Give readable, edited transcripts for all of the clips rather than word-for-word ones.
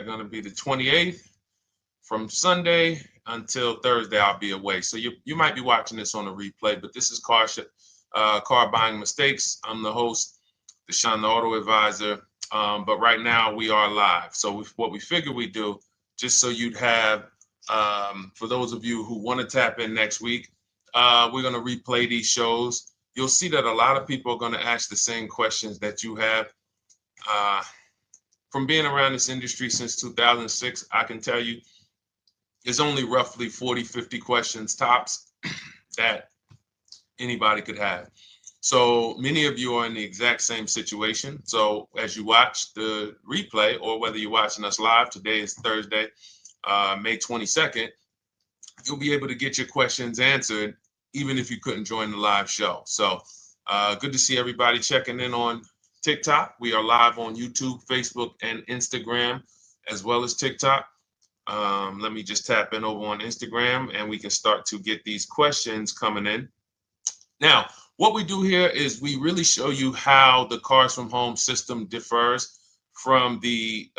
going to be the 28th. From Sunday until Thursday, I'll be away. So you might be watching this on a replay, but this is Car Buying Mistakes. I'm the host, Deshone the Auto Advisor. But right now we are live. So what we figured we'd do, just so you'd have, for those of you who want to tap in next week, we're going to replay these shows. You'll see that a lot of people are going to ask the same questions that you have. From being around this industry since 2006, I can tell you there's only roughly 40, 50 questions tops that anybody could have. So many of you are in the exact same situation. So as you watch the replay, or whether you're watching us live, today is Thursday, May 22nd, you'll be able to get your questions answered, even if you couldn't join the live show. So good to see everybody checking in on TikTok. We are live on YouTube, Facebook, and Instagram, as well as TikTok. Let me just tap in over on Instagram and we can start to get these questions coming in. Now, what we do here is we really show you how the Cars from Home system differs from the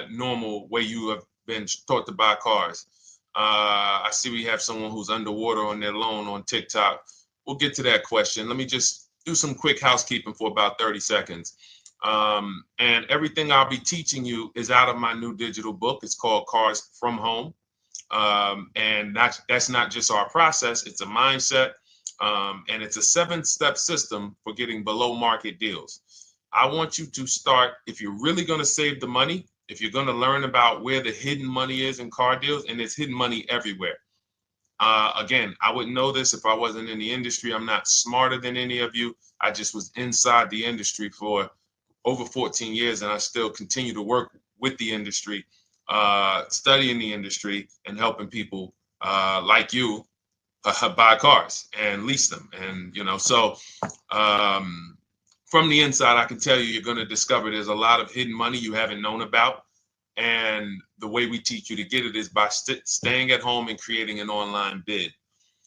normal way you have been taught to buy cars. I see we have someone who's underwater on their loan on TikTok. We'll get to that question. Let me just do some quick housekeeping for about 30 seconds. And everything I'll be teaching you is out of my new digital book. It's called Cars from Home. And that's not just our process, it's a mindset. And it's a 7-step system for getting below market deals. I want you to start, if you're really going to save the money, if you're going to learn about where the hidden money is in car deals, and there's hidden money everywhere. Again, I wouldn't know this if I wasn't in the industry. I'm not smarter than any of you. I just was inside the industry for over 14 years, and I still continue to work with the industry, studying the industry and helping people like you buy cars and lease them. And, so from the inside, I can tell you, you're going to discover there's a lot of hidden money you haven't known about. And the way we teach you to get it is by staying at home and creating an online bid.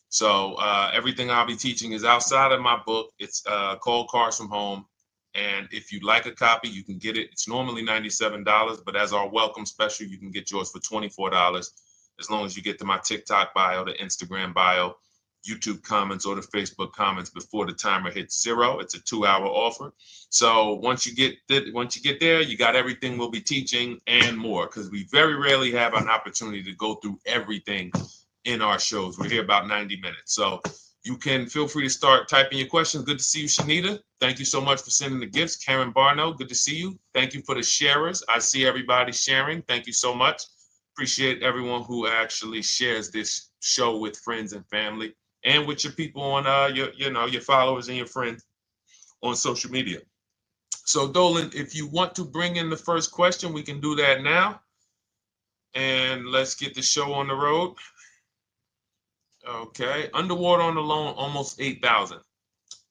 So everything I'll be teaching is outside of my book. It's called Cars from Home. And if you'd like a copy, you can get it. It's normally $97, but as our welcome special, you can get yours for $24, as long as you get to my TikTok bio, the Instagram bio, YouTube comments, or the Facebook comments before the timer hits 0. It's a 2-hour offer. So once you get there, you got everything we'll be teaching and more, because we very rarely have an opportunity to go through everything in our shows. We're here about 90 minutes. So you can feel free to start typing your questions. Good to see you, Shanita. Thank you so much for sending the gifts. Karen Barno, good to see you. Thank you for the sharers. I see everybody sharing. Thank you so much. Appreciate everyone who actually shares this show with friends and family, and with your people on your followers and your friends on social media. So Dolan, if you want to bring in the first question, we can do that now. And let's get the show on the road. Okay, underwater on the loan, almost 8,000.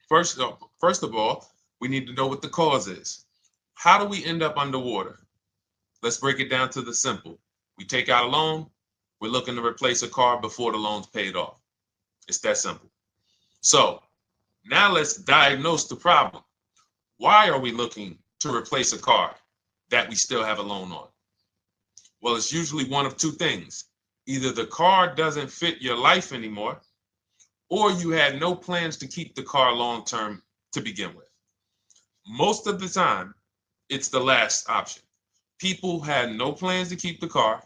First of all, we need to know what the cause is. How do we end up underwater? Let's break it down to the simple. We take out a loan, we're looking to replace a car before the loan's paid off. It's that simple. So now let's diagnose the problem. Why are we looking to replace a car that we still have a loan on? Well, it's usually one of two things. Either the car doesn't fit your life anymore, or you had no plans to keep the car long-term to begin with. Most of the time, it's the last option. People had no plans to keep the car,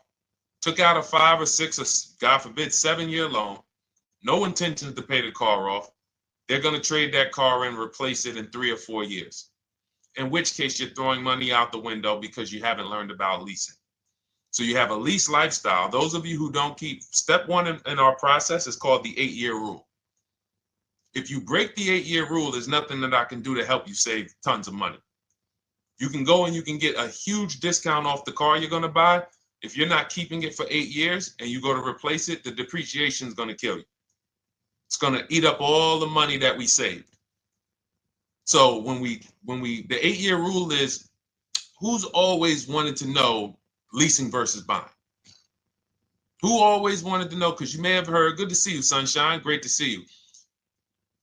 took out a 5 or 6 or, God forbid, 7-year loan, no intention to pay the car off. They're going to trade that car and replace it in 3 or 4 years, in which case you're throwing money out the window because you haven't learned about leasing. So you have a lease lifestyle. Those of you who don't keep, step 1 in our process is called the 8-year rule. If you break the 8-year rule, there's nothing that I can do to help you save tons of money. You can go and you can get a huge discount off the car you're going to buy. If you're not keeping it for 8 years and you go to replace it, the depreciation is going to kill you. It's going to eat up all the money that we saved. So the 8-year rule is, who's always wanted to know leasing versus buying? Who always wanted to know? Because you may have heard, good to see you, Sunshine. Great to see you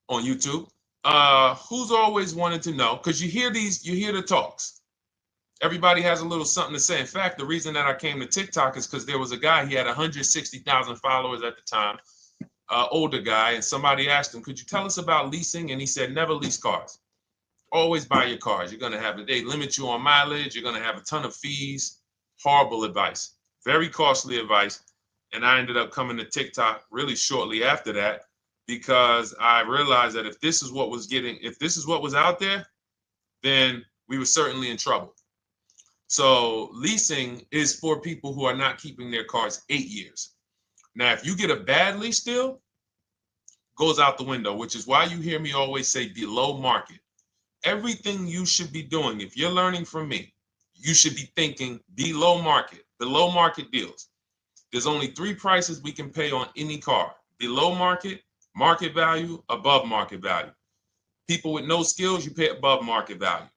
on YouTube. Who's always wanted to know? Because you hear the talks. Everybody has a little something to say. In fact, the reason that I came to TikTok is because there was a guy, he had 160,000 followers at the time, older guy, and somebody asked him, could you tell us about leasing? And he said, never lease cars. Always buy your cars. You're going to have, they limit you on mileage. You're going to have a ton of fees. Horrible advice. Very costly advice. And I ended up coming to TikTok really shortly after that because I realized that if this is what was out there, then we were certainly in trouble. So leasing is for people who are not keeping their cars 8 years. Now, if you get a bad lease deal, goes out the window, which is why you hear me always say below market. Everything you should be doing, if you're learning from me, you should be thinking below market deals. There's only 3 prices we can pay on any car: below market, market value, above market value. People with no skills, you pay above market value.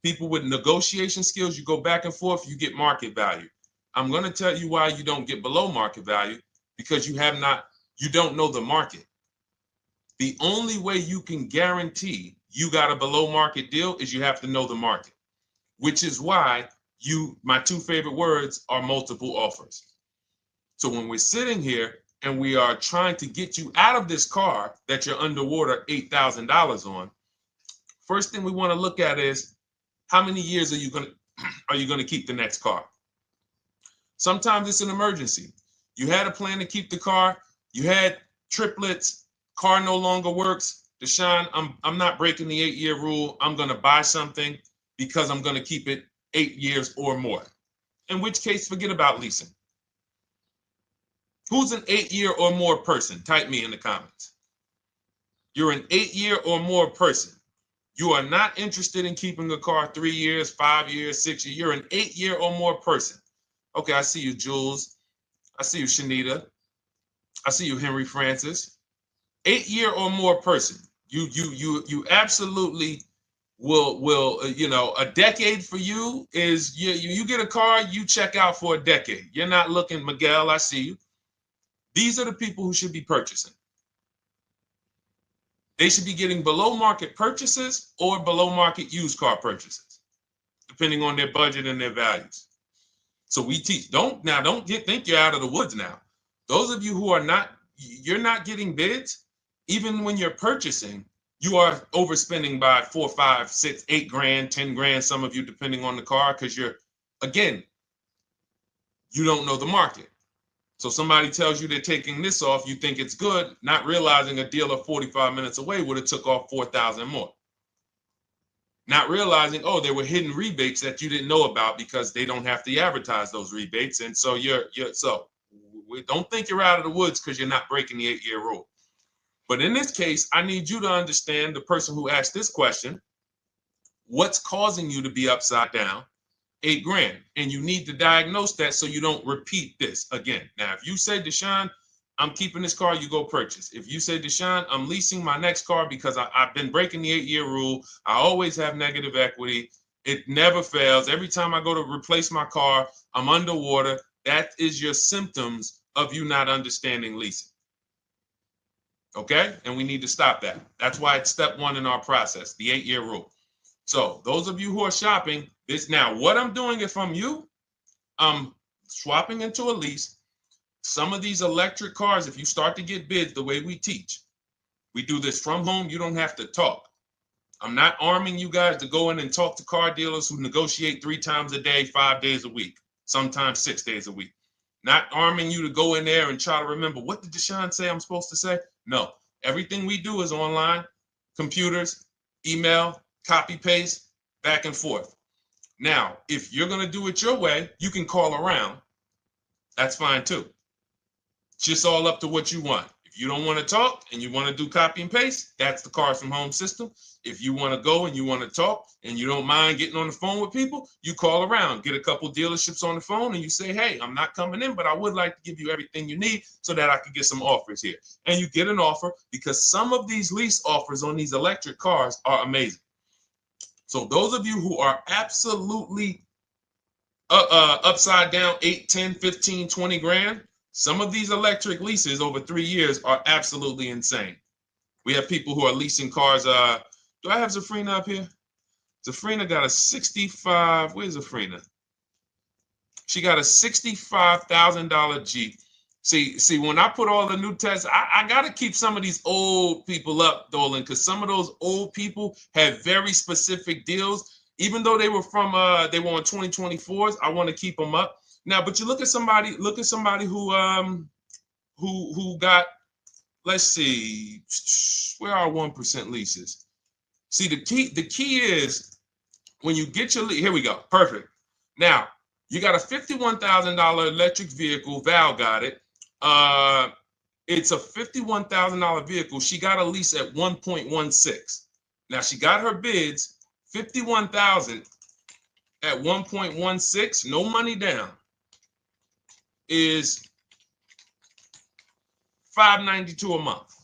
People with negotiation skills, you go back and forth, you get market value. I'm going to tell you why you don't get below market value, because you don't know the market. The only way you can guarantee you got a below market deal is you have to know the market, which is why my 2 favorite words are multiple offers. So when we're sitting here and we are trying to get you out of this car that you're underwater $8,000 on, first thing we want to look at is how many years are you going to keep the next car? Sometimes it's an emergency. You had a plan to keep the car. You had triplets. Car no longer works. Deshone, I'm not breaking the 8-year rule. I'm going to buy something because I'm going to keep it 8 years or more. In which case, forget about leasing. Who's an 8-year or more person? Type me in the comments. You're an 8-year or more person. You are not interested in keeping a car 3 years, 5 years, 6 years. You're an 8-year or more person. Okay, I see you, Jules. I see you, Shanita. I see you, Henry Francis. 8-year or more person. You absolutely will a decade for you is you get a car, you check out for a decade. You're not looking, Miguel, I see you. These are the people who should be purchasing. They should be getting below market purchases or below market used car purchases, depending on their budget and their values. So we teach, think you're out of the woods now. Those of you who you're not getting bids, even when you're purchasing, you are overspending by 4, 5, 6, 8 grand, 10 grand, some of you, depending on the car, because you don't know the market. So somebody tells you they're taking this off, you think it's good, not realizing a dealer 45 minutes away would have took off 4,000 more. Not realizing, there were hidden rebates that you didn't know about because they don't have to advertise those rebates. And so don't think you're out of the woods because you're not breaking the 8-year rule. But in this case, I need you to understand, the person who asked this question, what's causing you to be upside down 8 grand? And you need to diagnose that so you don't repeat this again. Now, if you say, Deshone, I'm keeping this car, you go purchase. If you say, Deshone, I'm leasing my next car because I've been breaking the 8-year rule. I always have negative equity. It never fails. Every time I go to replace my car, I'm underwater. That is your symptoms of you not understanding leasing. Okay? And we need to stop that. That's why it's step 1 in our process, the 8-year rule. So those of you who are shopping this now, what I'm doing if I'm you, I'm swapping into a lease. Some of these electric cars, if you start to get bids the way we teach, we do this from home. You don't have to talk. I'm not arming you guys to go in and talk to car dealers who negotiate 3 times a day, 5 days a week, sometimes 6 days a week. Not arming you to go in there and try to remember, what did Deshone say I'm supposed to say? No, everything we do is online, computers, email, copy, paste, back and forth. Now, if you're going to do it your way, you can call around. That's fine too. It's just all up to what you want. If you don't want to talk and you want to do copy and paste, that's the Cars from Home system. If you want to go and you want to talk and you don't mind getting on the phone with people, you call around, get a couple dealerships on the phone and you say, hey, I'm not coming in, but I would like to give you everything you need so that I could get some offers here. And you get an offer, because some of these lease offers on these electric cars are amazing. So those of you who are absolutely upside down 8, 10, 15, 20 grand, some of these electric leases over 3 years are absolutely insane. We have people who are leasing cars. Do I have Zafrina up here? Zafrina got a 65. Where's Zafrina? She got a $65,000 Jeep. See, when I put all the new tests, I got to keep some of these old people up, Dolan, because some of those old people have very specific deals. Even though they were on 2024s, I want to keep them up. Now, but you look at somebody who got, let's see, where are 1% leases? See, the key is when you get your lease, here we go, perfect. Now, you got a $51,000 electric vehicle, Val got it. It's a $51,000 vehicle. She got a lease at 1.16. Now she got her bids, 51,000 at 1.16, no money down, is $592 a month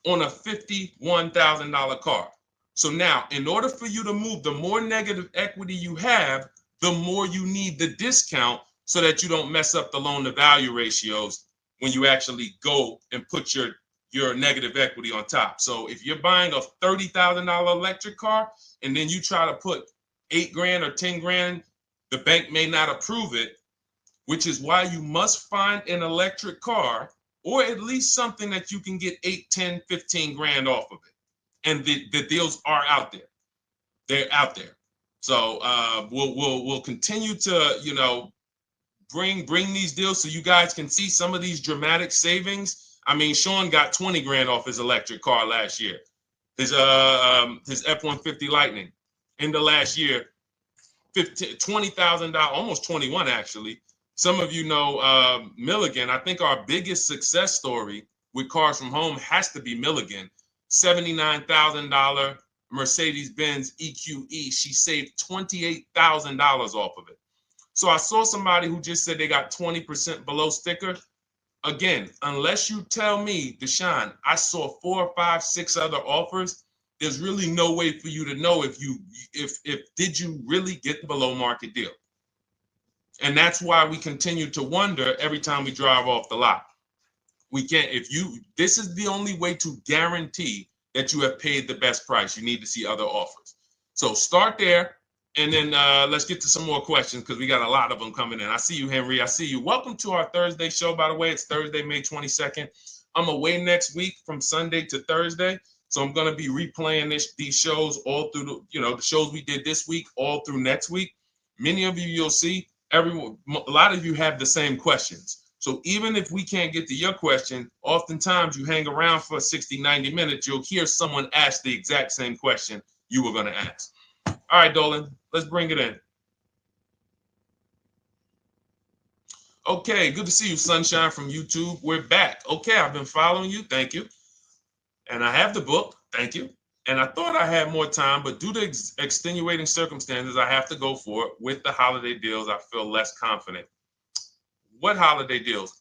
on a $51,000 car. So now, in order for you to move, the more negative equity you have, the more you need the discount so that you don't mess up the loan to value ratios when you actually go and put your negative equity on top. So if you're buying a $30,000 electric car and then you try to put $8,000 or $10,000, the bank may not approve it, which is why you must find an electric car or at least something that you can get 8, 10, 15 grand off of it. And the deals are out there. They're out there. So we'll continue to, bring these deals so you guys can see some of these dramatic savings. I mean, Sean got 20 grand off his electric car last year. His F-150 Lightning in the last year, $20,000, almost 21 actually. Some of you know Milligan. I think our biggest success story with Cars from Home has to be Milligan. $79,000 Mercedes-Benz EQE. She saved $28,000 off of it. So I saw somebody who just said they got 20% below sticker. Again, unless you tell me, Deshone, I saw 4, 5, 6 other offers, there's really no way for you to know if did you really get the below market deal. And that's why we continue to wonder every time we drive off the lot. We can't, this is the only way to guarantee that you have paid the best price. You need to see other offers. So start there. And then let's get to some more questions because we got a lot of them coming in. I see you, Henry. I see you. Welcome to our Thursday show, by the way. It's Thursday, May 22nd. I'm away next week from Sunday to Thursday. So I'm going to be replaying these shows all through, the shows we did this week, all through next week. Many of you, you'll see, a lot of you have the same questions. So even if we can't get to your question, oftentimes you hang around for 60, 90 minutes, you'll hear someone ask the exact same question you were going to ask. All right, Dolan, let's bring it in. Okay, good to see you, Sunshine from YouTube. We're back. Okay, I've been following you. Thank you. And I have the book. Thank you. And I thought I had more time, but due to extenuating circumstances, I have to go for it. With the holiday deals, I feel less confident. What holiday deals?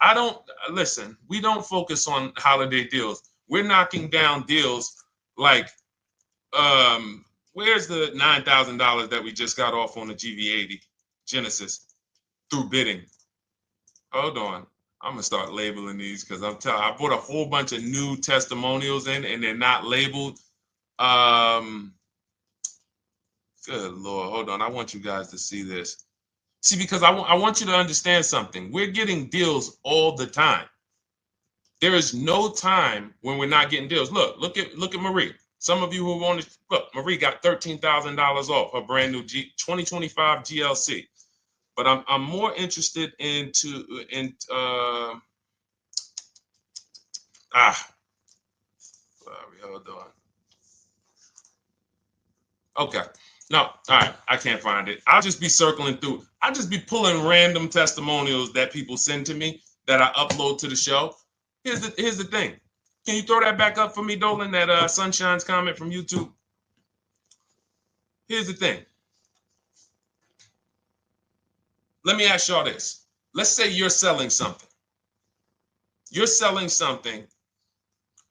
Listen, we don't focus on holiday deals. We're knocking down deals like, where's the $9,000 that we just got off on the GV80 Genesis through bidding? Hold on. I'm going to start labeling these because I bought a whole bunch of new testimonials in and they're not labeled. Good Lord. Hold on. I want you guys to see this. See, because I want you to understand something. We're getting deals all the time. There is no time when we're not getting deals. Look at Marie. Some of you who want to look, Marie got $13,000 off her brand new 2025 GLC. But I'm more interested sorry, hold on. Okay. No, all right. I can't find it. I'll just be circling through. I'll just be pulling random testimonials that people send to me that I upload to the show. Here's the thing. Can you throw that back up for me, Dolan, that Sunshine's comment from YouTube? Here's the thing. Let me ask y'all this. Let's say you're selling something. You're selling something.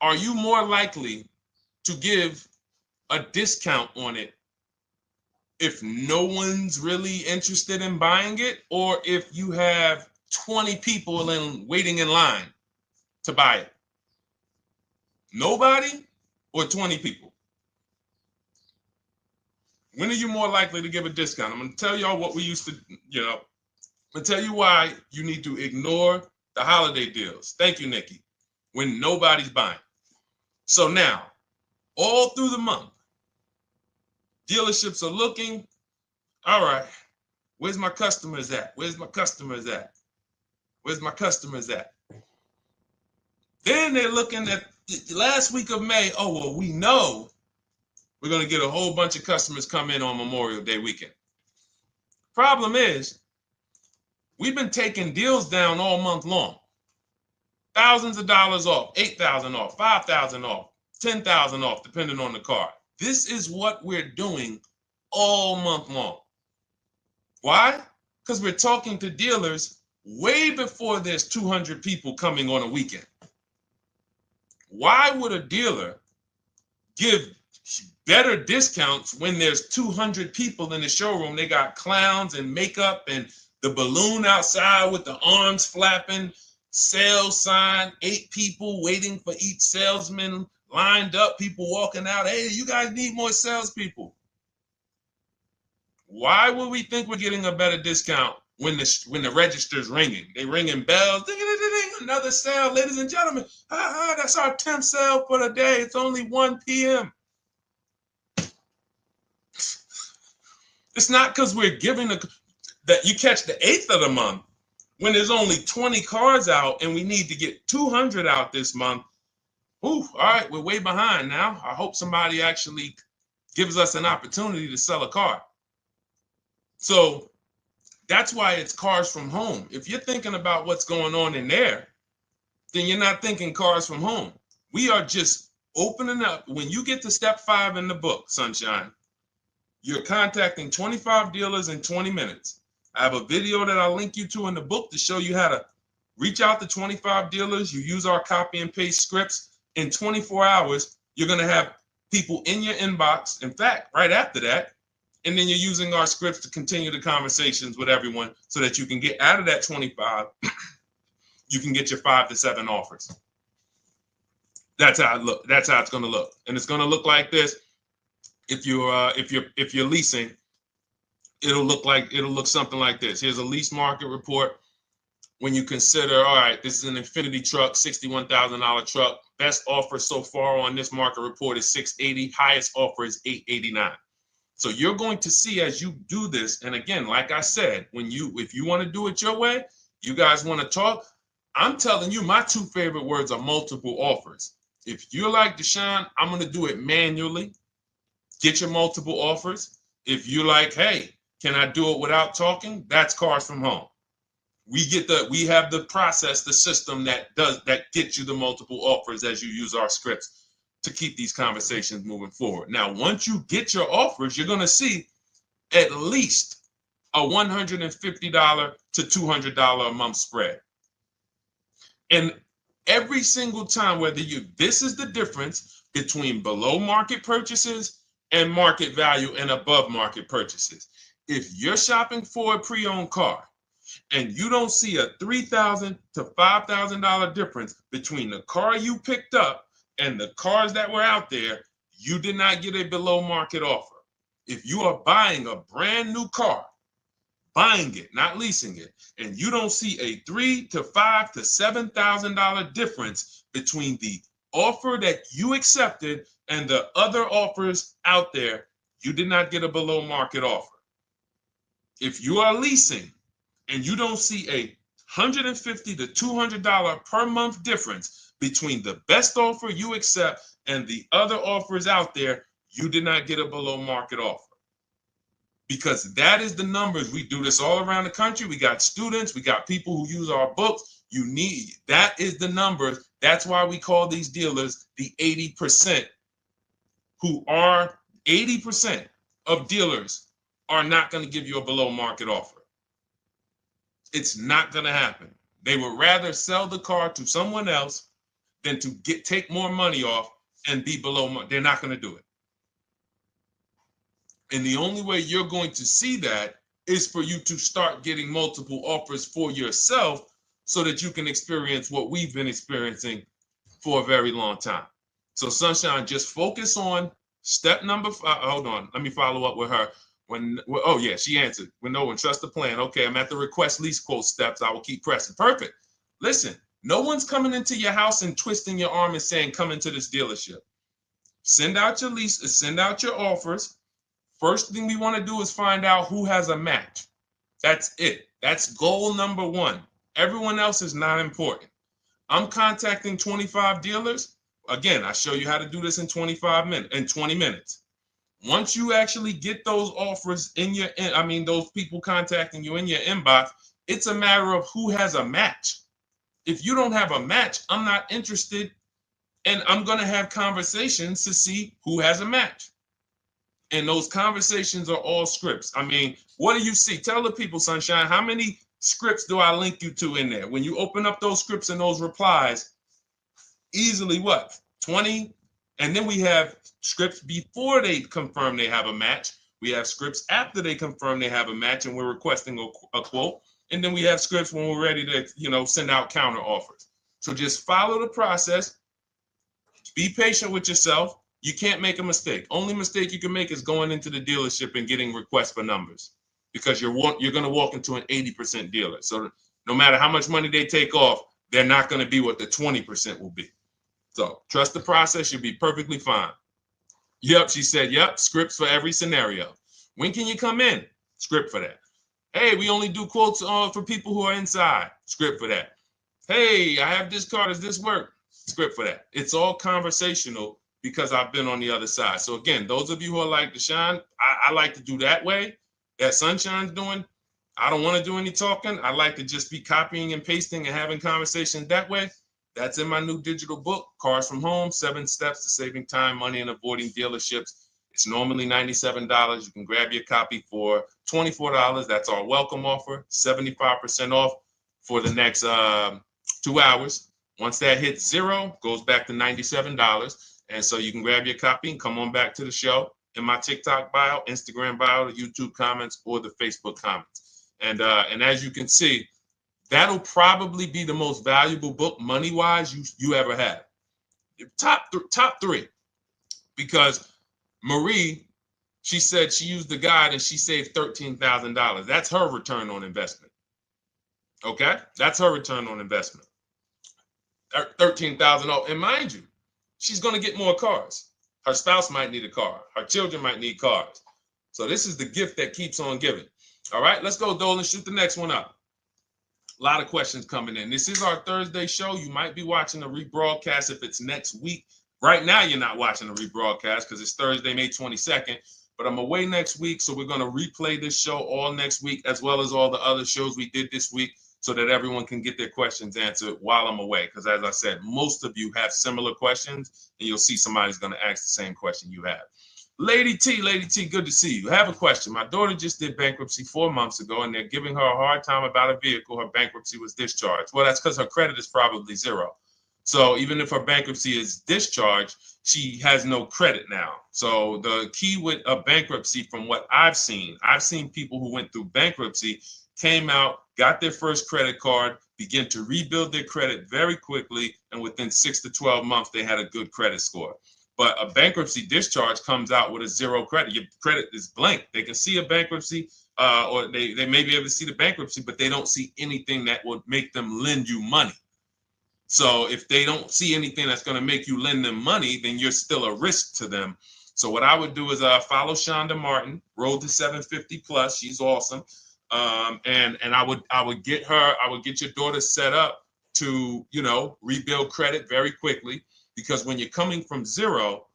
Are you more likely to give a discount on it if no one's really interested in buying it, or if you have 20 people waiting in line to buy it? Nobody or 20 people? When are you more likely to give a discount? I'm going to tell y'all what we used to, I'm going to tell you why you need to ignore the holiday deals. Thank you, Nikki. When nobody's buying. So now, all through the month, dealerships are looking, all right, where's my customers at? Where's my customers at? Where's my customers at? Then they're looking at the last week of May. Oh, well, we know we're going to get a whole bunch of customers come in on Memorial Day weekend. Problem is, we've been taking deals down all month long. Thousands of dollars off, 8,000 off, 5,000 off, 10,000 off, depending on the car. This is what we're doing all month long. Why? Because we're talking to dealers way before there's 200 people coming on a weekend. Why would a dealer give better discounts when there's 200 people in the showroom? They got clowns and makeup and the balloon outside with the arms flapping, sales sign, 8 people waiting for each salesman lined up, people walking out. Hey, you guys need more salespeople. Why would we think we're getting a better discount when the register's ringing? They ringing bells, ding, ding, ding, ding, another sale, ladies and gentlemen. That's our 10th sale for the day. It's only 1 p.m. It's not because we're giving that you catch the 8th of the month when there's only 20 cars out and we need to get 200 out this month. Ooh, all right, we're way behind now. I hope somebody actually gives us an opportunity to sell a car. So that's why it's cars from home. If you're thinking about what's going on in there, then you're not thinking cars from home. We are just opening up. When you get to step 5 in the book, Sunshine, you're contacting 25 dealers in 20 minutes. I have a video that I'll link you to in the book to show you how to reach out to 25 dealers. You use our copy and paste scripts. In 24 hours, you're going to have people in your inbox. In fact, right after that, and then you're using our scripts to continue the conversations with everyone so that you can get out of that 25, you can get your 5 to 7 offers. That's how it look. That's how it's going to look. And it's going to look like this. If you're leasing, it'll look something like this. Here's a lease market report. When you consider, all right, this is an Infinity truck, $61,000 truck. Best offer so far on this market report is $680. Highest offer is $889. So you're going to see as you do this, and again, like I said, if you want to do it your way, you guys want to talk, I'm telling you, my 2 favorite words are multiple offers. If you're like Deshone, I'm going to do it manually. Get your multiple offers. If you're like, hey, can I do it without talking? That's cars from home. We have the process, the system that gets you the multiple offers as you use our scripts to keep these conversations moving forward. Now, once you get your offers, you're going to see at least a $150 to $200 a month spread. And every single time, this is the difference between below market purchases and market value and above market purchases. If you're shopping for a pre-owned car and you don't see a $3,000 to $5,000 difference between the car you picked up and the cars that were out there, you did not get a below market offer. If you are buying a brand new car, buying it, not leasing it, and you don't see a $3,000 to $5,000 to $7,000 difference between the offer that you accepted and the other offers out there, you did not get a below market offer. If you are leasing and you don't see a $150 to $200 per month difference between the best offer you accept and the other offers out there, you did not get a below market offer. Because that is the numbers. We do this all around the country. We got students, we got people who use our books. That is the numbers. That's why we call these dealers the 80%, who are 80% of dealers are not going to give you a below market offer. It's not going to happen. They would rather sell the car to someone else than to take more money off and be below market. They're not going to do it. And the only way you're going to see that is for you to start getting multiple offers for yourself so that you can experience what we've been experiencing for a very long time. So Sunshine, just focus on Step number five, hold on, let me follow up with her. Oh yeah, she answered. When no one trusts the plan. Okay, I'm at the request lease quote steps. I will keep pressing. Perfect. Listen, no one's coming into your house and twisting your arm and saying, come into this dealership. Send out your leases, send out your offers. First thing we want to do is find out who has a match. That's it. That's goal number one. Everyone else is not important. I'm contacting 25 dealers. Again, I show you how to do this in 20 minutes. Once you actually get those offers in your, those people contacting you in your inbox, it's a matter of who has a match. If you don't have a match, I'm not interested, and I'm going to have conversations to see who has a match. And those conversations are all scripts. I mean, what do you see? Tell the people, Sunshine, how many scripts do I link you to in there? When you open up those scripts and those replies, easily what? 20? And then we have scripts before they confirm they have a match. We have scripts after they confirm they have a match and we're requesting a quote. And then we have scripts when we're ready to, send out counter offers. So just follow the process. Be patient with yourself. You can't make a mistake. Only mistake you can make is going into the dealership and getting requests for numbers, because you're going to walk into an 80% dealer. So no matter how much money they take off, they're not going to be what the 20% will be. So trust the process. You'll be perfectly fine. Yep, she said, yep, scripts for every scenario. When can you come in? Script for that. Hey, we only do quotes for people who are inside. Script for that. Hey, I have this car. Does this work? Script for that. It's all conversational because I've been on the other side. So again, those of you who are like Deshone, I like to do that way, that Sunshine's doing. I don't want to do any talking. I like to just be copying and pasting and having conversations that way. That's in my new digital book, Cars from Home, 7 Steps to Saving Time, Money, and Avoiding Dealerships. It's normally $97. You can grab your copy for $24. That's our welcome offer, 75% off for the next 2 hours. Once that hits zero, goes back to $97. And so you can grab your copy and come on back to the show in my TikTok bio, Instagram bio, the YouTube comments, or the Facebook comments. And as you can see, that'll probably be the most valuable book money-wise you ever have. Top three. Because Marie, she said she used the guide and she saved $13,000. That's her return on investment. Okay? That's her return on investment. $13,000. And mind you, she's going to get more cars. Her spouse might need a car. Her children might need cars. So this is the gift that keeps on giving. All right, let's go, Dolan. Shoot the next one up. A lot of questions coming in. This is our Thursday show. You might be watching a rebroadcast if it's next week. Right now, you're not watching a rebroadcast because it's Thursday, May 22nd. But I'm away next week, so we're going to replay this show all next week, as well as all the other shows we did this week, so that everyone can get their questions answered while I'm away. Because as I said, most of you have similar questions, and you'll see somebody's going to ask the same question you have. Lady T, good to see you. I have a question. My daughter just did bankruptcy 4 months ago, and they're giving her a hard time about a vehicle. Her bankruptcy was discharged. Well, that's because her credit is probably zero. So even if her bankruptcy is discharged, she has no credit now. So the key with a bankruptcy, from what I've seen people who went through bankruptcy, came out, got their first credit card, began to rebuild their credit very quickly, and within 6 to 12 months, they had a good credit score. But a bankruptcy discharge comes out with a zero credit. Your credit is blank. They can see a bankruptcy, or they may be able to see the bankruptcy, but they don't see anything that would make them lend you money. So if they don't see anything that's going to make you lend them money, then you're still a risk to them. So what I would do is follow Shonda Martin, Road to 750 Plus. She's awesome. And I would get your daughter set up to, rebuild credit very quickly, because when you're coming from zero,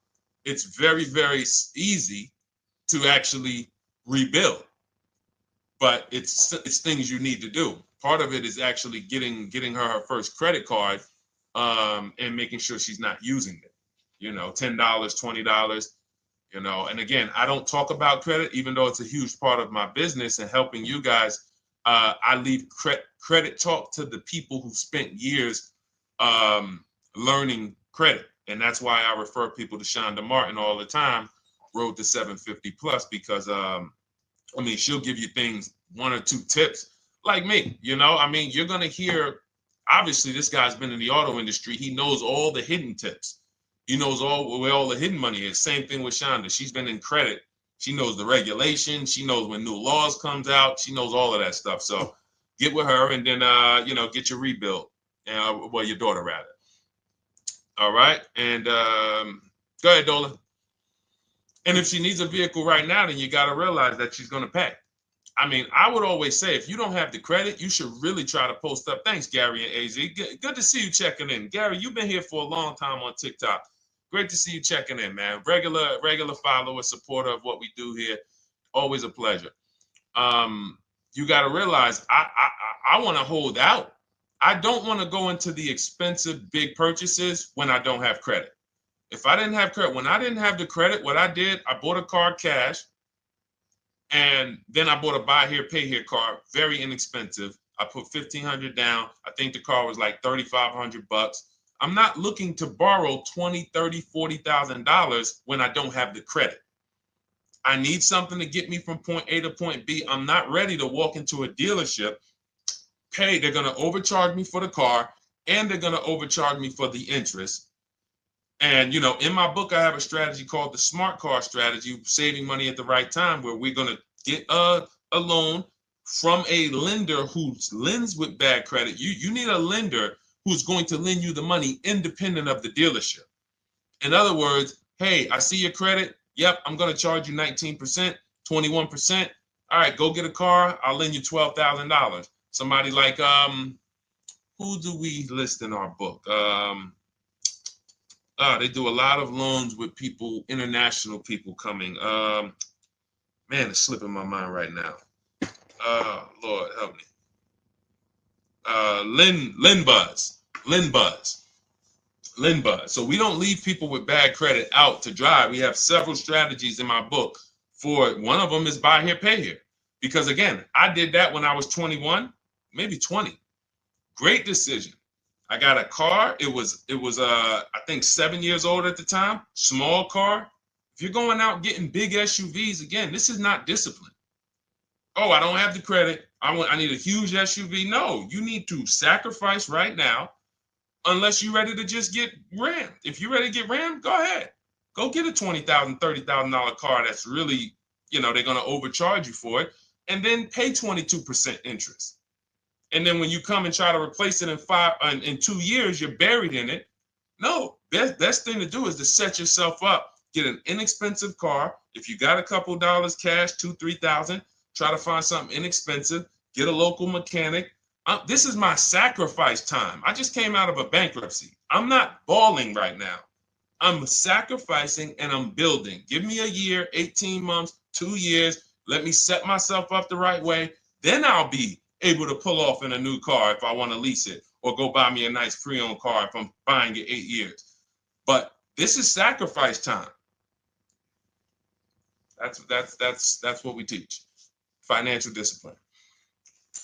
it's very, very easy to actually rebuild. But it's things you need to do. Part of it is actually getting her first credit card, and making sure she's not using it. $10, $20. And again, I don't talk about credit, even though it's a huge part of my business and helping you guys. I leave credit talk to the people who spent years learning credit. And that's why I refer people to Shonda Martin all the time, Road to 750 Plus, because she'll give you things, 1 or 2 tips, like me. You're going to hear, obviously this guy's been in the auto industry. He knows all the hidden tips. He knows where all the hidden money is. Same thing with Shonda. She's been in credit. She knows the regulations. She knows when new laws comes out. She knows all of that stuff. So get with her and then, get your rebuild. Well, your daughter rather. All right. And go ahead, Dola. And if she needs a vehicle right now, then you got to realize that she's going to pay. I mean, I would always say if you don't have the credit, you should really try to post up. Thanks, Gary and AZ. Good to see you checking in. Gary, you've been here for a long time on TikTok. Great to see you checking in, man. Regular follower, supporter of what we do here. Always a pleasure. You got to realize I want to hold out. I don't want to go into the expensive big purchases when I don't have credit. If I didn't have credit, when I didn't have the credit, what I did, I bought a car cash. And then I bought a buy here, pay here car, very inexpensive. I put $1,500 down. I think the car was like $3,500. I'm not looking to borrow $20,000, $30,000, $40,000 when I don't have the credit. I need something to get me from point A to point B. I'm not ready to walk into a dealership, pay. They're going to overcharge me for the car, and they're going to overcharge me for the interest. And, in my book, I have a strategy called the smart car strategy, saving money at the right time, where we're going to get a loan from a lender who lends with bad credit. You need a lender who's going to lend you the money independent of the dealership. In other words, hey, I see your credit. Yep, I'm going to charge you 19%, 21%. All right, go get a car. I'll lend you $12,000. Somebody like, who do we list in our book? They do a lot of loans with people, international people coming. Man, it's slipping my mind right now. Lord help me. LendBuzz. So we don't leave people with bad credit out to dry. We have several strategies in my book. For one of them is buy here, pay here. Because again, I did that when I was 21, maybe 20. Great decision. I got a car. It was I think 7 years old at the time. Small car. If you're going out getting big SUVs, again, this is not discipline. Oh, I don't have the credit. I need a huge SUV. No, you need to sacrifice right now, unless you're ready to just get rammed. If you're ready to get rammed, go ahead. Go get a $20,000, $30,000 car that's really, they're going to overcharge you for it, and then pay 22% interest. And then when you come and try to replace it in 2 years, you're buried in it. No, best thing to do is to set yourself up. Get an inexpensive car. If you got a couple dollars cash, $2,000, $3,000, try to find something inexpensive. Get a local mechanic. This is my sacrifice time. I just came out of a bankruptcy. I'm not balling right now. I'm sacrificing and I'm building. Give me a year, 18 months, 2 years. Let me set myself up the right way. Then I'll be able to pull off in a new car if I want to lease it, or go buy me a nice pre-owned car if I'm buying it 8 years. But this is sacrifice time. That's what we teach. Financial discipline.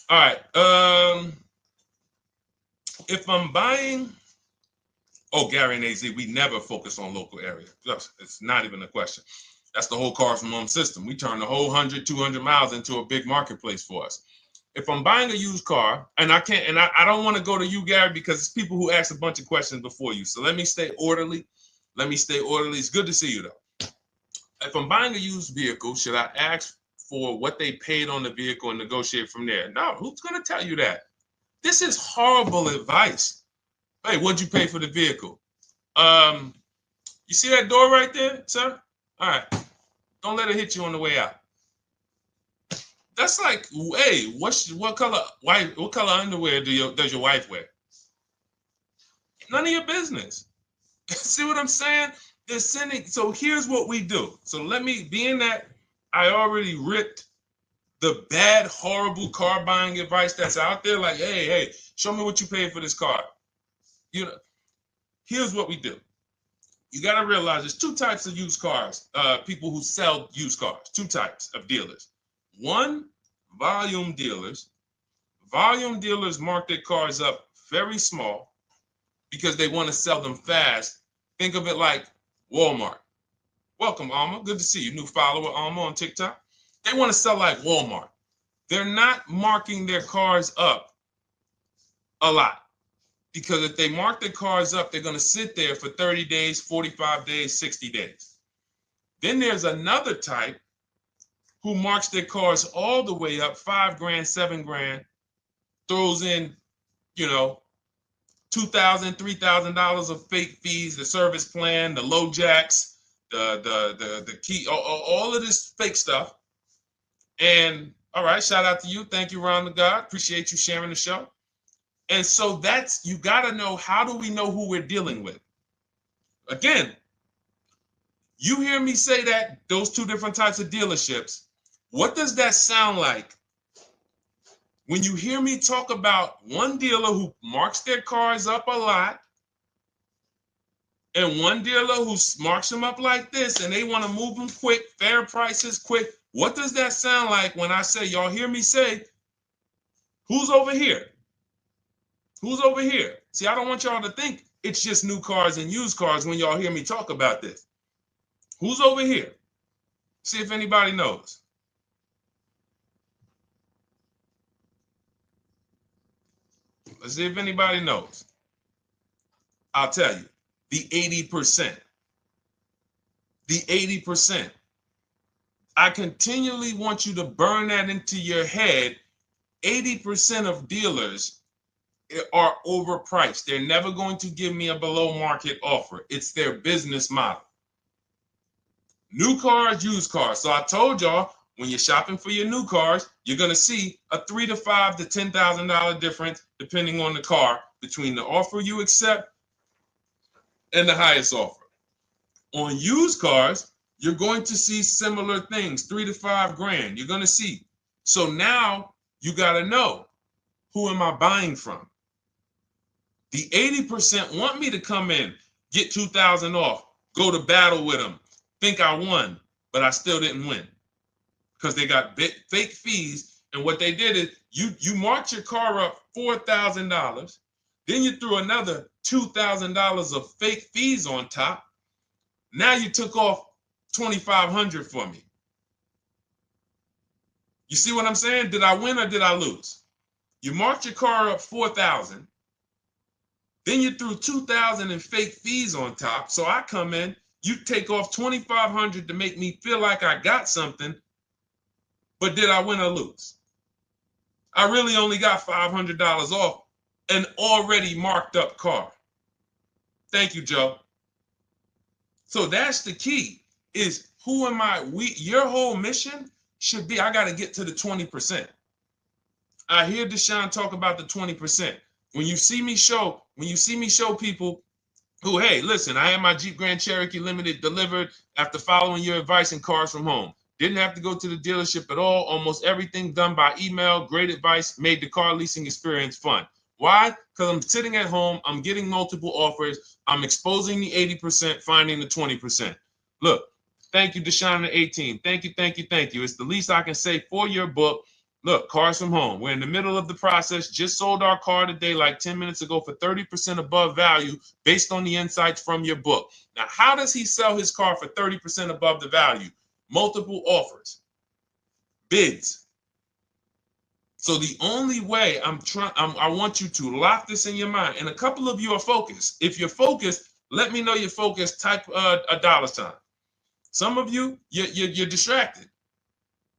All right. If I'm buying, Gary and AZ, we never focus on local area. It's not even a question. That's the whole car from home system. We turn the whole 100, 200 miles into a big marketplace for us. If I'm buying a used car, and I don't want to go to you, Gary, because it's people who ask a bunch of questions before you. So let me stay orderly. It's good to see you, though. If I'm buying a used vehicle, should I ask for what they paid on the vehicle and negotiate from there? No, who's going to tell you that? This is horrible advice. Hey, what'd you pay for the vehicle? You see that door right there, sir? All right. Don't let it hit you on the way out. That's like, hey, what color underwear does your wife wear? None of your business. See what I'm saying? They're sending. So here's what we do. So being that I already ripped the bad, horrible car buying advice that's out there, like, hey, show me what you paid for this car. Here's what we do. You got to realize there's two types of used cars, people who sell used cars, two types of dealers. One, volume dealers. Volume dealers mark their cars up very small because they want to sell them fast. Think of it like Walmart. Welcome, Alma. Good to see you. New follower, Alma, on TikTok. They want to sell like Walmart. They're not marking their cars up a lot. Because if they mark their cars up, they're going to sit there for 30 days, 45 days, 60 days. Then there's another type who marks their cars all the way up, 5 grand, 7 grand, throws in, you know, $2,000, $3,000 of fake fees, the service plan, the low jacks, the key, all of this fake stuff. And all right, shout out to you. Thank you, Ron the God. Appreciate you sharing the show. And so that's, you got to know, how do we know who we're dealing with? Again, you hear me say that, those two different types of dealerships. What does that sound like when you hear me talk about one dealer who marks their cars up a lot and one dealer who marks them up like this and they want to move them quick, fair prices, quick? What does that sound like when I say, y'all hear me say, who's over here? Who's over here? See, I don't want y'all to think it's just new cars and used cars when y'all hear me talk about this. Who's over here? See if anybody knows. Let's see if anybody knows. I'll tell you, the 80%. The 80%. I continually want you to burn that into your head. 80% of dealers are overpriced. They're never going to give me a below market offer. It's their business model. New cars, used cars. So I told y'all, when you're shopping for your new cars, you're going to see a $3,000 to $5,000 to $10,000 difference, depending on the car, between the offer you accept and the highest offer. On used cars, you're going to see similar things, 3 to 5 grand. You're going to see. So now you got to know, who am I buying from? The 80% want me to come in, get 2,000 off, go to battle with them, think I won, but I still didn't win because they got fake fees. And what they did is you marked your car up $4,000, then you threw another $2,000 of fake fees on top. Now you took off $2,500 for me. You see what I'm saying? Did I win or did I lose? You marked your car up $4,000. Then you threw $2,000 in fake fees on top. So I come in, you take off $2,500 to make me feel like I got something. But did I win or lose? I really only got $500 off an already marked up car. Thank you, Joe. So that's the key, is who am I? Your whole mission should be, I got to get to the 20%. I hear Deshone talk about the 20%. When you see me show people who, hey, listen, I had my Jeep Grand Cherokee Limited delivered after following your advice and cars from home. Didn't have to go to the dealership at all. Almost everything done by email. Great advice. Made the car leasing experience fun. Why? Because I'm sitting at home. I'm getting multiple offers. I'm exposing the 80%, finding the 20%. Look, thank you, Deshone the 18. Thank you, thank you, thank you. It's the least I can say for your book. Look, cars from home. We're in the middle of the process. Just sold our car today, like 10 minutes ago, for 30% above value based on the insights from your book. Now, how does he sell his car for 30% above the value? Multiple offers, bids. So the only way I want you to lock this in your mind. And a couple of you are focused. If you're focused, let me know you're focused. Type a $. Some of you, you're distracted.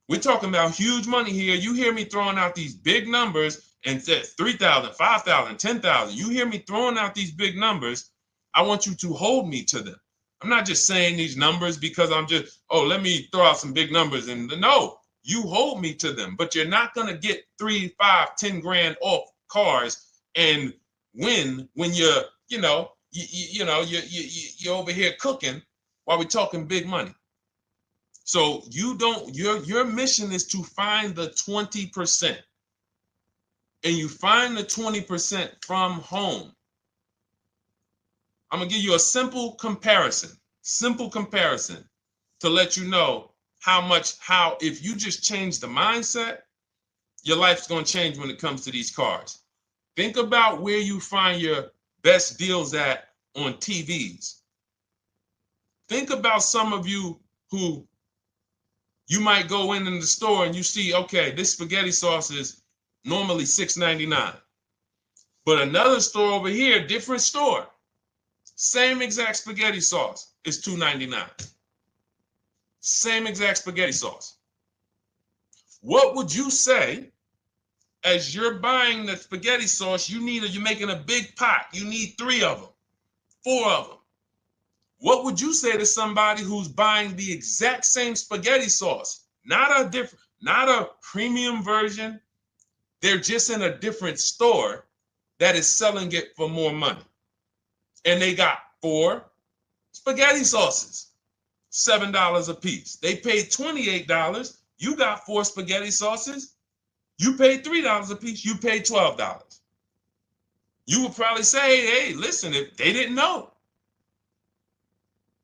We're talking about huge money here. You hear me throwing out these big numbers and said 3,000, 5,000, 10,000. You hear me throwing out these big numbers. I want you to hold me to them. I'm not just saying these numbers because I'm just, let me throw out some big numbers. And no, you hold me to them, but you're not going to get 3, 5, 10 grand off cars and win when you're over here cooking while we're talking big money. So your mission is to find the 20%. And you find the 20% from home. I'm going to give you a simple comparison to let you know how if you just change the mindset, your life's going to change when it comes to these cars. Think about where you find your best deals at on TVs. Think about some of you who you might go in the store and you see, okay, this spaghetti sauce is normally $6.99. But another store over here, different store, same exact spaghetti sauce is $2.99. Same exact spaghetti sauce. What would you say as you're buying the spaghetti sauce? You're making a big pot. You need 3 of them, 4 of them. What would you say to somebody who's buying the exact same spaghetti sauce? Not a premium version. They're just in a different store that is selling it for more money. And they got 4 spaghetti sauces, $7 a piece. They paid $28. You got 4 spaghetti sauces. You paid $3 a piece. You paid $12. You would probably say, hey, listen, if they didn't know.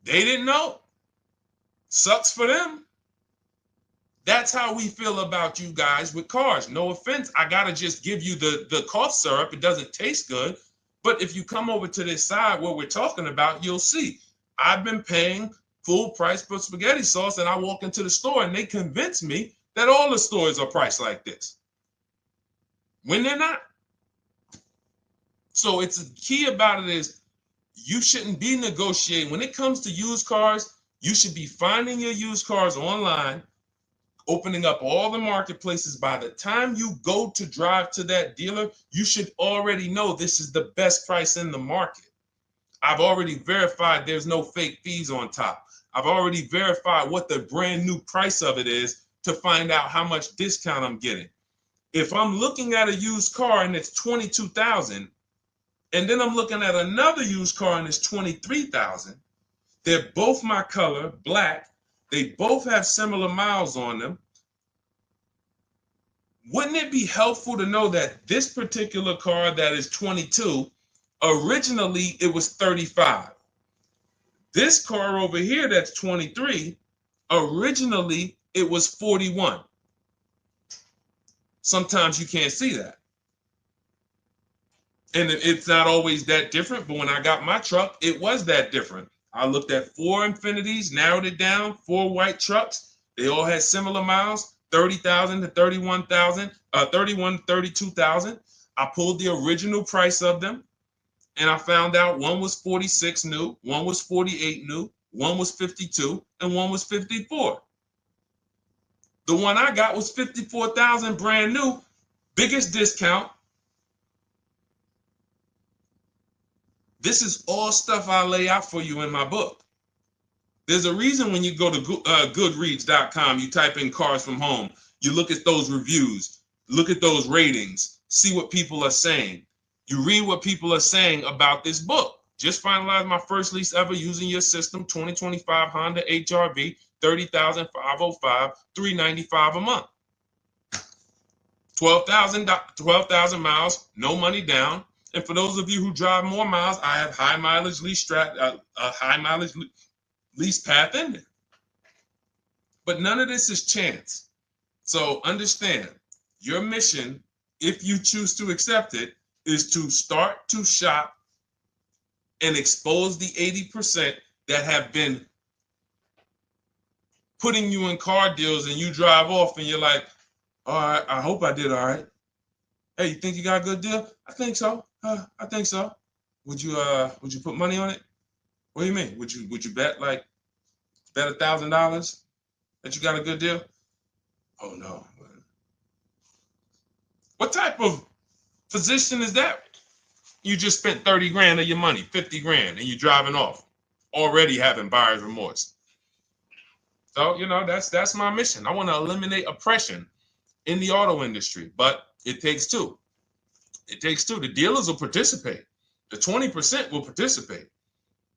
They didn't know. Sucks for them. That's how we feel about you guys with cars. No offense. I got to just give you the cough syrup. It doesn't taste good. But if you come over to this side where we're talking about, you'll see. I've been paying full price for spaghetti sauce, and I walk into the store and they convince me that all the stores are priced like this, when they're not. So it's the key about it is you shouldn't be negotiating. When it comes to used cars, you should be finding your used cars online, opening up all the marketplaces. By the time you go to drive to that dealer, you should already know this is the best price in the market. I've already verified there's no fake fees on top. I've already verified what the brand new price of it is to find out how much discount I'm getting. If I'm looking at a used car and it's $22,000, and then I'm looking at another used car and it's $23,000, they're both my color, black. They both have similar miles on them. Wouldn't it be helpful to know that this particular car that is 22, originally it was 35? This car over here that's 23, originally it was 41. Sometimes you can't see that. And it's not always that different, but when I got my truck, it was that different. I looked at 4 Infinities, narrowed it down, 4 white trucks. They all had similar miles, 30,000 to 31,000, 31, 32,000. I pulled the original price of them, and I found out one was 46 new, one was 48 new, one was 52, and one was 54. The one I got was 54,000 brand new, biggest discount. This is all stuff I lay out for you in my book. There's a reason when you go to Goodreads.com, you type in cars from home, you look at those reviews, look at those ratings, see what people are saying. You read what people are saying about this book. Just finalized my first lease ever using your system, 2025 Honda HRV, 30,505, $395 a month. 12,000 miles, no money down. And for those of you who drive more miles, I have high mileage lease lease path in there. But none of this is chance. So understand, your mission, if you choose to accept it, is to start to shop and expose the 80% that have been putting you in car deals, and you drive off and you're like, all right, I hope I did all right. Hey, you think you got a good deal? I think so. I think so. Would you put money on it? What do you mean? Would you bet $1,000 that you got a good deal? Oh no. What type of position is that? You just spent 30 grand of your money, 50 grand, and you're driving off, already having buyer's remorse. So, that's my mission. I want to eliminate oppression in the auto industry, but it takes two. It takes two. The dealers will participate. The 20% will participate.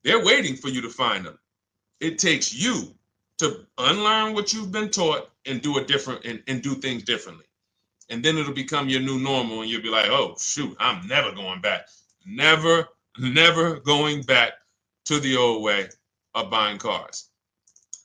They're waiting for you to find them. It takes you to unlearn what you've been taught and do it different and do things differently. And then it'll become your new normal, and you'll be like, oh, shoot, I'm never going back. Never going back to the old way of buying cars.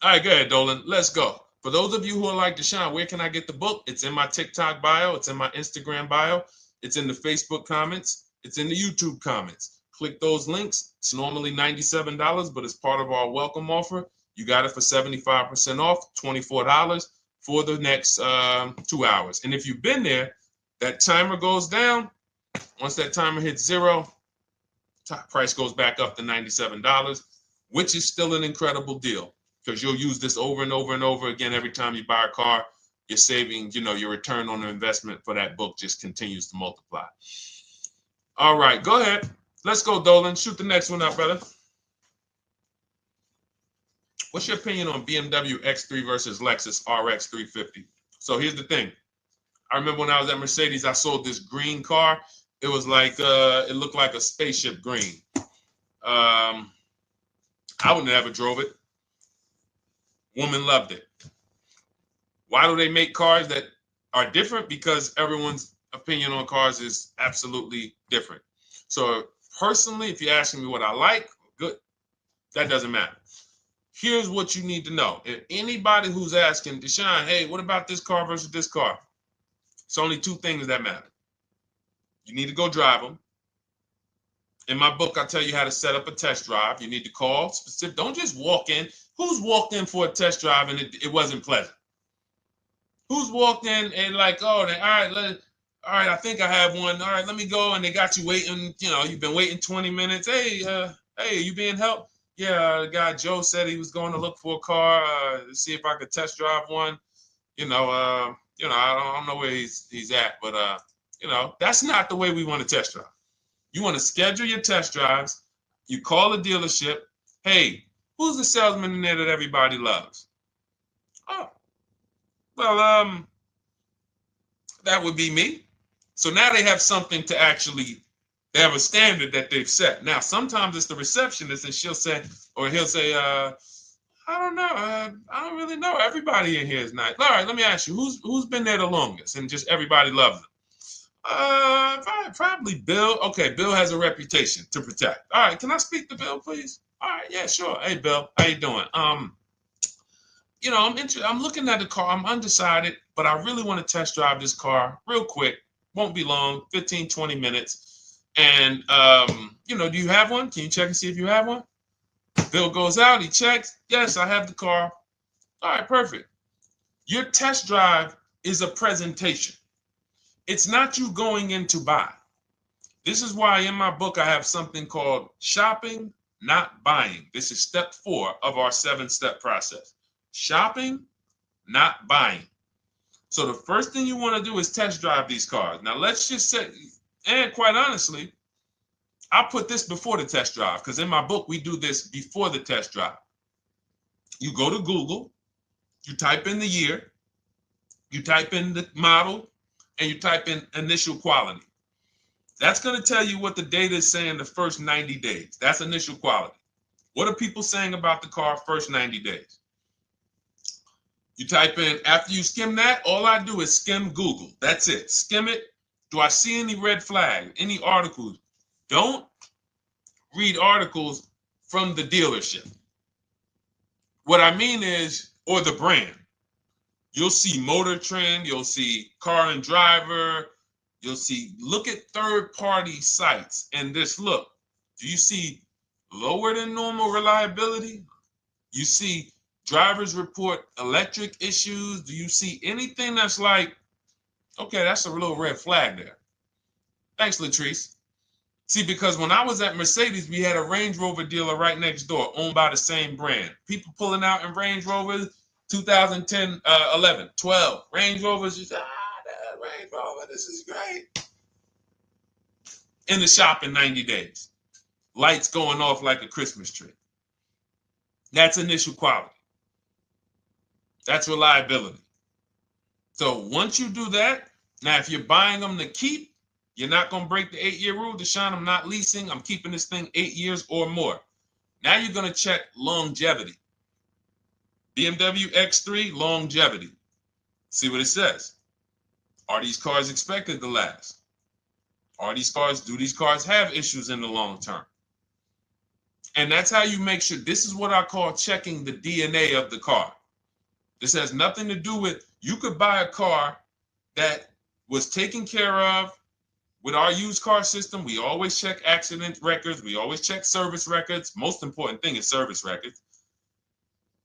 All right, go ahead, Dolan. Let's go. For those of you who are like Deshone, where can I get the book? It's in my TikTok bio. It's in my Instagram bio. It's in the Facebook comments. It's in the YouTube comments. Click those links. It's normally $97, but it's part of our welcome offer. You got it for 75% off, $24 for the next 2 hours. And if you've been there, that timer goes down. Once that timer hits 0, top price goes back up to $97, which is still an incredible deal because you'll use this over and over and over again every time you buy a car. You're saving, your return on the investment for that book just continues to multiply. All right, go ahead. Let's go, Dolan. Shoot the next one up, brother. What's your opinion on BMW X3 versus Lexus RX 350? So here's the thing. I remember when I was at Mercedes, I sold this green car. It was like, it looked like a spaceship green. I would never drove it. Woman loved it. Why do they make cars that are different? Because everyone's opinion on cars is absolutely different. So personally, if you're asking me what I like, good. That doesn't matter. Here's what you need to know. If anybody who's asking, Deshone, hey, what about this car versus this car? It's only two things that matter. You need to go drive them. In my book, I tell you how to set up a test drive. You need to call specific. Don't just walk in. Who's walked in for a test drive and it wasn't pleasant? Who's walked in and like, oh, all right, I think I have one. All right, let me go. And they got you waiting. You've been waiting 20 minutes. Hey, you being helped? Yeah, the guy Joe said he was going to look for a car to see if I could test drive one. I don't know where he's at, but that's not the way we want to test drive. You want to schedule your test drives. You call the dealership. Hey, who's the salesman in there that everybody loves? Oh, well, that would be me. So now they have something to actually, they have a standard that they've set. Now, sometimes it's the receptionist and he'll say, I don't know. I don't really know. Everybody in here is nice. All right, let me ask you, who's been there the longest? And just everybody loves them. Probably Bill. Okay, Bill has a reputation to protect. All right, can I speak to Bill, please? All right, yeah, sure. Hey, Bill, how you doing? I'm looking at the car. I'm undecided, but I really want to test drive this car real quick. Won't be long, 15, 20 minutes. And, do you have one? Can you check and see if you have one? Bill goes out, he checks. Yes, I have the car. All right, perfect. Your test drive is a presentation. It's not you going in to buy. This is why in my book I have something called shopping, not buying. This is step 4 of our 7-step process. Shopping, not buying. So the first thing you want to do is test drive these cars. Now let's just say, and quite honestly, I put this before the test drive because in my book we do this before the test drive. You go to Google, you type in the year, you type in the model, and you type in initial quality. That's going to tell you what the data is saying the first 90 days. That's initial quality. What are people saying about the car first 90 days? You type in, after you skim that, all I do is skim Google. That's it. Skim it. Do I see any red flag, any articles? Don't read articles from the dealership. What I mean is, or the brand. You'll see Motor Trend, you'll see Car and Driver, look at third-party sites and just look. Do you see lower than normal reliability? You see drivers report electric issues? Do you see anything that's like, okay, that's a little red flag there? Thanks, Latrice. See, because when I was at Mercedes, we had a Range Rover dealer right next door owned by the same brand. People pulling out in Range Rovers, 2010, 11, 12. Range Rovers, that Range Rover, this is great. In the shop in 90 days. Lights going off like a Christmas tree. That's initial quality. That's reliability. So once you do that, now if you're buying them to keep, you're not going to break the 8-year rule. Deshone, I'm not leasing. I'm keeping this thing 8 years or more. Now you're going to check longevity. BMW X3, longevity. See what it says. Are these cars expected to last? Do these cars have issues in the long term? And that's how you make sure. This is what I call checking the DNA of the car. This has nothing to do with, you could buy a car that was taken care of. With our used car system, we always check accident records. We always check service records. Most important thing is service records.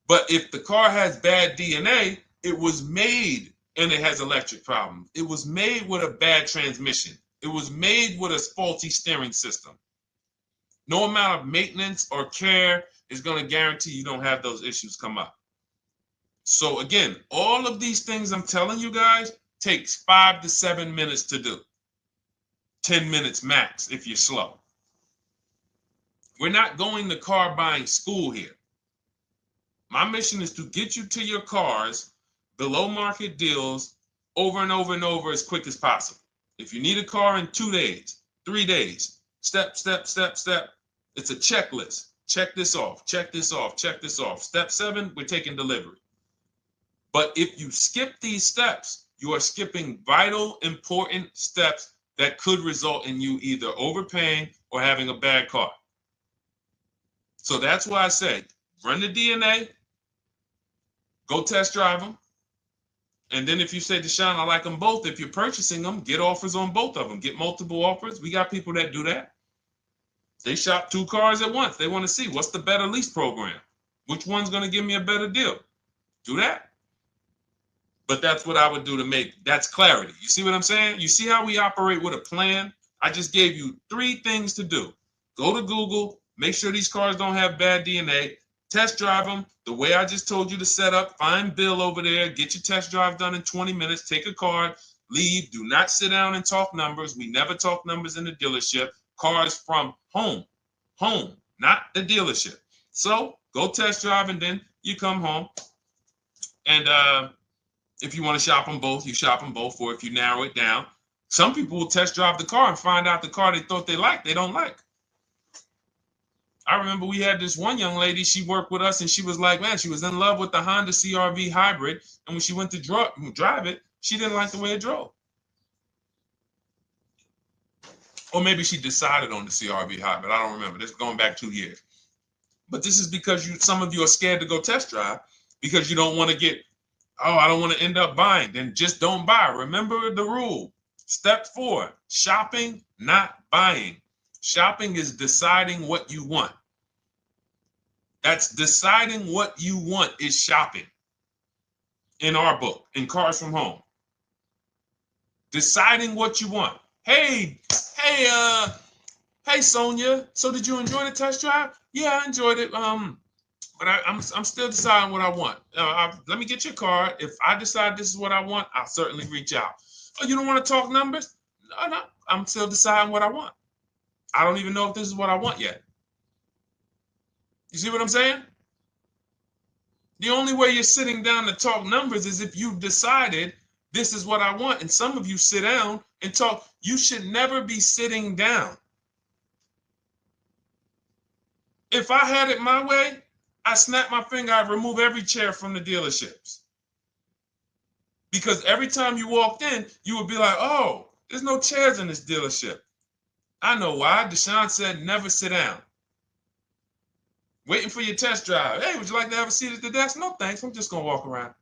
But if the car has bad DNA, it was made and it has electric problems. It was made with a bad transmission. It was made with a faulty steering system. No amount of maintenance or care is going to guarantee you don't have those issues come up. So again, all of these things I'm telling you guys takes 5 to 7 minutes to do. 10 minutes max if you're slow. We're not going to car buying school here. My mission is to get you to your cars below market deals over and over and over as quick as possible. If you need a car in 2 days, 3 days, step, step, step, step. It's a checklist. Check this off, check this off, check this off. Step 7, we're taking delivery. But if you skip these steps, you are skipping vital, important steps that could result in you either overpaying or having a bad car. So that's why I say, run the DNA, go test drive them. And then if you say, Deshone, I like them both, if you're purchasing them, get offers on both of them. Get multiple offers. We got people that do that. They shop 2 cars at once. They want to see what's the better lease program. Which one's going to give me a better deal? Do that. But that's what I would do to make, that's clarity. You see what I'm saying? You see how we operate with a plan? I just gave you 3 things to do. Go to Google, make sure these cars don't have bad DNA, test drive them the way I just told you to set up, find Bill over there, get your test drive done in 20 minutes, take a card, leave, do not sit down and talk numbers. We never talk numbers in the dealership. Cars from home, not the dealership. So go test drive and then you come home. And if you want to shop them both, you shop them both. Or if you narrow it down, some people will test drive the car and find out the car they thought they liked, they don't like. I remember we had this one young lady, she worked with us and she was like, man, she was in love with the Honda CR-V hybrid. And when she went to drive it, she didn't like the way it drove. Or maybe she decided on the CR-V hybrid. I don't remember. This is going back 2 years. But this is because some of you are scared to go test drive because you don't want to get, oh, I don't want to end up buying. Then just don't buy. Remember the rule. Step 4, shopping, not buying. Shopping is deciding what you want. That's deciding what you want is shopping. In our book, in Cars from Home. Deciding what you want. Hey, Sonia. So did you enjoy the test drive? Yeah, I enjoyed it. But I'm still deciding what I want. Let me get your card. If I decide this is what I want, I'll certainly reach out. Oh, you don't want to talk numbers? No. I'm still deciding what I want. I don't even know if this is what I want yet. You see what I'm saying? The only way you're sitting down to talk numbers is if you've decided this is what I want. And some of you sit down and talk. You should never be sitting down. If I had it my way, I snap my finger, I'd remove every chair from the dealerships. Because every time you walked in, you would be like, oh, there's no chairs in this dealership. I know why. Deshone said never sit down. Waiting for your test drive. Hey, would you like to have a seat at the desk? No, thanks. I'm just going to walk around.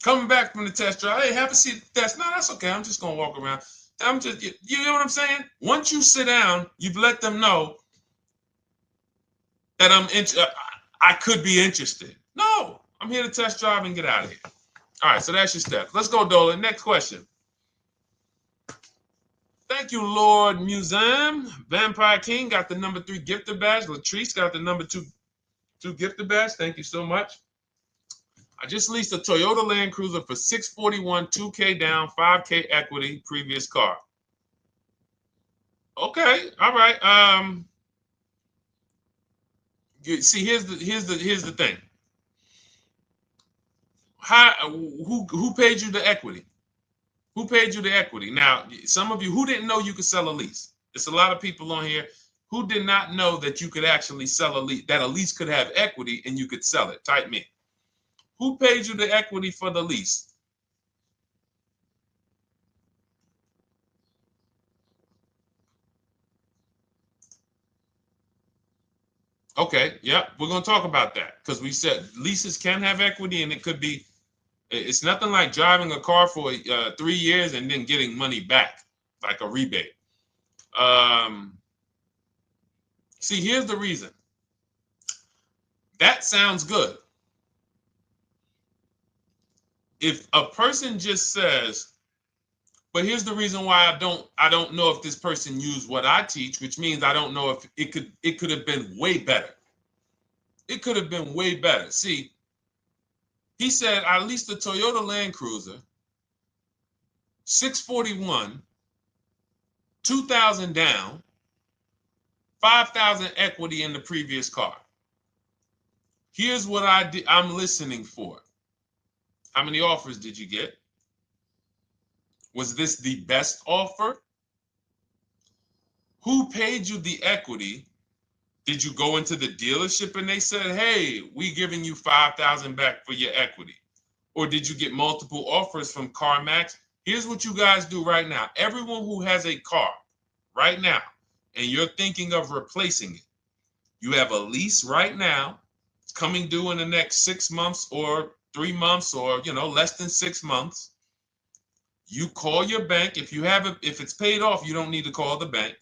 Coming back from the test drive. Hey, have a seat at the desk. No, that's okay. I'm just going to walk around. You know what I'm saying? Once you sit down, you've let them know that I could be interested. No, I'm here to test drive and get out of here. All right, so that's your steps. Let's go, Dolan. Next question. Thank you, Lord Museum. Vampire King got the number 3 gifter badge. Latrice got the number 2 gifter badge. Thank you so much. I just leased a Toyota Land Cruiser for $641, $2K down, $5K equity, previous car. Okay, all right. See, here's the thing. Who paid you the equity? Who paid you the equity? Now, some of you who didn't know you could sell a lease. There's a lot of people on here who did not know that you could actually sell a lease, that a lease could have equity and you could sell it. Type me. Who paid you the equity for the lease? Okay, yep, we're going to talk about that because we said leases can have equity and it could be, it's nothing like driving a car for 3 years and then getting money back, like a rebate. See, here's the reason. That sounds good. If a person just says, But here's the reason why I don't know if this person used what I teach, which means I don't know if it could have been way better. It could have been way better. See, he said I leased a Toyota Land Cruiser, 641, 2,000 down, 5,000 equity in the previous car. Here's what I'm listening for. How many offers did you get? Was this the best offer? Who paid you the equity? Did you go into the dealership and they said, hey, we giving you 5,000 back for your equity? Or did you get multiple offers from CarMax? Here's what you guys do right now. Everyone who has a car right now, and you're thinking of replacing it, you have a lease right now. It's coming due in the next 6 months or 3 months or, less than 6 months. You call your bank. If it's paid off, you don't need to call the bank.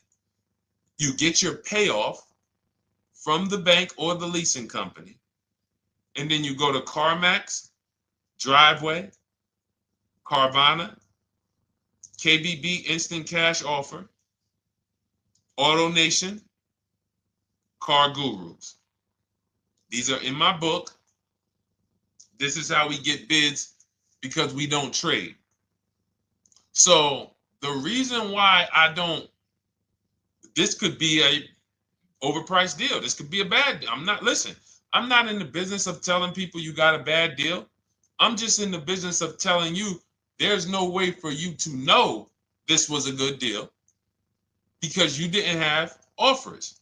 You get your payoff from the bank or the leasing company. And then you go to CarMax, Driveway, Carvana, KBB Instant Cash Offer, AutoNation, Car Gurus. These are in my book. This is how we get bids because we don't trade. So the reason why this could be a overpriced deal. This could be a bad deal. I'm not in the business of telling people you got a bad deal. I'm just in the business of telling you there's no way for you to know this was a good deal because you didn't have offers.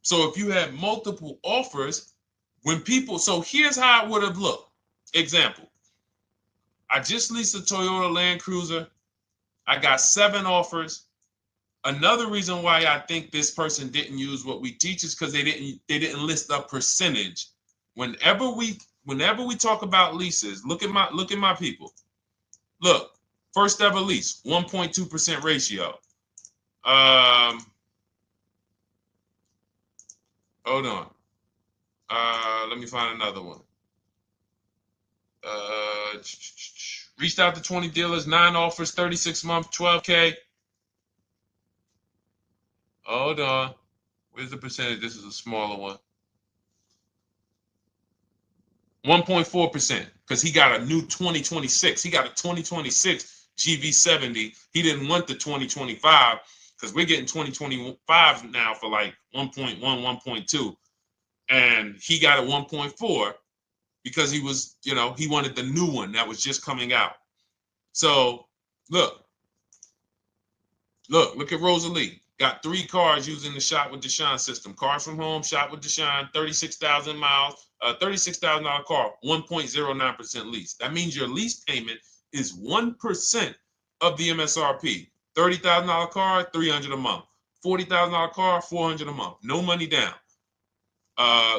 So if you had multiple offers, so here's how it would have looked. Example, I just leased a Toyota Land Cruiser. I got 7 offers. Another reason why I think this person didn't use what we teach is because they didn't list a percentage. Whenever we talk about leases, look at my people. Look, first ever lease, 1.2% ratio. Hold on. Let me find another one. Reached out to 20 dealers, 9 offers, 36 months, 12K. Hold on. Where's the percentage? This is a smaller one. 1.4%, because he got a new 2026. He got a 2026 GV70. He didn't want the 2025 because we're getting 2025 now for like 1.1, 1.2. And he got a 1.4 because he was, he wanted the new one that was just coming out. So look at Rosalie. Got 3 cars using the Shop with Deshone system. Cars from home, Shop with Deshone, 36,000 miles, $36,000 car, 1.09% lease. That means your lease payment is 1% of the MSRP. $30,000 car, $300 a month. $40,000 car, $400 a month. No money down.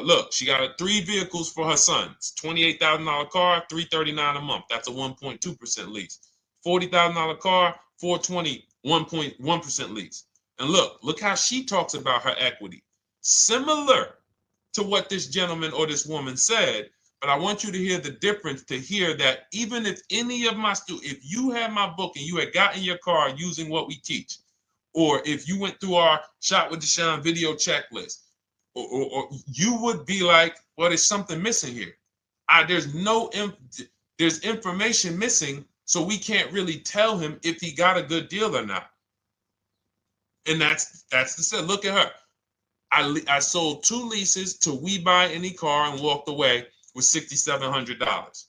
Look, she got 3 vehicles for her sons. $28,000 car, $339 a month. That's a 1.2% lease. $40,000 car, $420, 1.1% lease. And look how she talks about her equity. Similar to what this gentleman or this woman said, but I want you to hear the difference, to hear that even if any of my students, if you had my book and you had gotten your car using what we teach, or if you went through our Shop with Deshone video checklist, or you would be like, well, there's something missing here. There's information missing, so we can't really tell him if he got a good deal or not. And that's the set. Look at her. I sold 2 leases to We Buy Any Car and walked away with $6,700.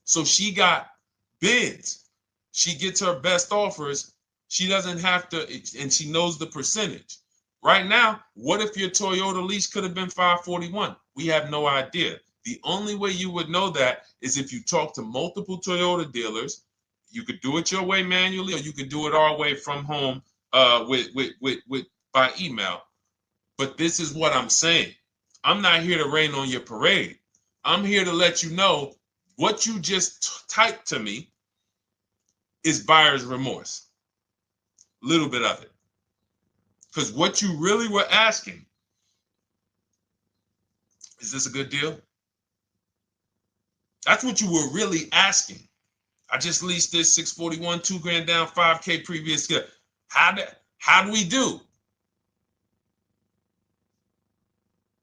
So she got bids. She gets her best offers. She doesn't have to, and she knows the percentage. Right now, what if your Toyota lease could have been 541? We have no idea. The only way you would know that is if you talk to multiple Toyota dealers. You could do it your way manually, or you could do it our way from home by email. But this is what I'm saying. I'm not here to rain on your parade. I'm here to let you know what you just typed to me is buyer's remorse. A little bit of it. Because what you really were asking, is this a good deal? That's what you were really asking. I just leased this 641, 2 grand down, 5K previous. How do we do?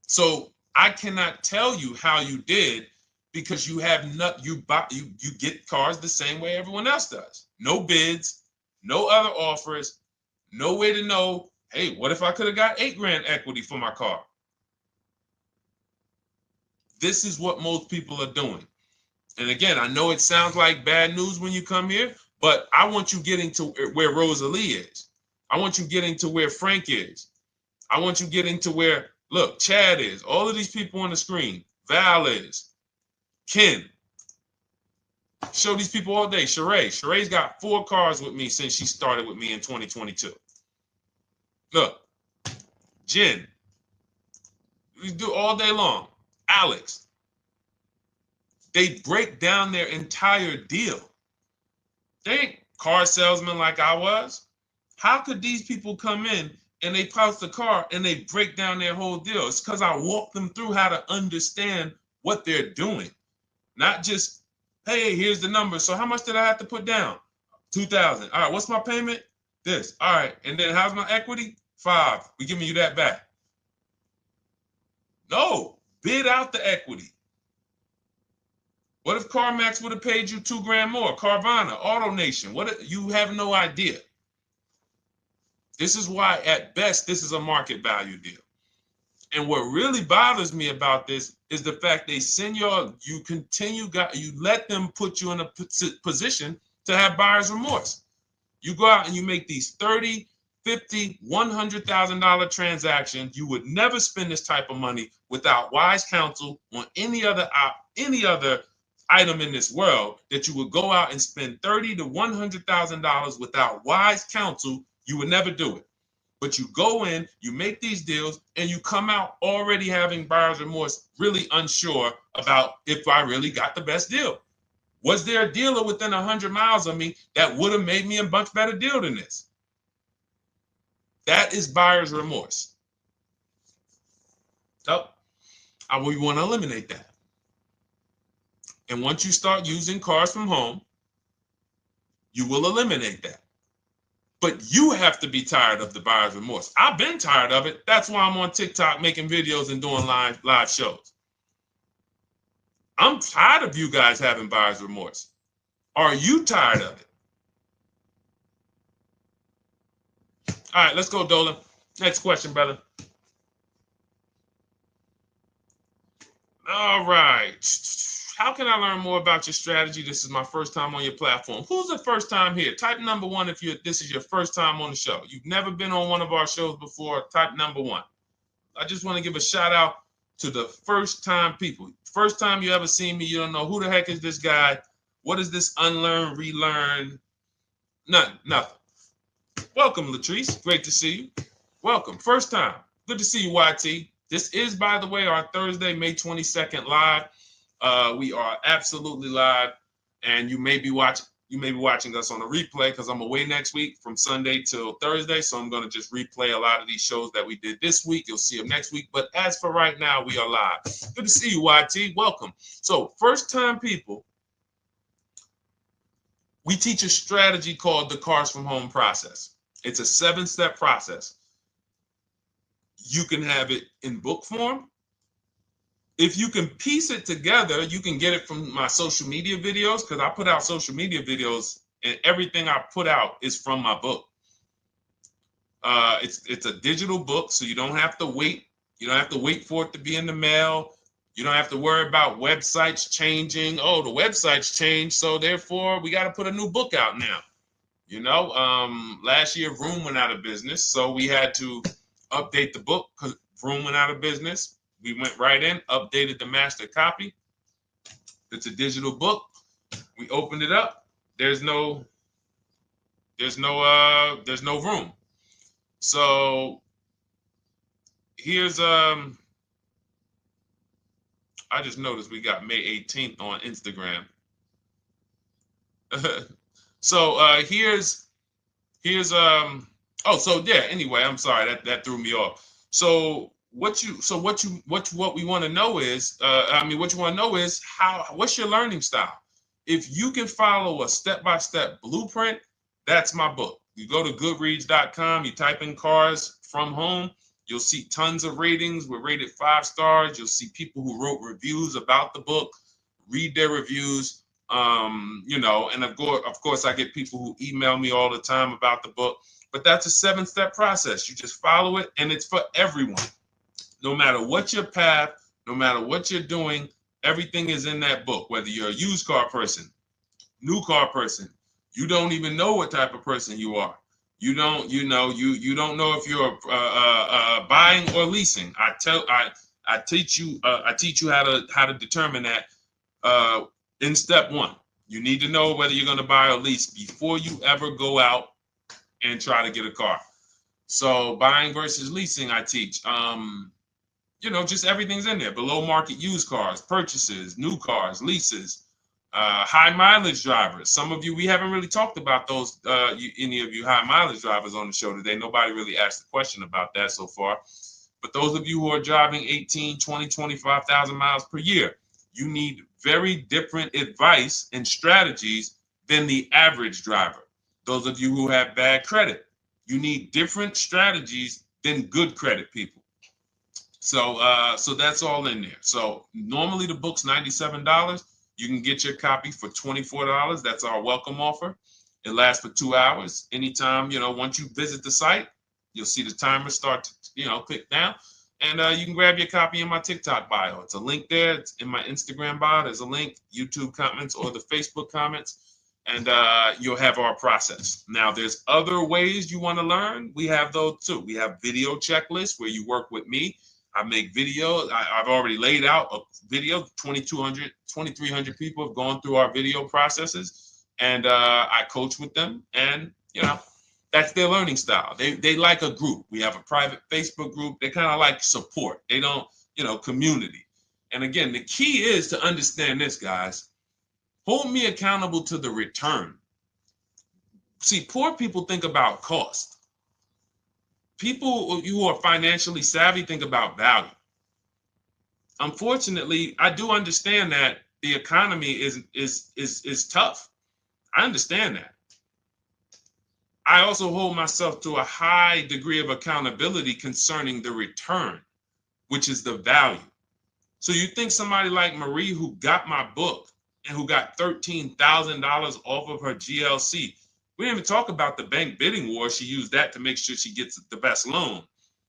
So I cannot tell you how you did because you have not you get cars the same way everyone else does. No bids, no other offers, no way to know, hey, what if I could have got 8 grand equity for my car? This is what most people are doing. And again, I know it sounds like bad news when you come here, but I want you getting to where Rosalie is. I want you getting to where Frank is. I want you getting to where, look, Chad is. All of these people on the screen. Val is. Ken. Show these people all day. Sheree. Sheree's got 4 cars with me since she started with me in 2022. Look. Jen. We do all day long. Alex. They break down their entire deal. They ain't car salesmen like I was. How could these people come in and they post the car and they break down their whole deal? It's because I walk them through how to understand what they're doing. Not just, hey, here's the number. So how much did I have to put down? 2,000. All right, what's my payment? This. All right, and then how's my equity? 5. We giving you that back. No, bid out the equity. What if CarMax would have paid you 2 grand more? Carvana, AutoNation, what? You have no idea. This is why, at best, this is a market value deal. And what really bothers me about this is the fact they send you let them put you in a position to have buyer's remorse. You go out and you make these $30,000, $50,000, $100,000 transactions. You would never spend this type of money without wise counsel on any other item in this world, that you would go out and spend $30,000 to $100,000 without wise counsel. You would never do it. But you go in, you make these deals, and you come out already having buyer's remorse, really unsure about if I really got the best deal. Was there a dealer within 100 miles of me that would have made me a much better deal than this? That is buyer's remorse. So we want to eliminate that. And once you start using cars from home, you will eliminate that. But you have to be tired of the buyer's remorse. I've been tired of it. That's why I'm on TikTok making videos and doing live shows. I'm tired of you guys having buyer's remorse. Are you tired of it? All right, let's go, Dolan. Next question, brother. All right. How can I learn more about your strategy? This is my first time on your platform. Who's the first time here? Type number 1 if this is your first time on the show. You've never been on one of our shows before. Type number 1. I just want to give a shout out to the first time people. First time you ever seen me, you don't know who the heck is this guy. What is this unlearn, relearn? Nothing. Welcome, Latrice. Great to see you. Welcome. First time. Good to see you, YT. This is, by the way, our Thursday, May 22nd live. We are absolutely live, and you may be watching us on a replay because I'm away next week from Sunday till Thursday, so I'm going to just replay a lot of these shows that we did this week. You'll see them next week, but as for right now, we are live. Good to see you, YT. Welcome. So, first-time people, we teach a strategy called the Cars from Home process. It's a 7-step process. You can have it in book form. If you can piece it together, you can get it from my social media videos, because I put out social media videos and everything I put out is from my book. It's a digital book, so you don't have to wait. You don't have to wait for it to be in the mail. You don't have to worry about websites changing. Oh, the website's changed, so therefore we got to put a new book out now. You know, last year Vroom went out of business, so we had to update the book because Vroom went out of business. We went right in, updated the master copy. It's a digital book. We opened it up. There's no room. So here's I just noticed we got May 18th on Instagram. So here's anyway, I'm sorry, that threw me off. So what we want to know is, what's your learning style? If you can follow a step-by-step blueprint, that's my book. You go to goodreads.com, you type in cars from home, you'll see tons of ratings. We're rated 5 stars. You'll see people who wrote reviews about the book, read their reviews. And of course, I get people who email me all the time about the book. But that's a 7-step process. You just follow it, and it's for everyone. No matter what your path, no matter what you're doing, everything is in that book. Whether you're a used car person, new car person, you don't even know what type of person you are. You don't know if you're buying or leasing. I teach you how to determine that in step 1. You need to know whether you're going to buy or lease before you ever go out and try to get a car. So buying versus leasing, I teach. Just everything's in there. Below market used cars, purchases, new cars, leases, high mileage drivers. Some of you, we haven't really talked about those, any of you high mileage drivers on the show today. Nobody really asked a question about that so far. But those of you who are driving 18, 20, 25,000 miles per year, you need very different advice and strategies than the average driver. Those of you who have bad credit, you need different strategies than good credit people. So that's all in there. So normally the book's $97. You can get your copy for $24. That's our welcome offer. It lasts for 2 hours. Anytime, once you visit the site, you'll see the timer start to, click down. And you can grab your copy in my TikTok bio. It's a link there. It's in my Instagram bio. There's a link, YouTube comments or the Facebook comments. And you'll have our process. Now, there's other ways you want to learn. We have those too. We have video checklists where you work with me. I make videos. I've already laid out a video. 2,300 people have gone through our video processes, and I coach with them. And that's their learning style. They like a group. We have a private Facebook group. They kind of like support. They don't, community. And again, the key is to understand this, guys. Hold me accountable to the return. See, poor people think about cost. People who are financially savvy think about value. Unfortunately, I do understand that the economy is tough. I understand that. I also hold myself to a high degree of accountability concerning the return, which is the value. So you think somebody like Marie, who got my book and who got $13,000 off of her GLC, we didn't even talk about the bank bidding war. She used that to make sure she gets the best loan.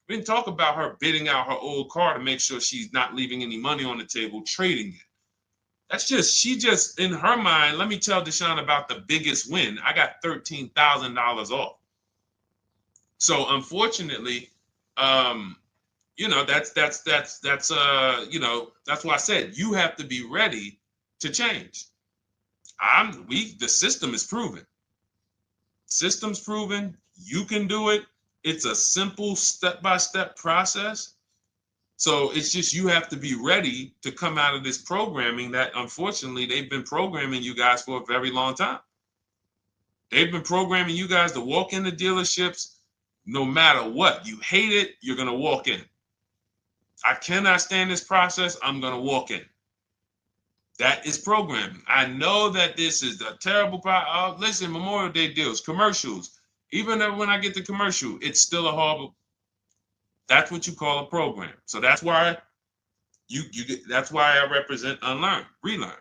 We didn't talk about her bidding out her old car to make sure she's not leaving any money on the table, trading it. She just, in her mind, let me tell Deshone about the biggest win. I got $13,000 off. So unfortunately, that's why I said you have to be ready to change. The system is proven. System's proven. You can do it. It's a simple step-by-step process. So it's just you have to be ready to come out of this programming that, unfortunately, they've been programming you guys for a very long time. They've been programming you guys to walk into dealerships no matter what. You hate it, you're going to walk in. I cannot stand this process, I'm going to walk in. That is programming. I know that this is a terrible problem. Listen, Memorial Day deals, commercials. Even when I get the commercial, it's still a horrible. That's what you call a program. So that's why that's why I represent unlearn, relearn.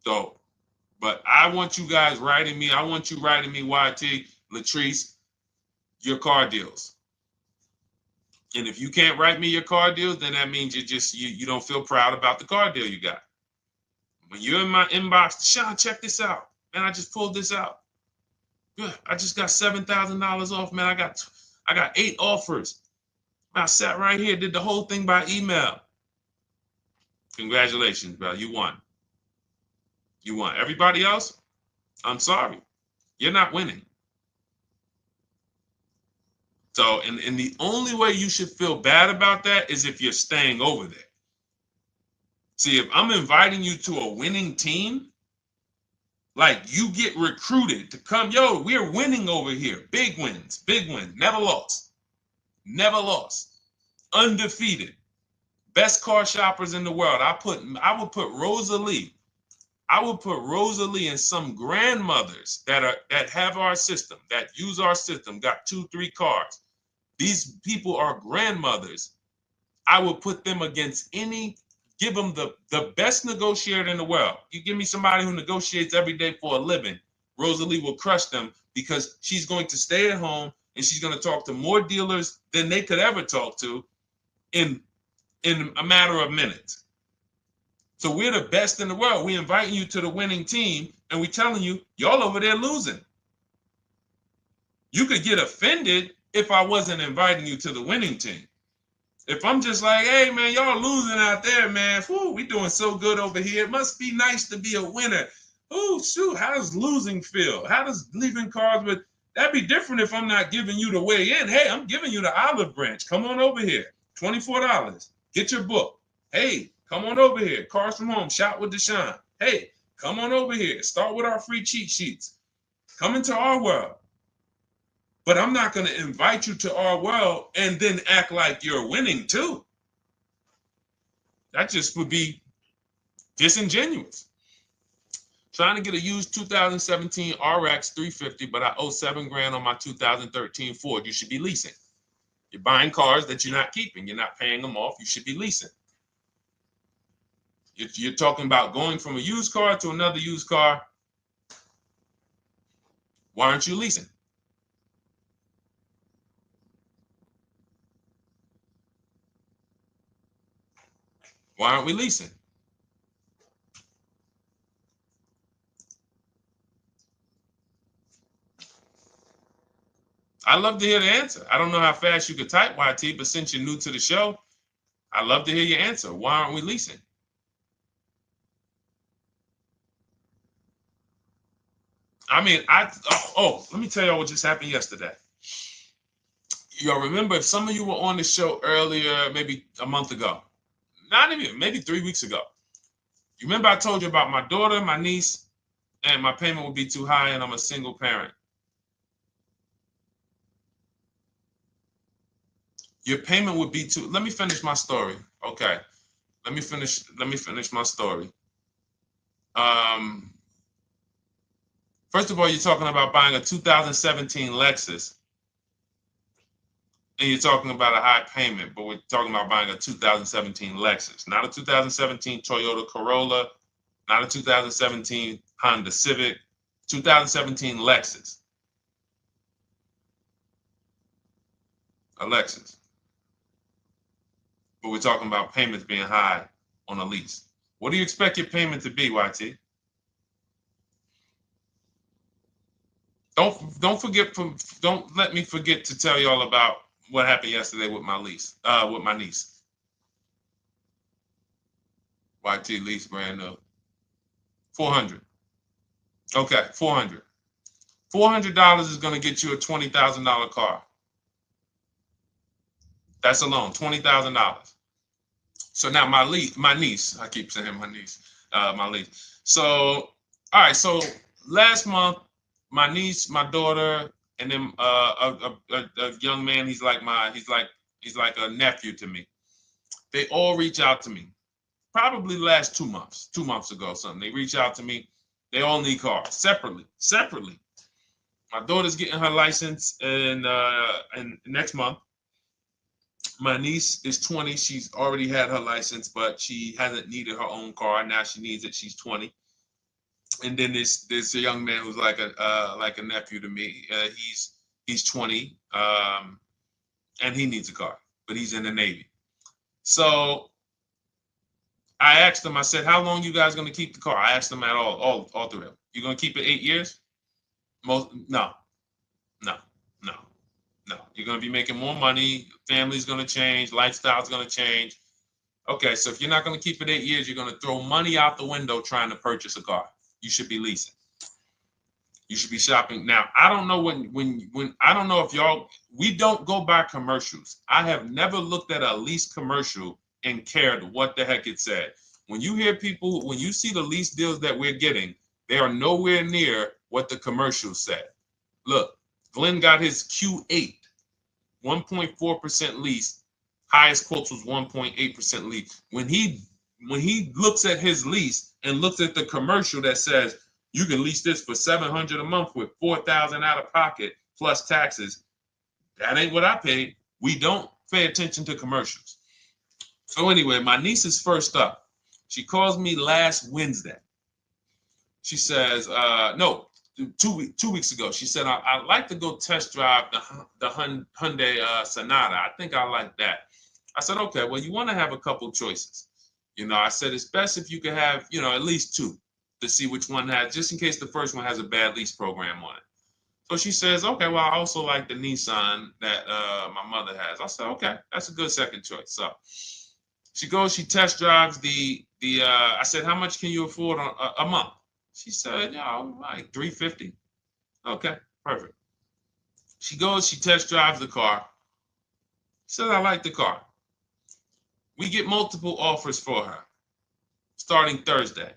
So, but I want you guys writing me. I want you writing me, YT, Latrice, your car deals. And if you can't write me your car deals, then that means you don't feel proud about the car deal you got. When you're in my inbox, Deshone, check this out. Man, I just pulled this out. Yeah, I just got $7,000 off, man. I got 8 offers. I sat right here, did the whole thing by email. Congratulations, bro. You won. You won. Everybody else, I'm sorry. You're not winning. So, and the only way you should feel bad about that is if you're staying over there. See, if I'm inviting you to a winning team, like you get recruited to come, yo, we're winning over here. Big wins, never lost. Never lost. Undefeated. Best car shoppers in the world. I would put Rosalie I will put Rosalie and some grandmothers that have our system, that use our system, got 2-3 cars. These people are grandmothers. I will put them against give them the best negotiator in the world. You give me somebody who negotiates every day for a living, Rosalie will crush them because she's going to stay at home and she's going to talk to more dealers than they could ever talk to in a matter of minutes. So we're the best in the world. We're inviting you to the winning team, and we're telling you, y'all over there losing. You could get offended if I wasn't inviting you to the winning team. If I'm just like, hey, man, y'all losing out there, man. Whew, we doing so good over here. It must be nice to be a winner. Oh, shoot, how does losing feel? How does leaving cars with... That'd be different if I'm not giving you the way in. Hey, I'm giving you the olive branch. Come on over here. $24. Get your book. Hey, come on over here. Cars from Home. Shop with Deshone. Hey, come on over here. Start with our free cheat sheets. Come into our world. But I'm not going to invite you to our world and then act like you're winning too. That just would be disingenuous. Trying to get a used 2017 RX 350, but I owe $7,000 on my 2013 Ford. You should be leasing. You're buying cars that you're not keeping. You're not paying them off. You should be leasing. You're talking about going from a used car to another used car. Why aren't you leasing? Why aren't we leasing? I'd love to hear the answer. I don't know how fast you could type, YT, but since you're new to the show, I'd love to hear your answer. Why aren't we leasing? I mean, let me tell y'all what just happened yesterday. Y'all remember, if some of you were on the show earlier, maybe a month ago, not even, maybe 3 weeks ago. You remember I told you about my daughter, my niece, and my payment would be too high, and I'm a single parent. Your payment would be too... Let me finish my story. Okay. Let me finish my story. First of all, you're talking about buying a 2017 Lexus, and you're talking about a high payment, but we're talking about buying a 2017 Lexus, not a 2017 Toyota Corolla, not a 2017 Honda Civic, 2017 Lexus. A Lexus. But we're talking about payments being high on a lease. What do you expect your payment to be, YT? Don't let me forget to tell y'all about what happened yesterday with my niece. YT lease brand new. $400. Okay, $400. $400 is going to get you a $20,000 car. That's alone, $20,000. So now my niece, I keep saying my niece, my niece. So, all right, so last month, my niece, my daughter, and then a young man, he's like a nephew to me. They all reach out to me. Probably the last 2 months ago, something. They reach out to me. They all need cars separately. My daughter's getting her license in next month. My niece is 20. She's already had her license, but she hasn't needed her own car. Now she needs it. She's 20. And then there's a young man who's like a nephew to me. He's 20, and he needs a car, but he's in the Navy. So I asked them. I said, "How long you guys gonna keep the car?" I asked them at all three of them. You gonna keep it 8 years? No. You're gonna be making more money. Family's gonna change. Lifestyle's gonna change. Okay, so if you're not gonna keep it 8 years, you're gonna throw money out the window trying to purchase a car. You should be leasing. You should be shopping. Now, I don't know when I don't know if y'all, we don't go by commercials. I have never looked at a lease commercial and cared what the heck it said. When you hear people, when you see the lease deals that we're getting, they are nowhere near what the commercial said. Look, Glenn got his Q8, 1.4% lease. Highest quotes was 1.8% lease. When he looks at his lease, and looks at the commercial that says you can lease this for $700 a month with $4,000 out of pocket plus taxes, that ain't what I paid. We don't pay attention to commercials. So anyway, my niece is first up. She calls me last Wednesday. She says, no, 2 weeks ago. She said, I'd like to go test drive the Hyundai Sonata. I think I like that. I said, okay, well, you want to have a couple choices. I said, it's best if you could have, at least two to see which one has, just in case the first one has a bad lease program on it. So she says, okay, well, I also like the Nissan that my mother has. I said, okay, that's a good second choice. So she goes, she test drives I said, how much can you afford a month? She said, like $350. Okay, perfect. She goes, she test drives the car. She said, I like the car. We get multiple offers for her starting Thursday.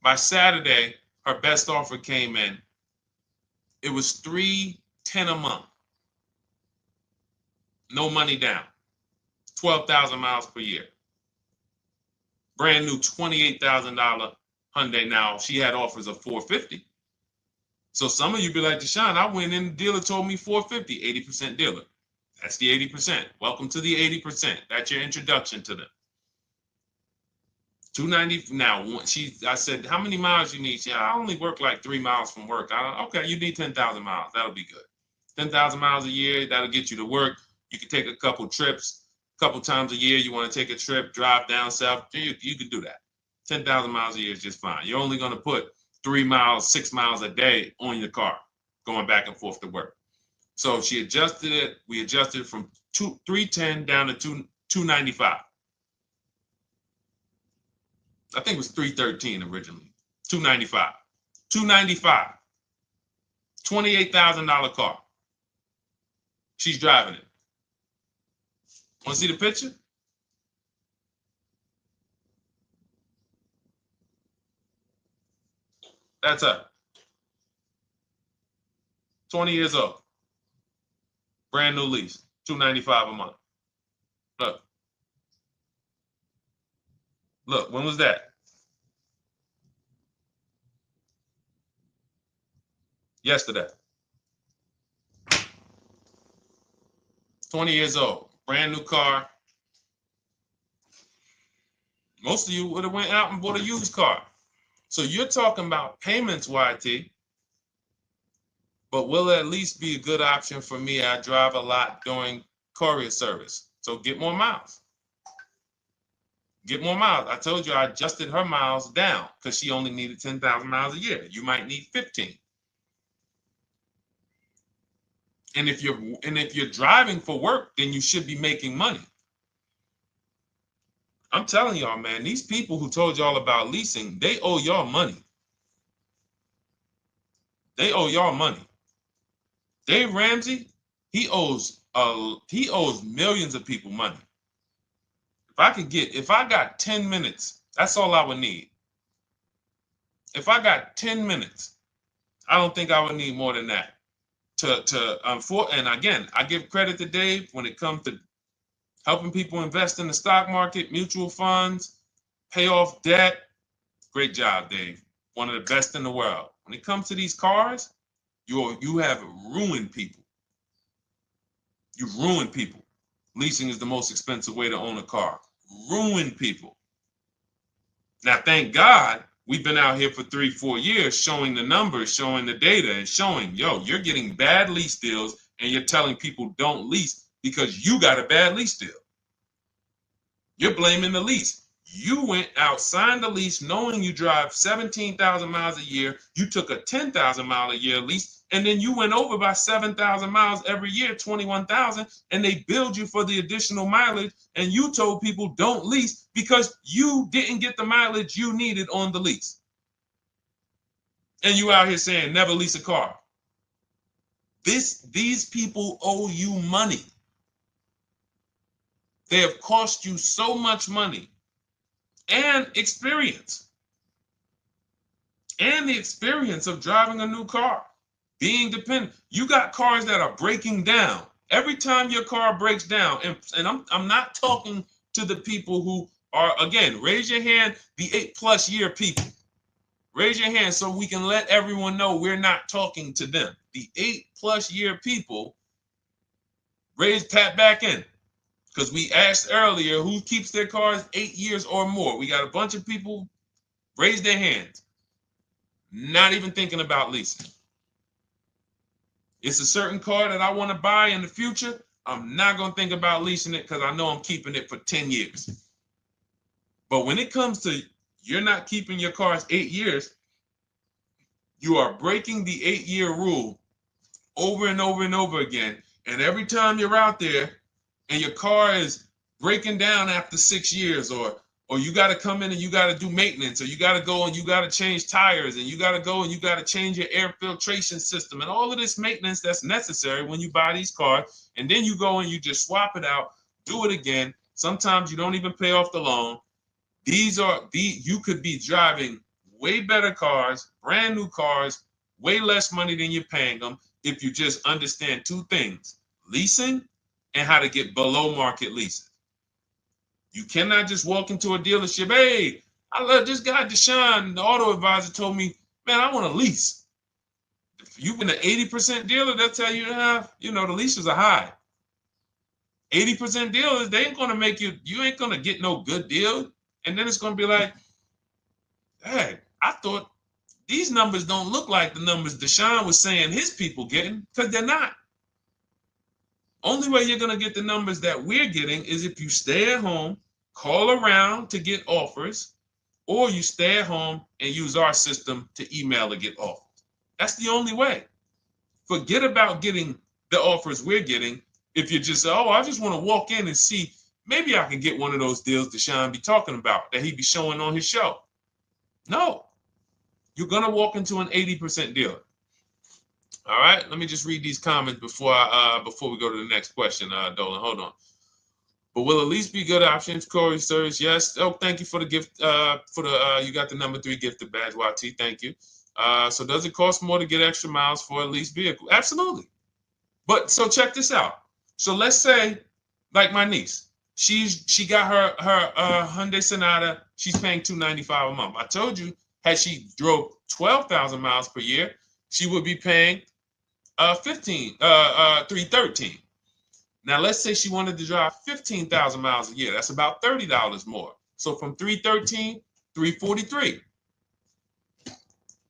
By Saturday, her best offer came in. It was $310 a month. No money down. 12,000 miles per year. Brand new $28,000 Hyundai. Now, she had offers of $450. So some of you be like, Deshone, I went in, the dealer told me $450, 80% dealer. That's the 80%. Welcome to the 80%. That's your introduction to them. $290. Now, I said, how many miles you need? She said, I only work like 3 miles from work. Okay, you need 10,000 miles. That'll be good. 10,000 miles a year, that'll get you to work. You can take a couple trips, a couple times a year. You want to take a trip, drive down south. You can do that. 10,000 miles a year is just fine. You're only going to put 3 miles, 6 miles a day on your car, going back and forth to work. So she adjusted it. We adjusted it from 310 down to 295. I think it was 313 originally. 295. 295. $28,000 car. She's driving it. Want to see the picture? That's her. 20 years old. Brand new lease. $295 a month. Look. Look, when was that? Yesterday. 20 years old. Brand new car. Most of you would have went out and bought a used car. So you're talking about payments, YT. But will it at least be a good option for me? I drive a lot during courier service. So get more miles. Get more miles. I told you I adjusted her miles down because she only needed 10,000 miles a year. You might need 15. And if you're driving for work, then you should be making money. I'm telling y'all, man, these people who told y'all about leasing, they owe y'all money. They owe y'all money. Dave Ramsey, he owes millions of people money. If I got 10 minutes, that's all I would need. If I got 10 minutes, I don't think I would need more than that. And again, I give credit to Dave when it comes to helping people invest in the stock market, mutual funds, pay off debt. Great job, Dave. One of the best in the world. When it comes to these cars, you have ruined people. You've ruined people. Leasing is the most expensive way to own a car. Ruined people. Now, thank God, we've been out here for 3-4 years showing the numbers, showing the data, and showing, you're getting bad lease deals, and you're telling people don't lease because you got a bad lease deal. You're blaming the lease. You went out, signed the lease, knowing you drive 17,000 miles a year. You took a 10,000 mile a year lease, and then you went over by 7,000 miles every year, 21,000, and they billed you for the additional mileage, and you told people don't lease because you didn't get the mileage you needed on the lease. And you out here saying never lease a car. These people owe you money. They have cost you so much money and experience. And the experience of driving a new car, being dependent. You got cars that are breaking down. Every time your car breaks down, and I'm not talking to the people who Or again, raise your hand, the 8+ year people. Raise your hand so we can let everyone know we're not talking to them. The 8+ year people, tap back in. Because we asked earlier who keeps their cars 8 years or more. We got a bunch of people raise their hands, not even thinking about leasing. It's a certain car that I want to buy in the future. I'm not going to think about leasing it because I know I'm keeping it for 10 years. But when it comes to you're not keeping your cars 8 years, you are breaking the 8-year rule over and over and over again. And every time you're out there and your car is breaking down after 6 years, or you got to come in and you got to do maintenance, or you got to go and you got to change tires, and you got to go and you got to change your air filtration system, and all of this maintenance that's necessary when you buy these cars, and then you go and you just swap it out, do it again. Sometimes you don't even pay off the loan. You could be driving way better cars, brand new cars, way less money than you're paying them if you just understand two things: leasing and how to get below market leases. You cannot just walk into a dealership. Hey, I love this guy, Deshone, the auto advisor, told me, man, I want to lease. If you've been an 80% dealer, they'll tell you, the leases are high. 80% dealers, they ain't going to make you ain't going to get no good deal. And then it's going to be like, hey, I thought these numbers don't look like the numbers Deshone was saying his people getting, because they're not. Only way you're going to get the numbers that we're getting is if you stay at home, call around to get offers, or you stay at home and use our system to email to get offers. That's the only way. Forget about getting the offers we're getting. If you just say, oh, I just want to walk in and see, maybe I can get one of those deals Deshone be talking about that he be showing on his show. No, you're going to walk into an 80% dealer. All right, let me just read these comments before we go to the next question, Dolan. Hold on. But will a lease be good options? Corey Sirs, yes. Oh, thank you for the gift. You got the number 3 gifted badge, YT. Thank you. So does it cost more to get extra miles for a leased vehicle? Absolutely. But so check this out. So let's say, like my niece, she got her Hyundai Sonata. She's paying $295 a month. I told you, had she drove 12,000 miles per year, she would be paying $313. Now let's say she wanted to drive 15,000 miles a year. That's about $30 more. So from $313, $343.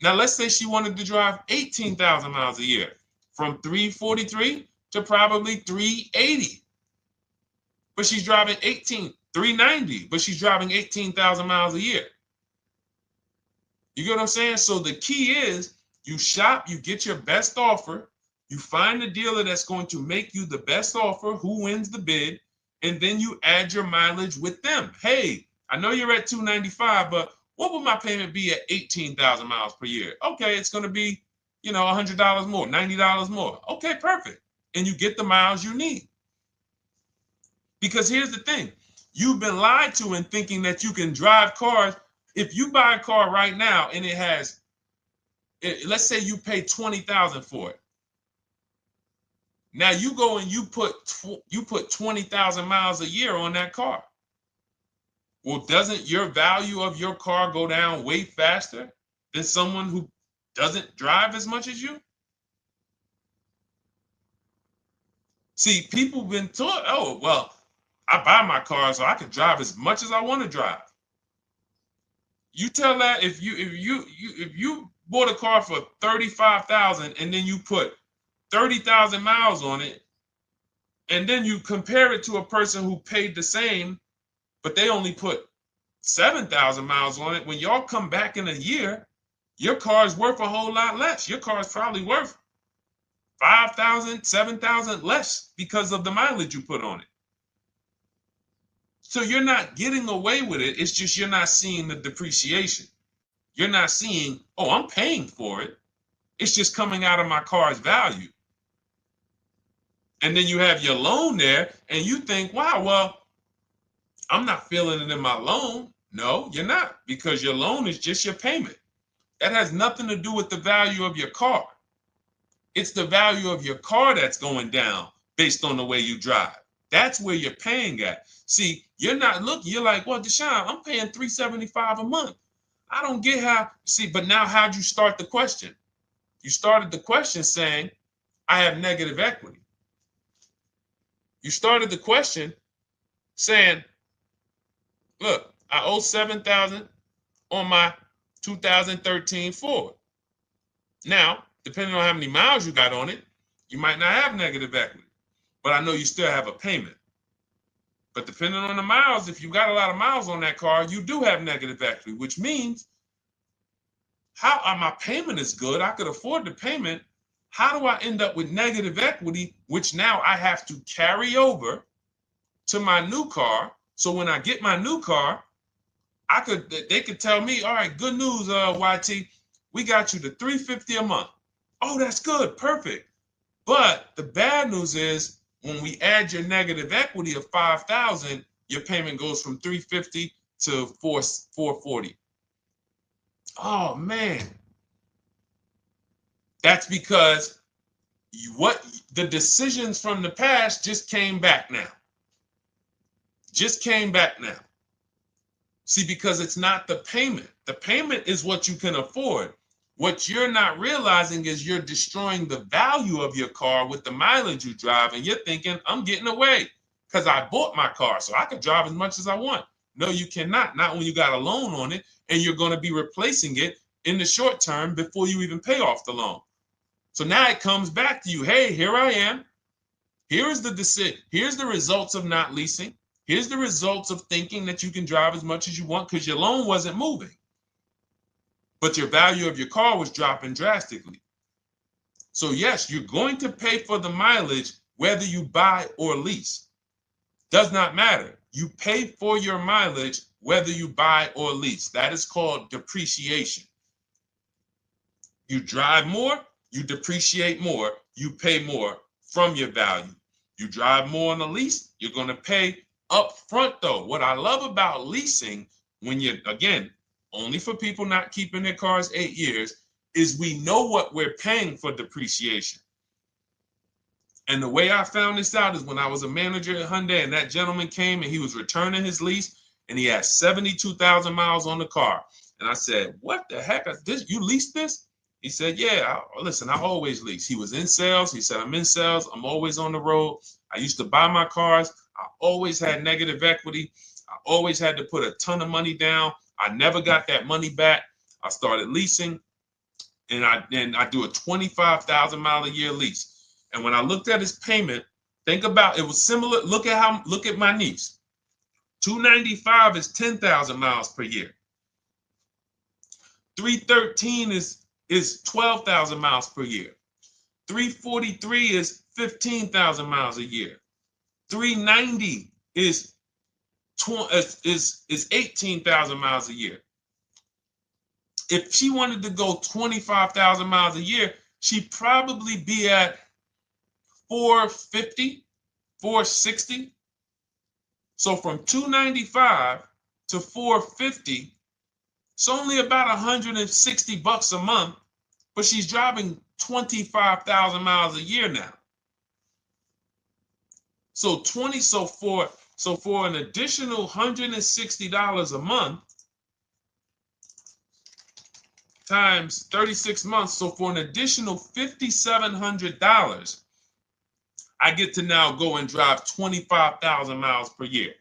Now let's say she wanted to drive 18,000 miles a year, from $343 to probably $380. But she's driving $390, but she's driving 18,000 miles a year. You get what I'm saying? So the key is you shop, you get your best offer, you find the dealer that's going to make you the best offer, who wins the bid, and then you add your mileage with them. Hey, I know you're at $295, but what would my payment be at 18,000 miles per year? Okay, it's going to be, $100 more, $90 more. Okay, perfect. And you get the miles you need. Because here's the thing. You've been lied to in thinking that you can drive cars. If you buy a car right now and it has, let's say you pay $20,000 for it. Now you go and you put 20,000 miles a year on that car. Well, doesn't your value of your car go down way faster than someone who doesn't drive as much as you? See, people have been taught, oh, well, I buy my car so I can drive as much as I want to drive. You tell that if you bought a car for $35,000 and then you put 30,000 miles on it, and then you compare it to a person who paid the same, but they only put 7,000 miles on it. When y'all come back in a year, your car is worth a whole lot less. Your car is probably worth 5,000, 7,000 less because of the mileage you put on it. So you're not getting away with it. It's just you're not seeing the depreciation. You're not seeing, oh, I'm paying for it. It's just coming out of my car's value. And then you have your loan there and you think, wow, well, I'm not feeling it in my loan. No, you're not, because your loan is just your payment. That has nothing to do with the value of your car. It's the value of your car that's going down based on the way you drive. That's where you're paying at. See, you're not looking, you're like, well, Deshone, I'm paying $375 a month. I don't get how, see, but now how'd you start the question? You started the question saying, I have negative equity. You started the question saying, look, I owe $7,000 on my 2013 Ford. Now, depending on how many miles you got on it, you might not have negative equity, but I know you still have a payment. But depending on the miles, if you got a lot of miles on that car, you do have negative equity, which means my payment is good. I could afford the payment. How do I end up with negative equity, which now I have to carry over to my new car? So when I get my new car, they could tell me, all right, good news, YT, we got you to $350 a month. Oh, that's good, perfect. But the bad news is when we add your negative equity of $5,000, your payment goes from $350 to $440. Oh man, that's because the decisions from the past just came back now. Just came back now. See, because it's not the payment. The payment is what you can afford. What you're not realizing is you're destroying the value of your car with the mileage you drive, and you're thinking, I'm getting away because I bought my car, so I can drive as much as I want. No, you cannot. Not when you got a loan on it, and you're going to be replacing it in the short term before you even pay off the loan. So now it comes back to you. Hey, here I am. Here's the decision. Here's the results of not leasing. Here's the results of thinking that you can drive as much as you want because your loan wasn't moving. But your value of your car was dropping drastically. So yes, you're going to pay for the mileage whether you buy or lease. Does not matter. You pay for your mileage whether you buy or lease. That is called depreciation. You drive more, you depreciate more, you pay more from your value. You drive more on a lease, you're going to pay up front though. What I love about leasing, when you're, again, only for people not keeping their cars 8 years, is we know what we're paying for depreciation. And the way I found this out is when I was a manager at Hyundai and that gentleman came and he was returning his lease and he had 72,000 miles on the car. And I said, what the heck? You leased this? He said, yeah, listen, I always lease. He was in sales. He said, I'm in sales. I'm always on the road. I used to buy my cars. I always had negative equity. I always had to put a ton of money down. I never got that money back. I started leasing, and I do a 25,000 mile a year lease. And when I looked at his payment, think about it was similar. Look at my niece. 295 is 10,000 miles per year. 313 is 12,000 miles per year. 343 is 15,000 miles a year. 390 is 18,000 miles a year. If she wanted to go 25,000 miles a year, she'd probably be at 450, 460. So from 295 to 450, it's only about 160 bucks a month, but she's driving 25,000 miles a year now. So for an additional $160 a month times 36 months, so for an additional $5,700, I get to now go and drive 25,000 miles per year.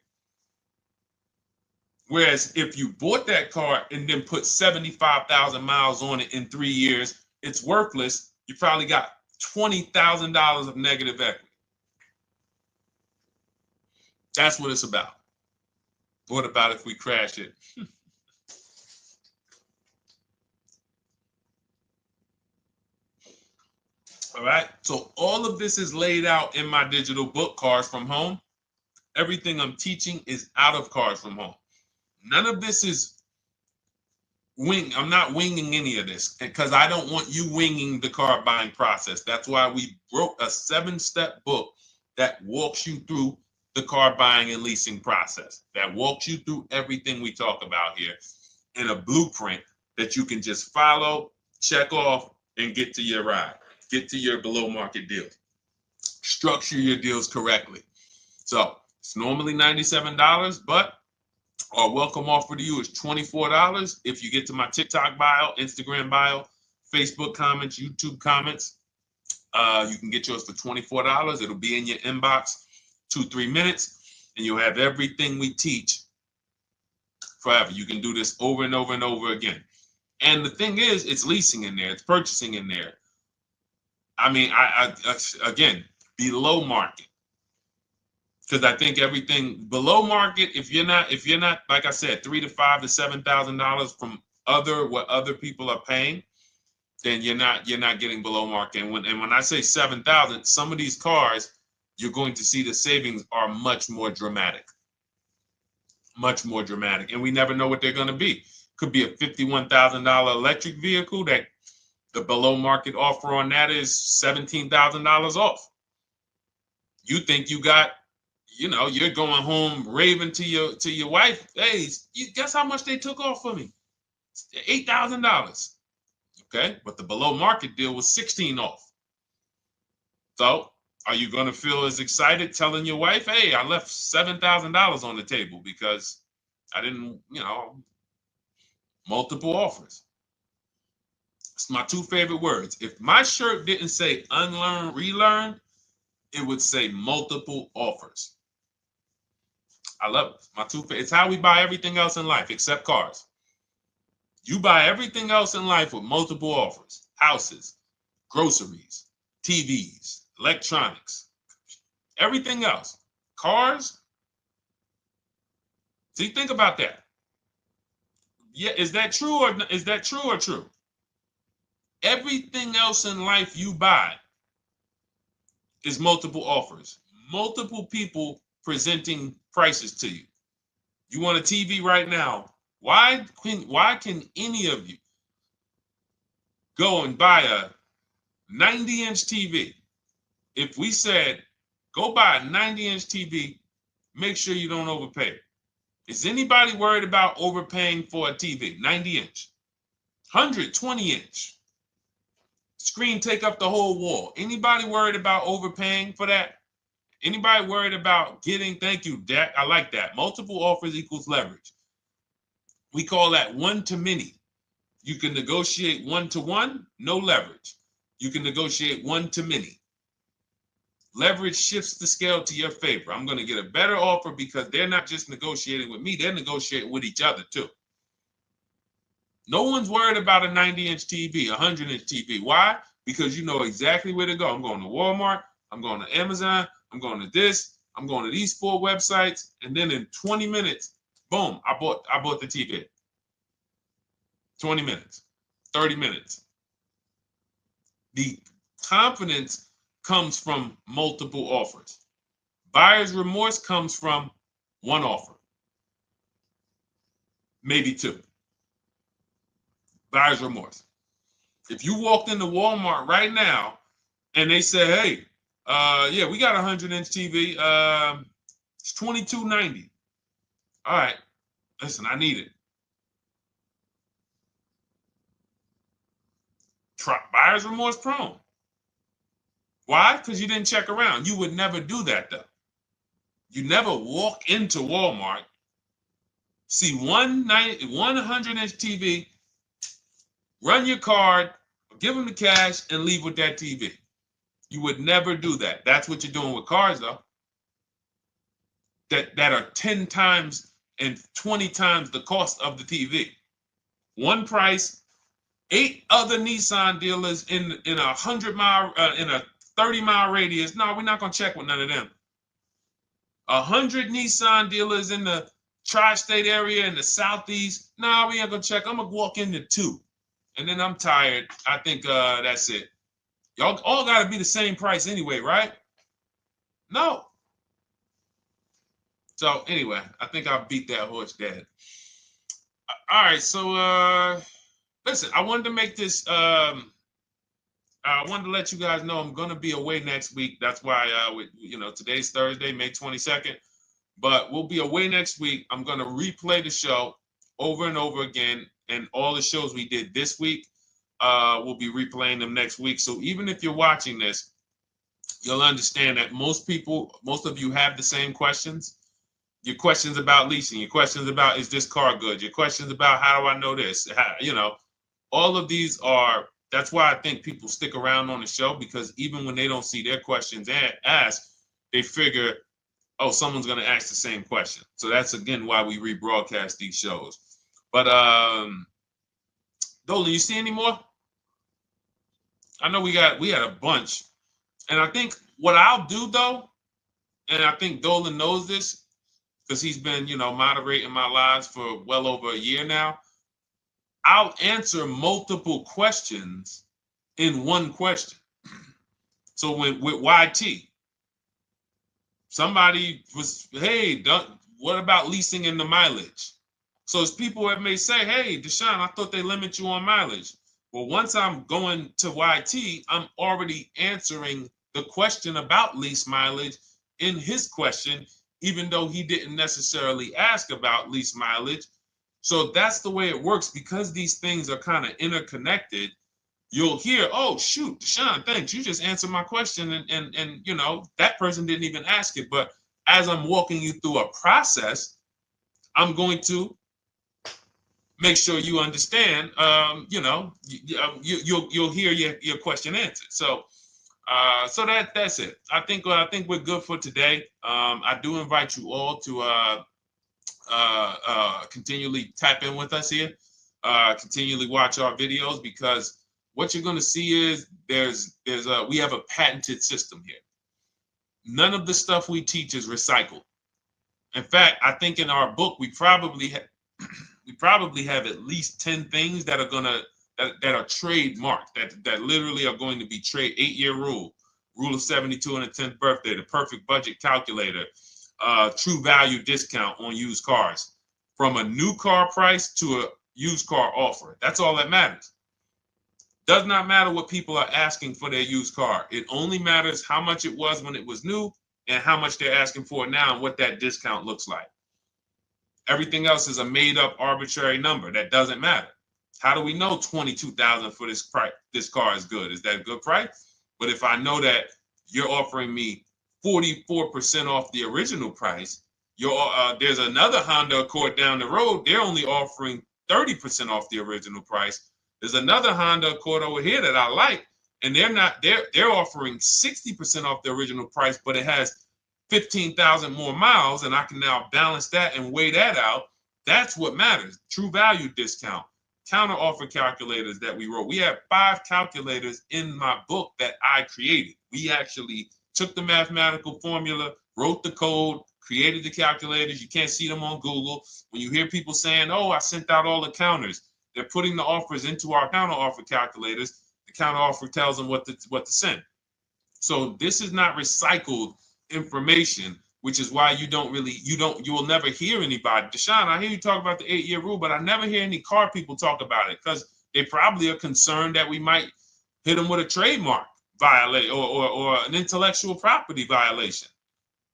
Whereas if you bought that car and then put 75,000 miles on it in 3 years, it's worthless. You probably got $20,000 of negative equity. That's what it's about. What about if we crash it? All right. So all of this is laid out in my digital book, Cars from Home. Everything I'm teaching is out of Cars from Home. None of this is I'm not winging any of this because I don't want you winging the car buying process. That's why we wrote a 7-step book that walks you through the car buying and leasing process, that walks you through everything we talk about here in a blueprint that you can just follow, check off, and get to your ride, get to your below market deals, structure your deals correctly. So it's normally $97, but our welcome offer to you is $24 if you get to my TikTok bio, Instagram bio, Facebook comments, YouTube comments. You can get yours for $24. It'll be in your inbox 2-3 minutes, and you'll have everything we teach forever. You can do this over and over and over again. And the thing is, it's leasing in there, it's purchasing in there. I mean, I again, below market. Because I think everything below market, if you're not, like I said, $3,000 to $5,000 to $7,000 from what other people are paying, then you're not getting below market. And when I say 7,000, some of these cars, you're going to see the savings are much more dramatic. Much more dramatic. And we never know what they're going to be. Could be a $51,000 electric vehicle that the below market offer on that is $17,000 off. You think you got, you're going home raving to your wife. Hey, guess how much they took off for me? $8,000. Okay, but the below market deal was $16,000 off. So are you going to feel as excited telling your wife, hey, I left $7,000 on the table because I didn't, multiple offers? It's my two favorite words. If my shirt didn't say unlearn, relearn, it would say multiple offers. I love it. My two favorite. It's how we buy everything else in life except cars. You buy everything else in life with multiple offers. Houses, groceries, TVs, electronics, everything else. Cars. See, think about that. Yeah, is that true or true? Everything else in life you buy is multiple offers. Multiple people presenting prices to you. You want a TV right now. Why can any of you go and buy a 90-inch TV? If we said, go buy a 90-inch TV, make sure you don't overpay. Is anybody worried about overpaying for a TV? 90-inch, 120-inch. Screen take up the whole wall. Anybody worried about overpaying for that? Anybody worried about getting, thank you, Dak, I like that. Multiple offers equals leverage. We call that one to many. You can negotiate 1-to-1, no leverage. You can negotiate 1 to many. Leverage shifts the scale to your favor. I'm going to get a better offer because they're not just negotiating with me, they're negotiating with each other too. No one's worried about a 90-inch TV, a 100-inch TV. Why? Because you know exactly where to go. I'm going to Walmart, I'm going to Amazon, I'm going to this, I'm going to these 4 websites, and then in 20 minutes, boom, I bought the TV. 20 minutes, 30 minutes. The confidence comes from multiple offers. Buyer's remorse comes from one offer, maybe 2. Buyer's remorse. If you walked into Walmart right now and they say, hey, yeah, we got a 100-inch TV. It's $22.90. All right, listen, I need it. Buyer's remorse prone. Why? Because you didn't check around. You would never do that, though. You never walk into Walmart, see one 100-inch TV, run your card, give them the cash, and leave with that TV. You would never do that. That's what you're doing with cars, though. That are 10 times and 20 times the cost of the TV. One price, 8 other Nissan dealers in a 100-mile, in a 30-mile radius. No, we're not gonna check with none of them. 100 Nissan dealers in the tri-state area in the southeast. No, we ain't gonna check. I'm gonna walk into 2, and then I'm tired. I think that's it. Y'all all gotta be the same price anyway, right? No. So anyway, I think I beat that horse dead. All right, so listen, I wanted to make this. I wanted to let you guys know I'm gonna be away next week. That's why today's Thursday, May 22nd, but we'll be away next week. I'm gonna replay the show over and over again, and all the shows we did this week, we'll be replaying them next week. So even if you're watching this you'll understand that most of you have the same questions. Your questions about leasing, your questions about, is this car good? Your questions about, how do I know this? All of these are, that's why I think people stick around on the show, because even when they don't see their questions asked, they figure, oh, someone's going to ask the same question. So that's, again, why we rebroadcast these shows. But Dolan, you see any more? I know we had a bunch. And I think what I'll do, though, and I think Dolan knows this because he's been, moderating my lives for well over a year now, I'll answer multiple questions in one question. So with YT, somebody was, hey, what about leasing in the mileage? So as people that may say, hey, Deshone, I thought they limit you on mileage. Well, once I'm going to YT, I'm already answering the question about lease mileage in his question, even though he didn't necessarily ask about lease mileage. So that's the way it works. Because these things are kind of interconnected, you'll hear, oh, shoot, Deshone, thanks. You just answered my question. And that person didn't even ask it. But as I'm walking you through a process, I'm going to make sure you understand, you'll hear your question answered. So that's it. I think we're good for today. I do invite you all to continually tap in with us here, continually watch our videos, because what you're going to see is we have a patented system here. None of the stuff we teach is recycled. In fact, I think in our book we probably have at least 10 things that are that are trademarked, that literally are going to be 8-year rule of 72 on the 10th birthday, the perfect budget calculator, true value discount on used cars, from a new car price to a used car offer. That's all that matters. Does not matter what people are asking for their used car. It only matters how much it was when it was new and how much they're asking for it now and what that discount looks like. Everything else is a made up arbitrary number that doesn't matter. How do we know $22,000 for this price? This car is good. Is that a good price? But if I know that you're offering me 44% off the original price, there's another Honda Accord down the road. They're only offering 30% off the original price. There's another Honda Accord over here that I like, and they're offering 60% off the original price, but it has 15,000 more miles, and I can now balance that and weigh that out. That's what matters. True value discount, counter offer calculators that we wrote. We have 5 calculators in my book that I created. We actually took the mathematical formula, wrote the code, created the calculators. You can't see them on Google. When you hear people saying, oh, I sent out all the counters, they're putting the offers into our counter offer calculators. The counter offer tells them what to send. So this is not recycled information, which is why you will never hear anybody. Deshone, I hear you talk about the 8-year rule, but I never hear any car people talk about it, because they probably are concerned that we might hit them with a trademark violation or an intellectual property violation,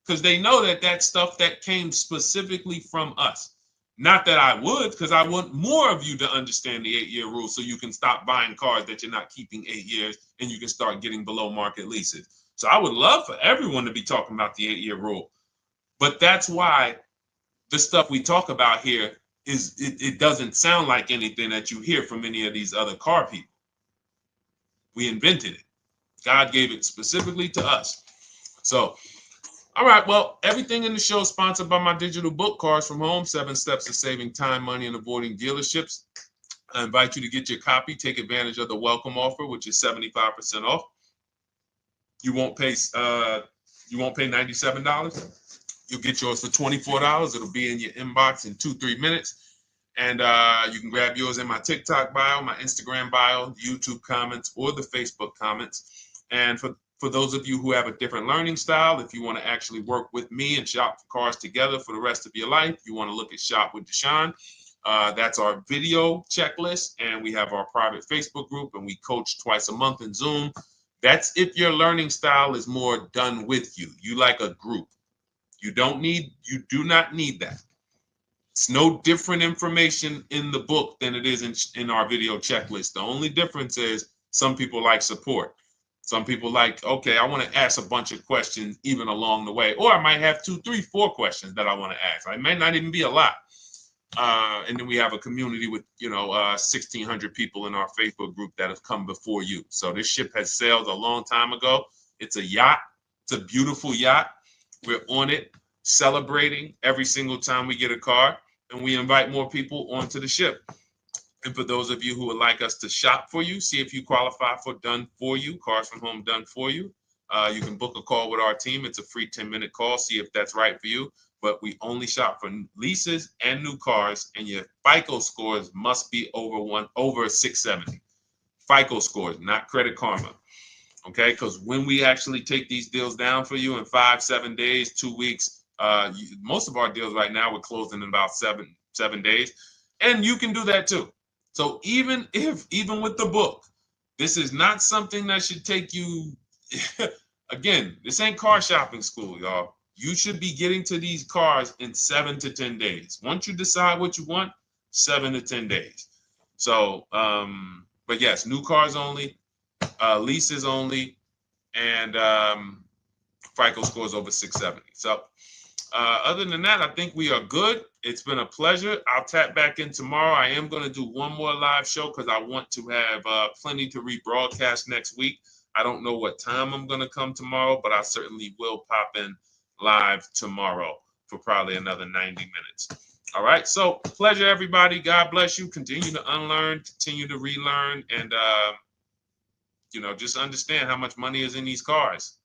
because they know that stuff that came specifically from us. Not that I would, because I want more of you to understand the 8-year rule, so you can stop buying cars that you're not keeping 8 years and you can start getting below market leases. So I would love for everyone to be talking about the 8-year rule. But that's why the stuff we talk about here it doesn't sound like anything that you hear from any of these other car people. We invented it. God gave it specifically to us. So, all right, well, everything in the show is sponsored by my digital book, Cars from Home, 7 Steps to Saving Time, Money, and Avoiding Dealerships. I invite you to get your copy. Take advantage of the welcome offer, which is 75% off. You won't pay $97. You'll get yours for $24. It'll be in your inbox in 2-3 minutes. And you can grab yours in my TikTok bio, my Instagram bio, YouTube comments, or the Facebook comments. And for those of you who have a different learning style, if you want to actually work with me and shop for cars together for the rest of your life, you want to look at Shop with Deshone. That's our video checklist. And we have our private Facebook group, and we coach twice a month in Zoom. That's if your learning style is more done with you. You like a group. You do not need that. It's no different information in the book than it is in our video checklist. The only difference is some people like support. Some people like, okay, I want to ask a bunch of questions even along the way, or I might have 2, 3, 4 questions that I want to ask. It might not even be a lot. And then we have a community with 1,600 people in our Facebook group that have come before you. So this ship has sailed a long time ago. It's a yacht. It's a beautiful yacht. We're on it, celebrating every single time we get a car, and we invite more people onto the ship. And for those of you who would like us to shop for you, see if you qualify for Done For You, Cars from Home Done For You. You can book a call with our team. It's a free 10-minute call. See if that's right for you. But we only shop for leases and new cars, and your FICO scores must be over 670. FICO scores, not Credit Karma. Okay, because when we actually take these deals down for you in 5, 7 days, 2 weeks, most of our deals right now we're closing in about seven days, and you can do that too. So even with the book, this is not something that should take you. Again, this ain't car shopping school, y'all. You should be getting to these cars in 7 to 10 days. Once you decide what you want, 7 to 10 days. So, but yes, new cars only, leases only, and FICO scores over 670. So other than that, I think we are good. It's been a pleasure. I'll tap back in tomorrow. I am going to do one more live show because I want to have plenty to rebroadcast next week. I don't know what time I'm going to come tomorrow, but I certainly will pop in live tomorrow for probably another 90 minutes. All right. So pleasure, everybody. God bless you. Continue to unlearn, continue to relearn, and, just understand how much money is in these cars.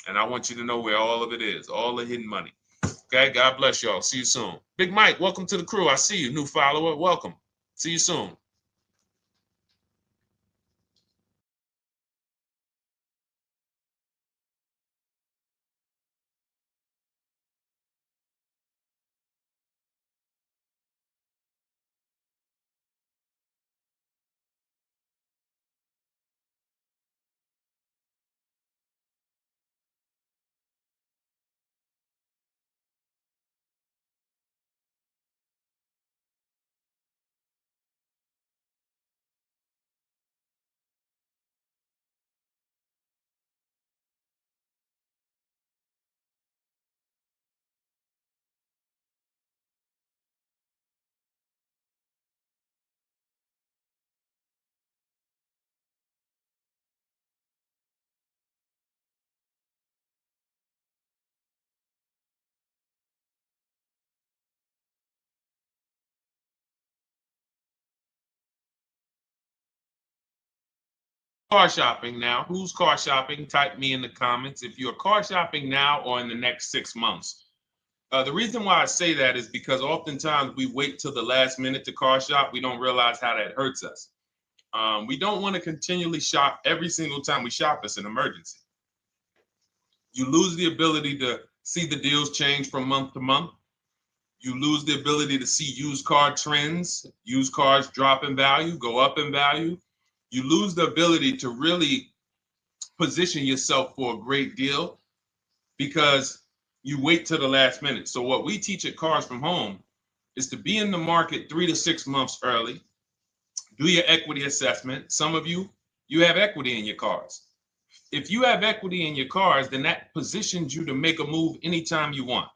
And I want you to know where all of it is, all the hidden money. Okay. God bless y'all. See you soon. Big Mike, welcome to the crew. I see you. New follower. Welcome. See you soon. Car shopping now. Who's car shopping? Type me in the comments if you're car shopping now or in the next 6 months. The reason why I say that is because oftentimes we wait till the last minute to car shop. We don't realize how that hurts us. We don't want to continually shop every single time we shop. It's an emergency. You lose the ability to see the deals change from month to month. You lose the ability to see used car trends, used cars drop in value, go up in value. You lose the ability to really position yourself for a great deal because you wait till the last minute. So what we teach at Cars from Home is to be in the market 3 to 6 months early. Do your equity assessment. Some of you have equity in your cars. If you have equity in your cars, then that positions you to make a move anytime you want.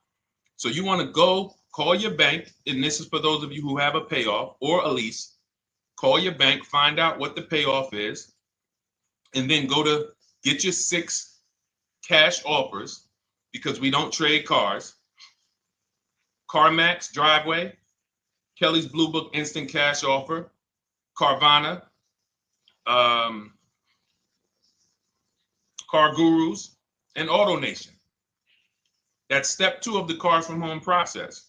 So you want to go call your bank, and this is for those of you who have a payoff or a lease. Call your bank, find out what the payoff is, and then go to get your 6 cash offers, because we don't trade cars. CarMax Driveway, Kelly's Blue Book Instant Cash Offer, Carvana, Car Gurus, and AutoNation. That's step 2 of the Cars from Home process.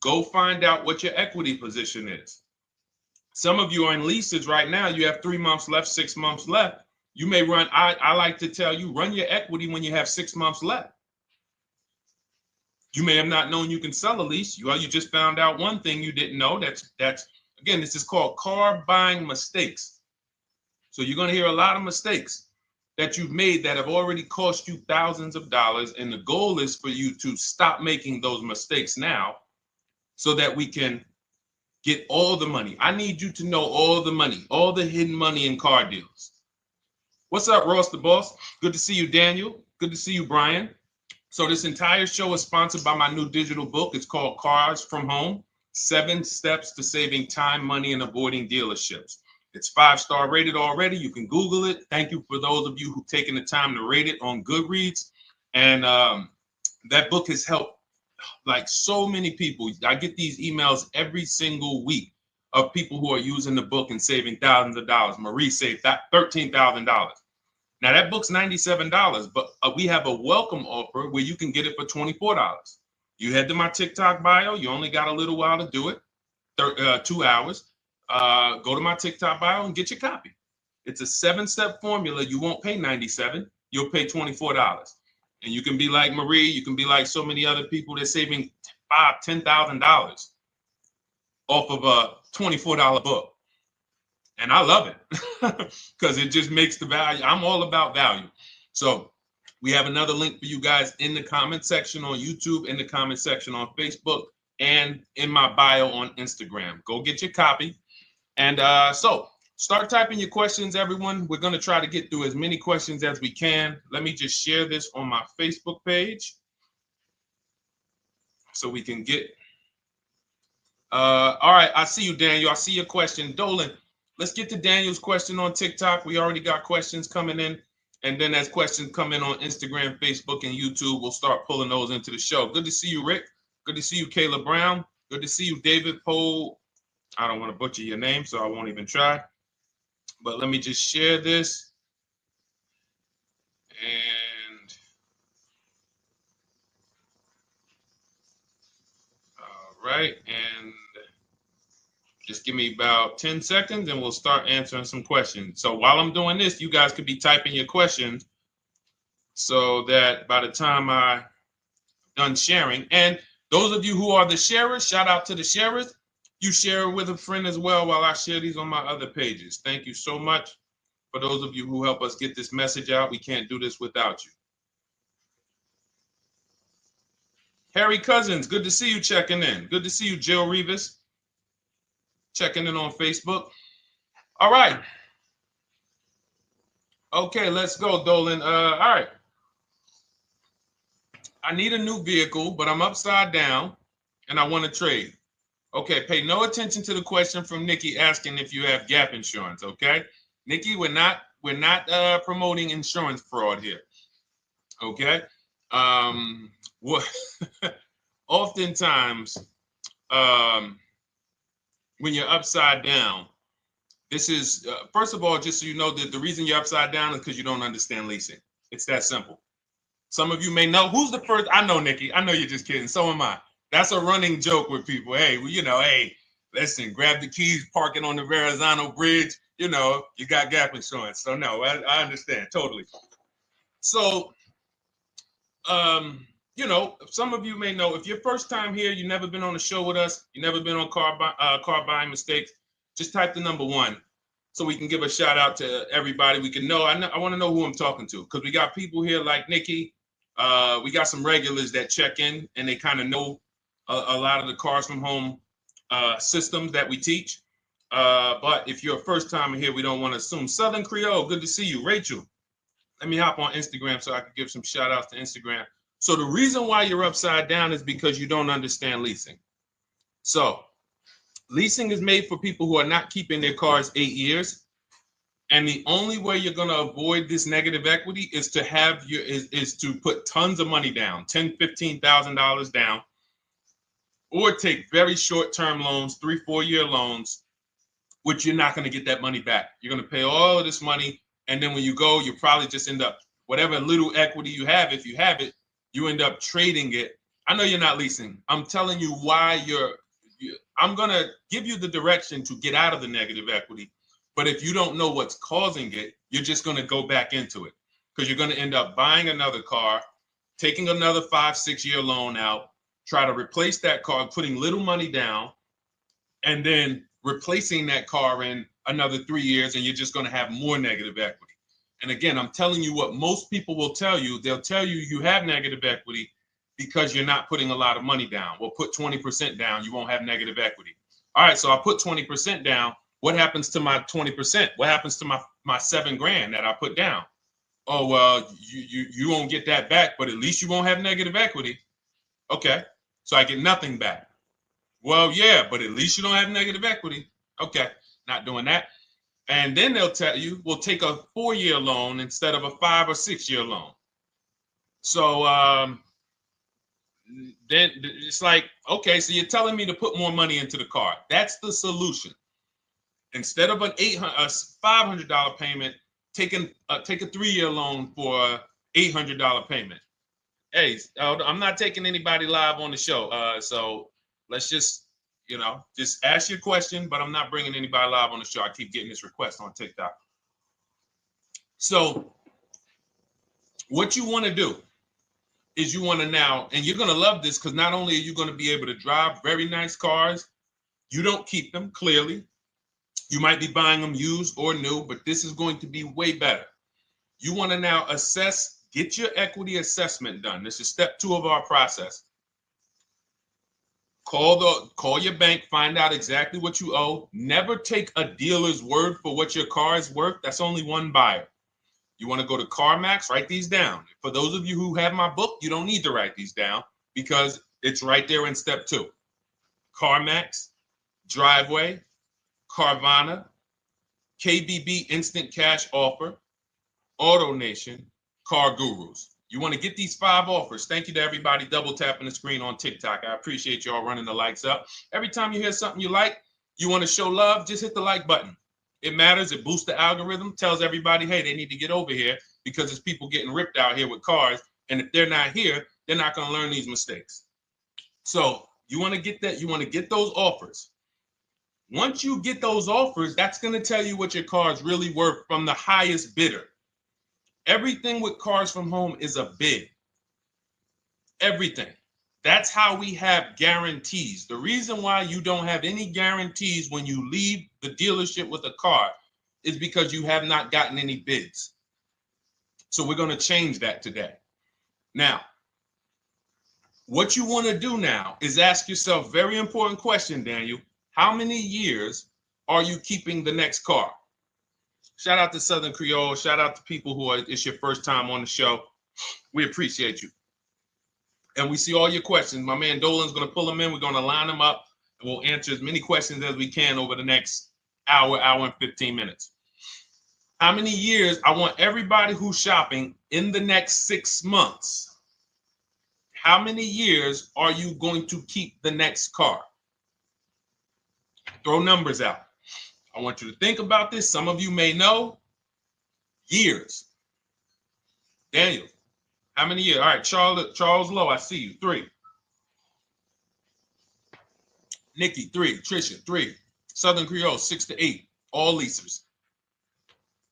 Go find out what your equity position is. Some of you are in leases right now. You have 3 months left, 6 months left. You may run, I like to tell you, run your equity when you have 6 months left. You may have not known you can sell a lease. You just found out one thing you didn't know. That's again, this is called car buying mistakes. So you're going to hear a lot of mistakes that you've made that have already cost you thousands of dollars. And the goal is for you to stop making those mistakes now so that we can get all the money. I need you to know all the money, all the hidden money in car deals. What's up, Ross the Boss? Good to see you, Daniel. Good to see you, Brian. So this entire show is sponsored by my new digital book. It's called Cars from Home, 7 Steps to Saving Time, Money, and Avoiding Dealerships. It's 5-star rated already. You can Google it. Thank you for those of you who've taken the time to rate it on Goodreads. And that book has helped like so many people. I get these emails every single week of people who are using the book and saving thousands of dollars. Marie saved $13,000. Now that book's $97, but we have a welcome offer where you can get it for $24. You head to my TikTok bio. You only got a little while to do it, 2 hours. Go to my TikTok bio and get your copy. It's a 7-step formula. You won't pay $97. You'll pay $24. And you can be like Marie. You can be like so many other people. They're saving $5,000, $10,000 off of a $24 book. And I love it because it just makes the value. I'm all about value. So we have another link for you guys in the comment section on YouTube, in the comment section on Facebook, and in my bio on Instagram. Go get your copy. And so start typing your questions, everyone. We're going to try to get through as many questions as we can. Let me just share this on my Facebook page so we can get. All right. I see you, Daniel. I see your question. Dolan, let's get to Daniel's question on TikTok. We already got questions coming in. And then as questions come in on Instagram, Facebook, and YouTube, we'll start pulling those into the show. Good to see you, Rick. Good to see you, Kayla Brown. Good to see you, David Poe. I don't want to butcher your name, so I won't even try. But let me just share this. And all right. And just give me about 10 seconds and we'll start answering some questions. So while I'm doing this, you guys could be typing your questions so that by the time I'm done sharing, and those of you who are the sharers, shout out to the sharers. You share it with a friend as well while I share these on my other pages. Thank you so much for those of you who help us get this message out. We can't do this without you. Harry Cousins, good to see you checking in. Good to see you, Jill Rivas, checking in on Facebook. All right. Okay, let's go, Dolan. All right. I need a new vehicle, but I'm upside down and I want to trade. Okay, pay no attention to the question from Nikki asking if you have gap insurance, okay? Nikki, we're not promoting insurance fraud here, okay? Oftentimes, when you're upside down, this is, first of all, just so you know that the reason you're upside down is because you don't understand leasing. It's that simple. Some of you may know, who's the first? I know, Nikki. I know you're just kidding. So am I. That's a running joke with people. Hey, well, you know, hey, listen, grab the keys, park it on the Verrazano Bridge. You know, you got gap insurance. So no, I understand totally. So, you know, some of you may know, if you're first time here, you've never been on a show with us, you've never been on car buying mistakes, just type the number 1 so we can give a shout out to everybody. We can know. I want to know who I'm talking to because we got people here like Nikki. We got some regulars that check in and they kind of know a lot of the Cars from Home systems that we teach. But if you're a first timer here, we don't want to assume. Southern Creole, good to see you. Rachel, let me hop on Instagram so I can give some shout outs to Instagram. So the reason why you're upside down is because you don't understand leasing. So leasing is made for people who are not keeping their cars 8 years. And the only way you're going to avoid this negative equity is to have is to put tons of money down, $10,000, $15,000 down, or take very short-term loans, 3-4 year loans, which you're not going to get that money back. You're going to pay all of this money. And then when you go, you probably just end up, whatever little equity you have, if you have it, you end up trading it. I know you're not leasing. I'm telling you why I'm going to give you the direction to get out of the negative equity. But if you don't know what's causing it, you're just going to go back into it because you're going to end up buying another car, taking another 5-6 year loan out, try to replace that car, putting little money down, and then replacing that car in another 3 years, and you're just going to have more negative equity. And again, I'm telling you what most people will tell you. They'll tell you you have negative equity because you're not putting a lot of money down. Well, put 20% down, you won't have negative equity. All right, so I put 20% down. What happens to my 20%? What happens to my my $7,000 that I put down. Oh, well, you won't get that back, but at least you won't have negative equity. Okay, so I get nothing back. Well, yeah, but at least you don't have negative equity. Okay, not doing that. And then they'll tell you, we'll take a 4-year loan instead of a 5 or 6-year loan. So then it's like, okay, so you're telling me to put more money into the car. That's the solution. Instead of a $500 payment, take a 3-year loan for a $800 payment. Hey, I'm not taking anybody live on the show. So let's just, just ask your question, but I'm not bringing anybody live on the show. I keep getting this request on TikTok. So what you want to do is you want to now, and you're going to love this because not only are you going to be able to drive very nice cars, you don't keep them, clearly. You might be buying them used or new, but this is going to be way better. You want to now assess, get your equity assessment done. This is step 2 of our process. Call your bank, find out exactly what you owe. Never take a dealer's word for what your car is worth. That's only one buyer. You want to go to CarMax, write these down. For those of you who have my book, you don't need to write these down because it's right there in step 2. CarMax, Driveway, Carvana, KBB Instant Cash Offer, AutoNation, Car Gurus. You want to get these 5 offers. Thank you to everybody double tapping the screen on TikTok. I appreciate y'all running the likes up. Every time you hear something you like, you want to show love, just hit the like button. It matters. It boosts the algorithm, tells everybody, hey, they need to get over here because there's people getting ripped out here with cars. And if they're not here, they're not going to learn these mistakes. So you want to get that. You want to get those offers. Once you get those offers, that's going to tell you what your car is really worth from the highest bidder. Everything with Cars from Home is a bid. Everything. That's how we have guarantees. The reason why you don't have any guarantees when you leave the dealership with a car is because you have not gotten any bids. So we're going to change that today. Now, what you want to do now is ask yourself, very important question, Daniel. How many years are you keeping the next car? Shout out to Southern Creole. Shout out to people who it's your first time on the show. We appreciate you. And we see all your questions. My man Dolan's going to pull them in. We're going to line them up. And we'll answer as many questions as we can over the next hour and 15 minutes. How many years? I want everybody who's shopping in the next 6 months. How many years are you going to keep the next car? Throw numbers out. I want you to think about this. Some of you may know. Years. Daniel, how many years? All right, Charles Lowe, I see you. 3. Nikki, 3. Trisha, 3. Southern Creole, 6 to 8. All leasers.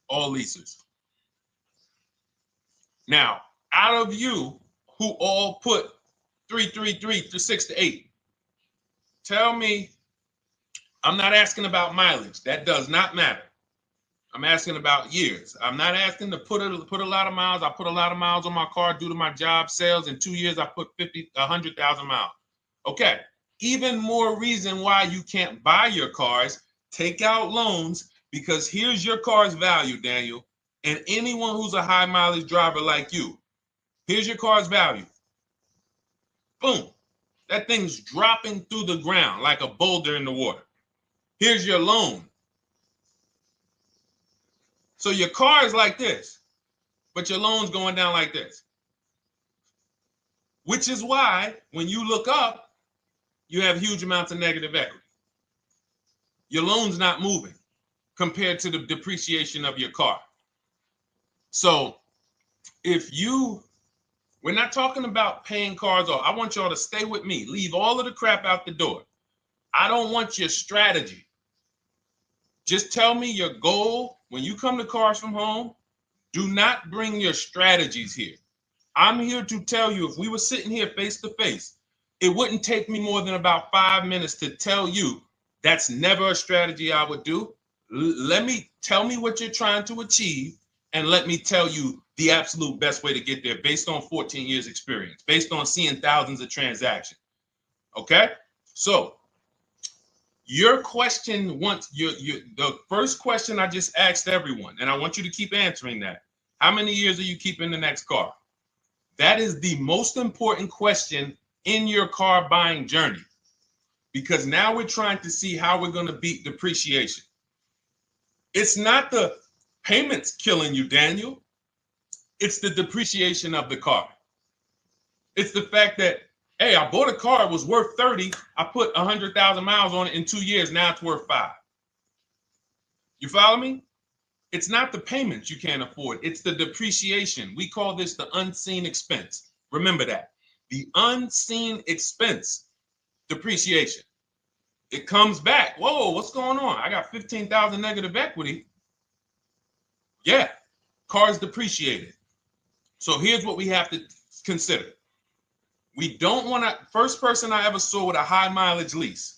All leasers. Now, out of you who all put 3 to 6 to 8, tell me. I'm not asking about mileage. That does not matter. I'm asking about years. I'm not asking to put a lot of miles. I put a lot of miles on my car due to my job sales. In 2 years, I put 100,000 miles. Okay. Even more reason why you can't buy your cars. Take out loans because here's your car's value, Daniel. And anyone who's a high mileage driver like you, here's your car's value. Boom. That thing's dropping through the ground like a boulder in the water. Here's your loan. So your car is like this, but your loan's going down like this. Which is why when you look up, you have huge amounts of negative equity. Your loan's not moving compared to the depreciation of your car. So we're not talking about paying cars off. I want y'all to stay with me. Leave all of the crap out the door. I don't want your strategy. Just tell me your goal. When you come to Cars from Home, do not bring your strategies here. I'm here to tell you, if we were sitting here face to face, it wouldn't take me more than about 5 minutes to tell you that's never a strategy I would do. Tell me what you're trying to achieve, and let me tell you the absolute best way to get there based on 14 years experience, based on seeing thousands of transactions. Okay? So Your question the first question I just asked everyone, and I want you to keep answering that. How many years are you keeping the next car? That is the most important question in your car buying journey, because now we're trying to see how we're going to beat depreciation. It's not the payments killing you, Daniel. It's the depreciation of the car. It's the fact that, hey, I bought a car, it was worth 30. I put 100,000 miles on it in 2 years. Now it's worth 5. You follow me? It's not the payments you can't afford. It's the depreciation. We call this the unseen expense. Remember that. The unseen expense, depreciation. It comes back. Whoa, what's going on? I got 15,000 negative equity. Yeah, car's depreciated. So here's what we have to consider. We don't want to, first person I ever saw with a high mileage lease.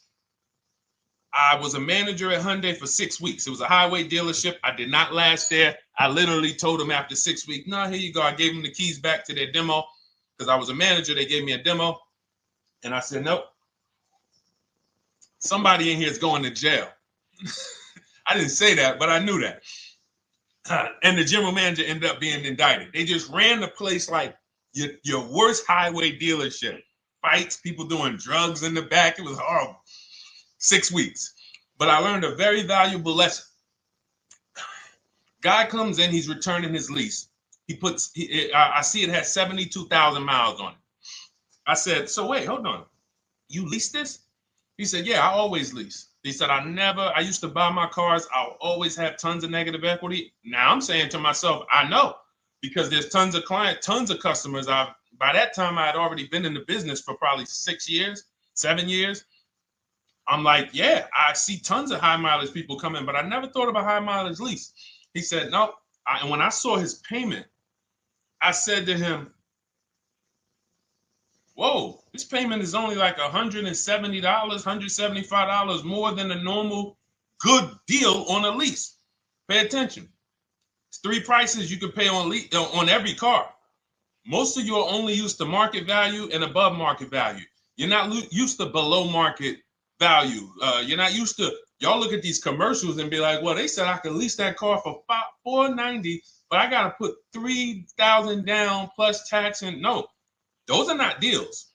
I was a manager at Hyundai for 6 weeks. It was a highway dealership. I did not last there. I literally told them after 6 weeks, no, here you go. I gave them the keys back to their demo because I was a manager. They gave me a demo. And I said, nope. Somebody in here is going to jail. I didn't say that, but I knew that. And the general manager ended up being indicted. They just ran the place like your worst highway dealership. Fights, people doing drugs in the back. It was horrible. 6 weeks. But I learned a very valuable lesson. Guy comes in, he's returning his lease. I see it has 72,000 miles on it. I said, so wait, hold on. You leased this? He said, yeah, I always lease. He said, I used to buy my cars. I'll always have tons of negative equity. Now I'm saying to myself, I know, because there's tons of clients, tons of customers. By that time, I had already been in the business for probably 6 years, 7 years. I'm like, yeah, I see tons of high mileage people coming, but I never thought of a high mileage lease. He said, no. And when I saw his payment, I said to him, whoa, this payment is only like $170, $175 more than a normal good deal on a lease. Pay attention. It's 3 prices you can pay on every car. Most of you are only used to market value and above market value. You're not used to below market value. You're not used to, y'all look at these commercials and be like, well, they said I could lease that car for $490, but I got to put $3,000 down plus tax. And no, those are not deals.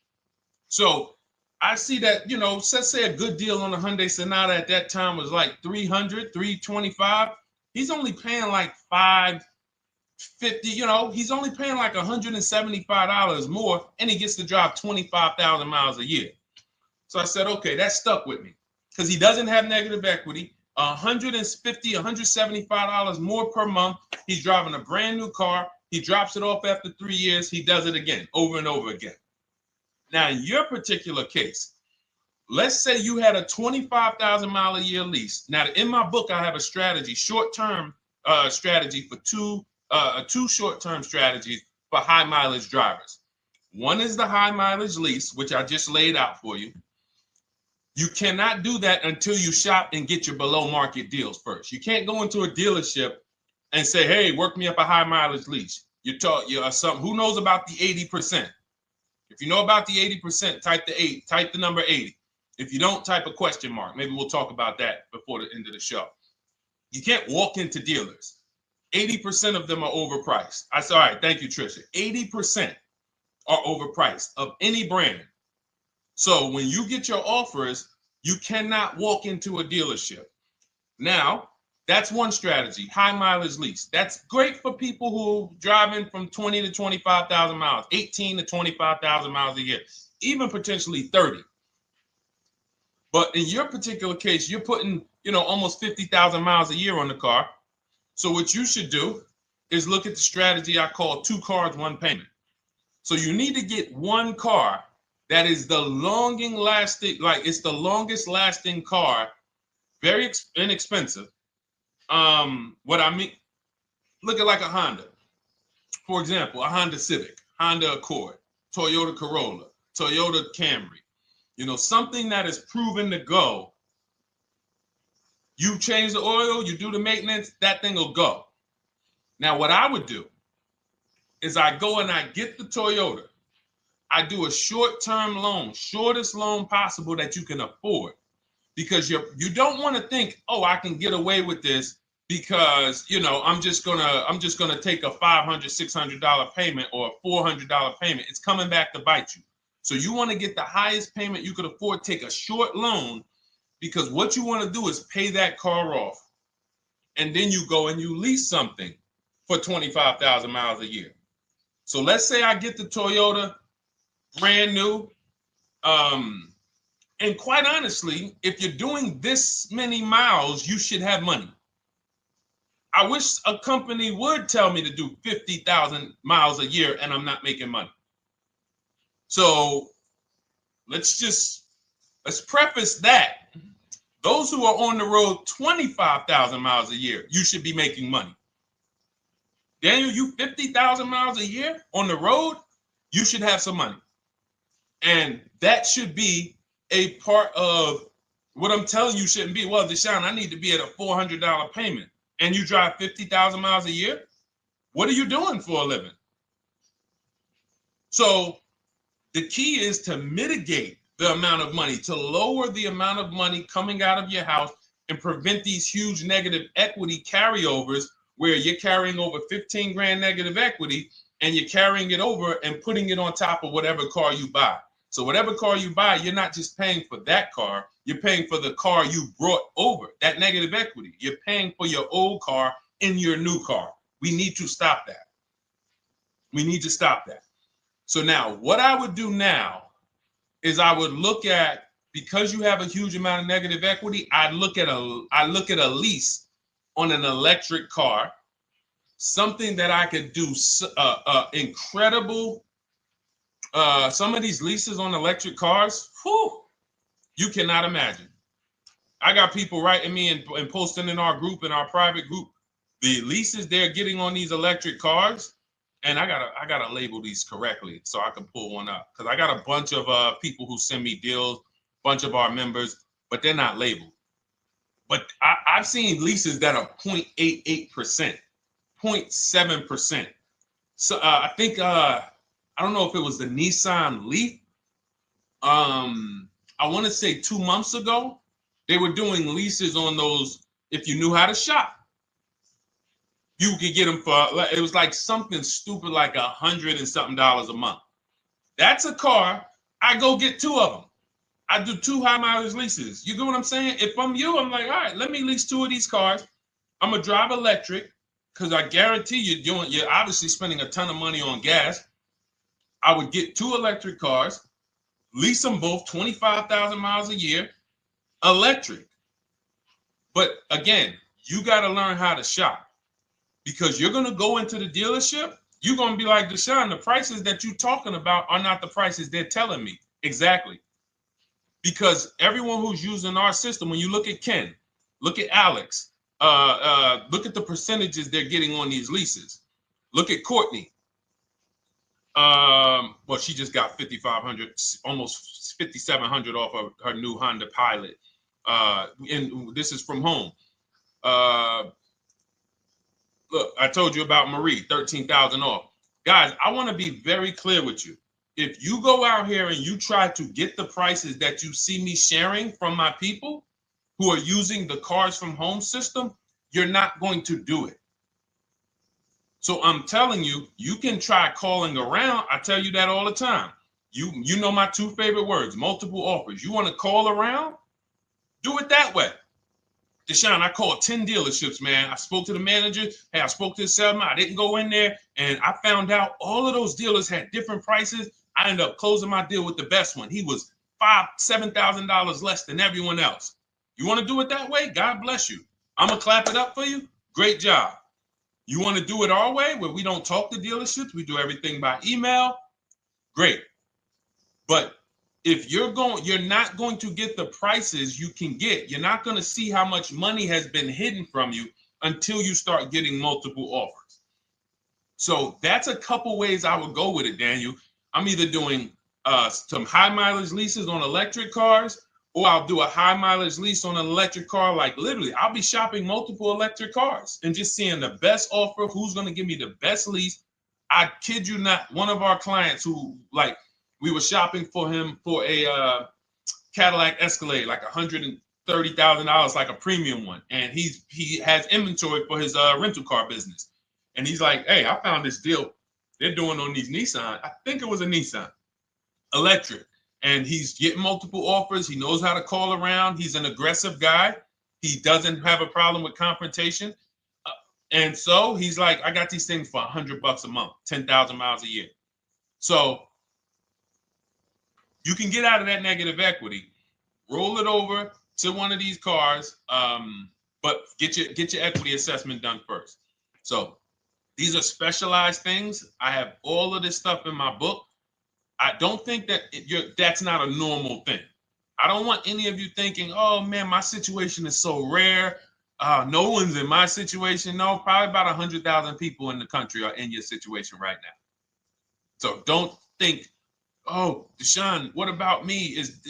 So I see that, let's say a good deal on a Hyundai Sonata at that time was like $300, $325. He's only paying like $550, he's only paying like $175 more, and he gets to drive 25,000 miles a year. So I said, okay, that stuck with me because he doesn't have negative equity. $150, $175 more per month. He's driving a brand new car. He drops it off after 3 years. He does it again, over and over again. Now, in your particular case, let's say you had a 25,000 mile a year lease. Now, in my book, I have a strategy, short-term strategy for two short-term strategies for high mileage drivers. One is the high mileage lease, which I just laid out for you. You cannot do that until you shop and get your below market deals first. You can't go into a dealership and say, hey, work me up a high mileage lease. You're who knows about the 80%? If you know about the 80%, type the number 80. If you don't, type a question mark. Maybe we'll talk about that before the end of the show. You can't walk into dealers. 80% of them are overpriced. I said, all right, thank you, Trisha. 80% are overpriced of any brand. So when you get your offers, you cannot walk into a dealership. Now, that's one strategy, high mileage lease. That's great for people who are driving from 20 to 25,000 miles, 18 to 25,000 miles a year, even potentially 30. But in your particular case, you're putting, almost 50,000 miles a year on the car. So what you should do is look at the strategy I call 2 cars, 1 payment. So you need to get one car that is the longest lasting car, very inexpensive. What I mean, look at like a Honda. For example, a Honda Civic, Honda Accord, Toyota Corolla, Toyota Camry. Something that is proven to go. You change the oil, you do the maintenance, that thing will go. Now, what I would do is I go and I get the Toyota. I do a short-term loan, shortest loan possible that you can afford. because you don't want to think, oh, I can get away with this because, you know, I'm just gonna take a $500, $600 payment or a $400 payment. It's coming back to bite you. So you want to get the highest payment you could afford, take a short loan, because what you want to do is pay that car off. And then you go and you lease something for 25,000 miles a year. So let's say I get the Toyota brand new. And quite honestly, if you're doing this many miles, you should have money. I wish a company would tell me to do 50,000 miles a year and I'm not making money. So let's preface that. Those who are on the road 25,000 miles a year, you should be making money. Daniel, you 50,000 miles a year on the road, you should have some money. And that should be a part of what I'm telling you shouldn't be. Well, Deshone, I need to be at a $400 payment. And you drive 50,000 miles a year? What are you doing for a living? So the key is to mitigate the amount of money, to lower the amount of money coming out of your house and prevent these huge negative equity carryovers where you're carrying over 15 grand negative equity and you're carrying it over and putting it on top of whatever car you buy. So whatever car you buy, you're not just paying for that car, you're paying for the car you brought over, that negative equity. You're paying for your old car in your new car. We need to stop that. We need to stop that. So now what I would do now is I would look at, because you have a huge amount of negative equity, I look at a lease on an electric car, something that I could do incredible. Some of these leases on electric cars, whew, you cannot imagine. I got people writing me and posting in our group, in our private group, the leases they're getting on these electric cars. And I gotta label these correctly so I can pull one up, because I got a bunch of people who send me deals, bunch of our members, but they're not labeled. But I've seen leases that are 0.88%, 0.7%. So I think I don't know if it was the Nissan Leaf. I want to say 2 months ago, they were doing leases on those. If you knew how to shop, you could get them for, it was like something stupid like $100 and something a month. That's a car. I go get 2 of them. I do 2 high mileage leases. You get what I'm saying? If I'm you, I'm like, all right, let me lease 2 of these cars. I'm gonna drive electric, because I guarantee you're obviously spending a ton of money on gas. I would get 2 electric cars, lease them both 25,000 miles a year, electric. But again, you got to learn how to shop. Because you're going to go into the dealership, you're going to be like, Deshone, the prices that you're talking about are not the prices they're telling me. Exactly. Because everyone who's using our system, when you look at Ken, look at Alex, look at the percentages they're getting on these leases. Look at Courtney. Well, she just got 5,500, almost 5,700 off of her new Honda Pilot. And this is from home. Look, I told you about Marie, 13,000 off. Guys, I want to be very clear with you. If you go out here and you try to get the prices that you see me sharing from my people who are using the Cars from Home system, you're not going to do it. So I'm telling you, you can try calling around. I tell you that all the time. You know my 2 favorite words, multiple offers. You want to call around? Do it that way. Deshone, I called 10 dealerships, man. I spoke to the manager. Hey, I spoke to the salesman. I didn't go in there, and I found out all of those dealers had different prices. I ended up closing my deal with the best one. He was $5,000, $7,000 less than everyone else. You want to do it that way? God bless you. I'm going to clap it up for you. Great job. You want to do it our way, where we don't talk to dealerships? We do everything by email? Great. But if you're not going to get the prices you can get. You're not going to see how much money has been hidden from you until you start getting multiple offers. So that's a couple ways I would go with it, Daniel. I'm either doing some high mileage leases on electric cars, or I'll do a high mileage lease on an electric car. Like literally, I'll be shopping multiple electric cars and just seeing the best offer, who's going to give me the best lease. I kid you not, one of our clients who, like, we were shopping for him for a Cadillac Escalade, like $30,000, like a premium one, and he has inventory for his rental car business. And he's like, hey, I found this deal they're doing on these Nissan. I think it was a Nissan electric. And he's getting multiple offers. He knows how to call around. He's an aggressive guy. He doesn't have a problem with confrontation. And so he's like, I got these things for $100 a month, 10,000 miles a year. So you can get out of that negative equity, roll it over to one of these cars, but get your equity assessment done first. So these are specialized things. I have all of this stuff in my book. I don't think that that's not a normal thing. I don't want any of you thinking, oh man, my situation is so rare. No one's in my situation. No, probably about 100,000 people in the country are in your situation right now. So don't think, oh, Deshone, what about me? Is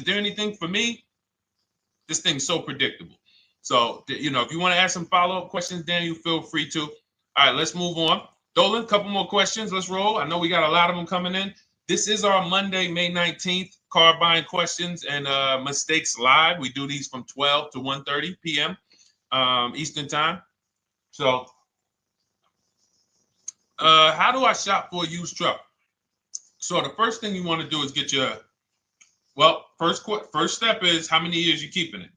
there anything for me? This thing's so predictable. So, if you want to ask some follow-up questions, Daniel, feel free to. All right, let's move on. Dolan, a couple more questions. Let's roll. I know we got a lot of them coming in. This is our Monday, May 19th, car buying questions and mistakes live. We do these from 12 to 1:30 p.m. Eastern time. So how do I shop for a used truck? So the first thing you want to do is get your, first step is how many years you keeping it.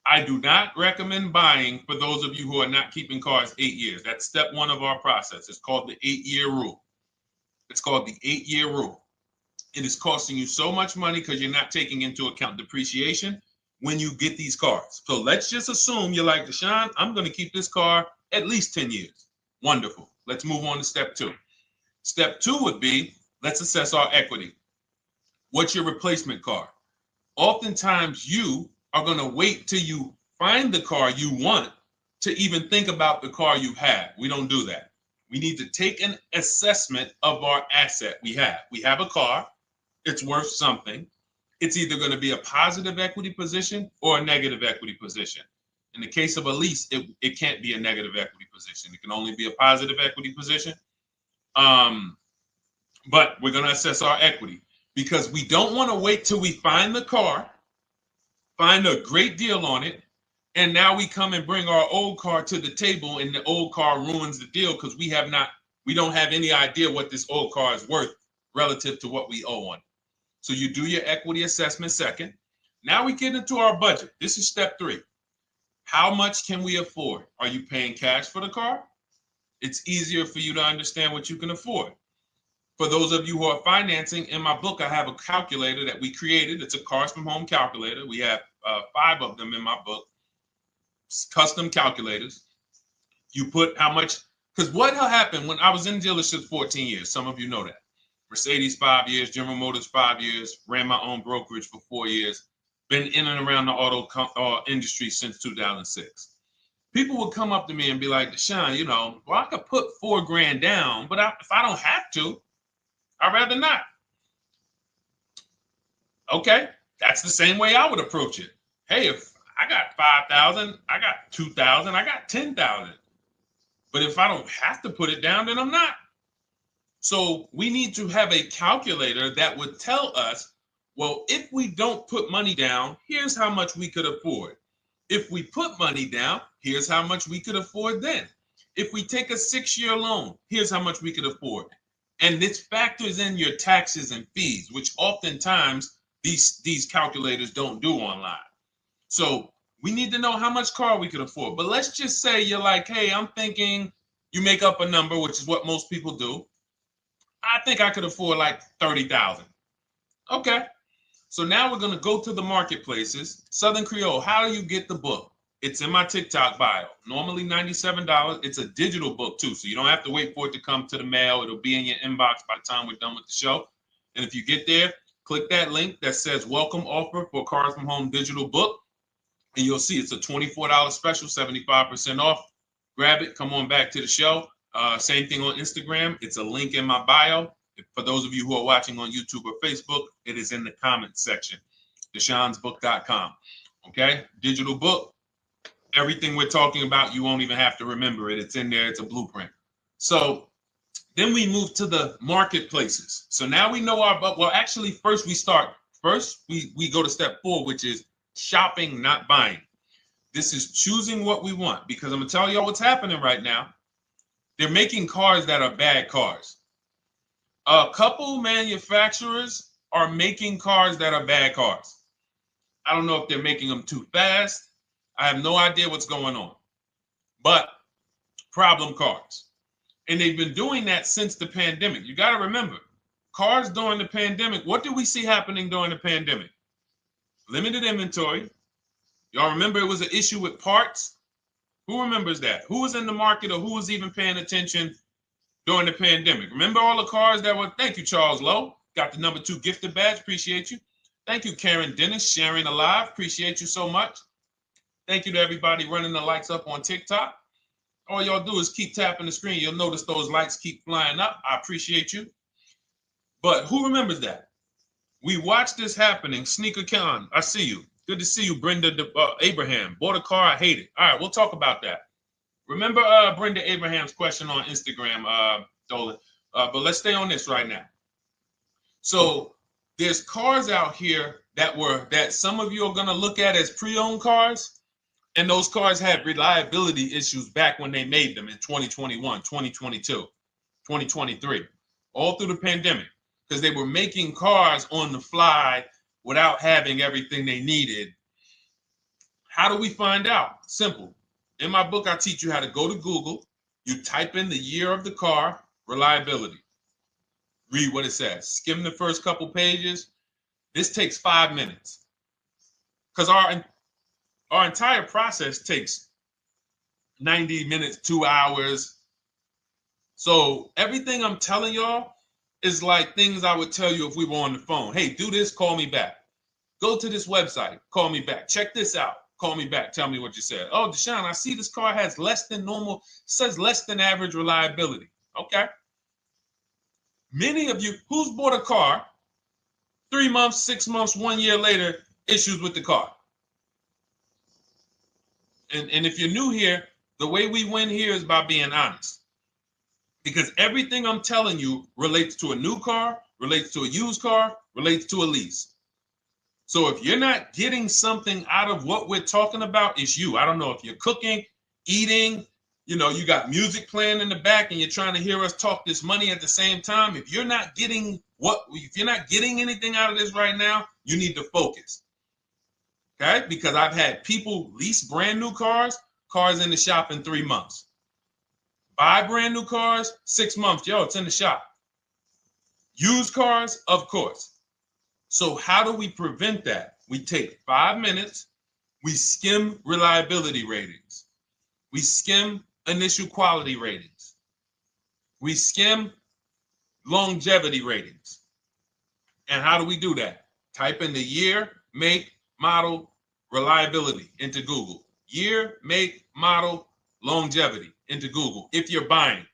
I do not recommend buying for those of you who are not keeping cars 8 years. That's step one of our process. It's called the 8-year rule. It's called the 8-year rule. It is costing you so much money because you're not taking into account depreciation when you get these cars. So let's just assume you're like, Deshone, I'm going to keep this car at least 10 years. Wonderful. Let's move on to step two. Step two would be, let's assess our equity. What's your replacement car? Oftentimes you are going to wait till you find the car you want to even think about the car you have. We don't do that. We need to take an assessment of our asset we have. We have a car. It's worth something. It's either going to be a positive equity position or a negative equity position. In the case of a lease, it can't be a negative equity position. It can only be a positive equity position. But we're going to assess our equity because we don't want to wait till we find the car, find a great deal on it, and now we come and bring our old car to the table and the old car ruins the deal because we don't have any idea what this old car is worth relative to what we owe on it. So you do your equity assessment second. Now we get into our budget. This is step three. How much can we afford? Are you paying cash for the car? It's easier for you to understand what you can afford. For those of you who are financing, in my book, I have a calculator that we created. It's a Cars from Home calculator. We have 5 of them in my book, custom calculators. You put how much, because what happened when I was in dealerships 14 years, some of you know that. Mercedes 5 years, General Motors 5 years, ran my own brokerage for 4 years, been in and around the auto industry since 2006. People would come up to me and be like, Deshone, I could put $4,000 down, but if I don't have to, I'd rather not. Okay, that's the same way I would approach it. Hey, if I got 5,000, I got 2,000, I got 10,000. But if I don't have to put it down, then I'm not. So we need to have a calculator that would tell us, well, if we don't put money down, here's how much we could afford. If we put money down, here's how much we could afford then. If we take a 6-year loan, here's how much we could afford. And this factors in your taxes and fees, which oftentimes these calculators don't do online. So we need to know how much car we could afford. But let's just say you're like, hey, I'm thinking, you make up a number, which is what most people do. I think I could afford like 30,000. Okay. So now we're going to go to the marketplaces. Southern Creole, how do you get the book? It's in my TikTok bio. Normally $97. It's a digital book too, so you don't have to wait for it to come to the mail. It'll be in your inbox by the time we're done with the show. And if you get there, click that link that says welcome offer for Cars from Home digital book. And you'll see it's a $24 special, 75% off. Grab it. Come on back to the show. Same thing on Instagram. It's a link in my bio. For those of you who are watching on YouTube or Facebook, it is in the comments section. DeshonesBook.com. Okay? Digital book. Everything we're talking about, you won't even have to remember it. It's in there. It's a blueprint. So then we move to the marketplaces. So now we know actually first we go to step 4, which is shopping, not buying. This is choosing what we want, because I'm gonna tell y'all what's happening right now. They're making cars that are bad cars. A couple manufacturers are making cars that are bad cars. I don't know if they're making them too fast. I have no idea what's going on, but problem cars. And they've been doing that since the pandemic. You got to remember, cars during the pandemic, what did we see happening during the pandemic? Limited inventory. Y'all remember it was an issue with parts? Who remembers that? Who was in the market or who was even paying attention during the pandemic? Remember all the cars that were, thank you, Charles Lowe. Got the #2 gifted badge, appreciate you. Thank you, Karen Dennis, sharing alive, appreciate you so much. Thank you to everybody running the likes up on TikTok. All y'all do is keep tapping the screen. You'll notice those likes keep flying up. I appreciate you. But who remembers that? We watched this happening. Sneaker Con, I see you. Good to see you, Brenda Abraham. Bought a car, I hate it. All right, we'll talk about that. Remember Brenda Abraham's question on Instagram, Dolan. But let's stay on this right now. So there's cars out here that some of you are going to look at as pre-owned cars, and those cars had reliability issues back when they made them in 2021, 2022, 2023, all through the pandemic, because they were making cars on the fly without having everything they needed. How do we find out? Simple. In my book, I teach you how to go to Google. You type in the year of the car, reliability. Read what it says. Skim the first couple pages. This takes 5 minutes, because our entire process takes 90 minutes, 2 hours. So everything I'm telling y'all is like things I would tell you if we were on the phone. Hey, do this, call me back. Go to this website, call me back. Check this out, call me back. Tell me what you said. Oh, Deshone, I see this car has less than normal, says less than average reliability. Okay. Many of you, who's bought a car 3 months, 6 months, 1 year later, issues with the car? And if you're new here, the way we win here is by being honest. Because everything I'm telling you relates to a new car, relates to a used car, relates to a lease. So if you're not getting something out of what we're talking about, it's you. I don't know if you're cooking, eating, you got music playing in the back and you're trying to hear us talk this money at the same time. If you're not getting anything out of this right now, you need to focus. Okay? Because I've had people lease brand new cars in the shop in 3 months. Buy brand new cars, 6 months. Yo, it's in the shop. Used cars, of course. So how do we prevent that? We take 5 minutes. We skim reliability ratings. We skim initial quality ratings. We skim longevity ratings. And how do we do that? Type in the year, make, model, reliability into Google. Year, make, model, longevity into Google. If you're buying.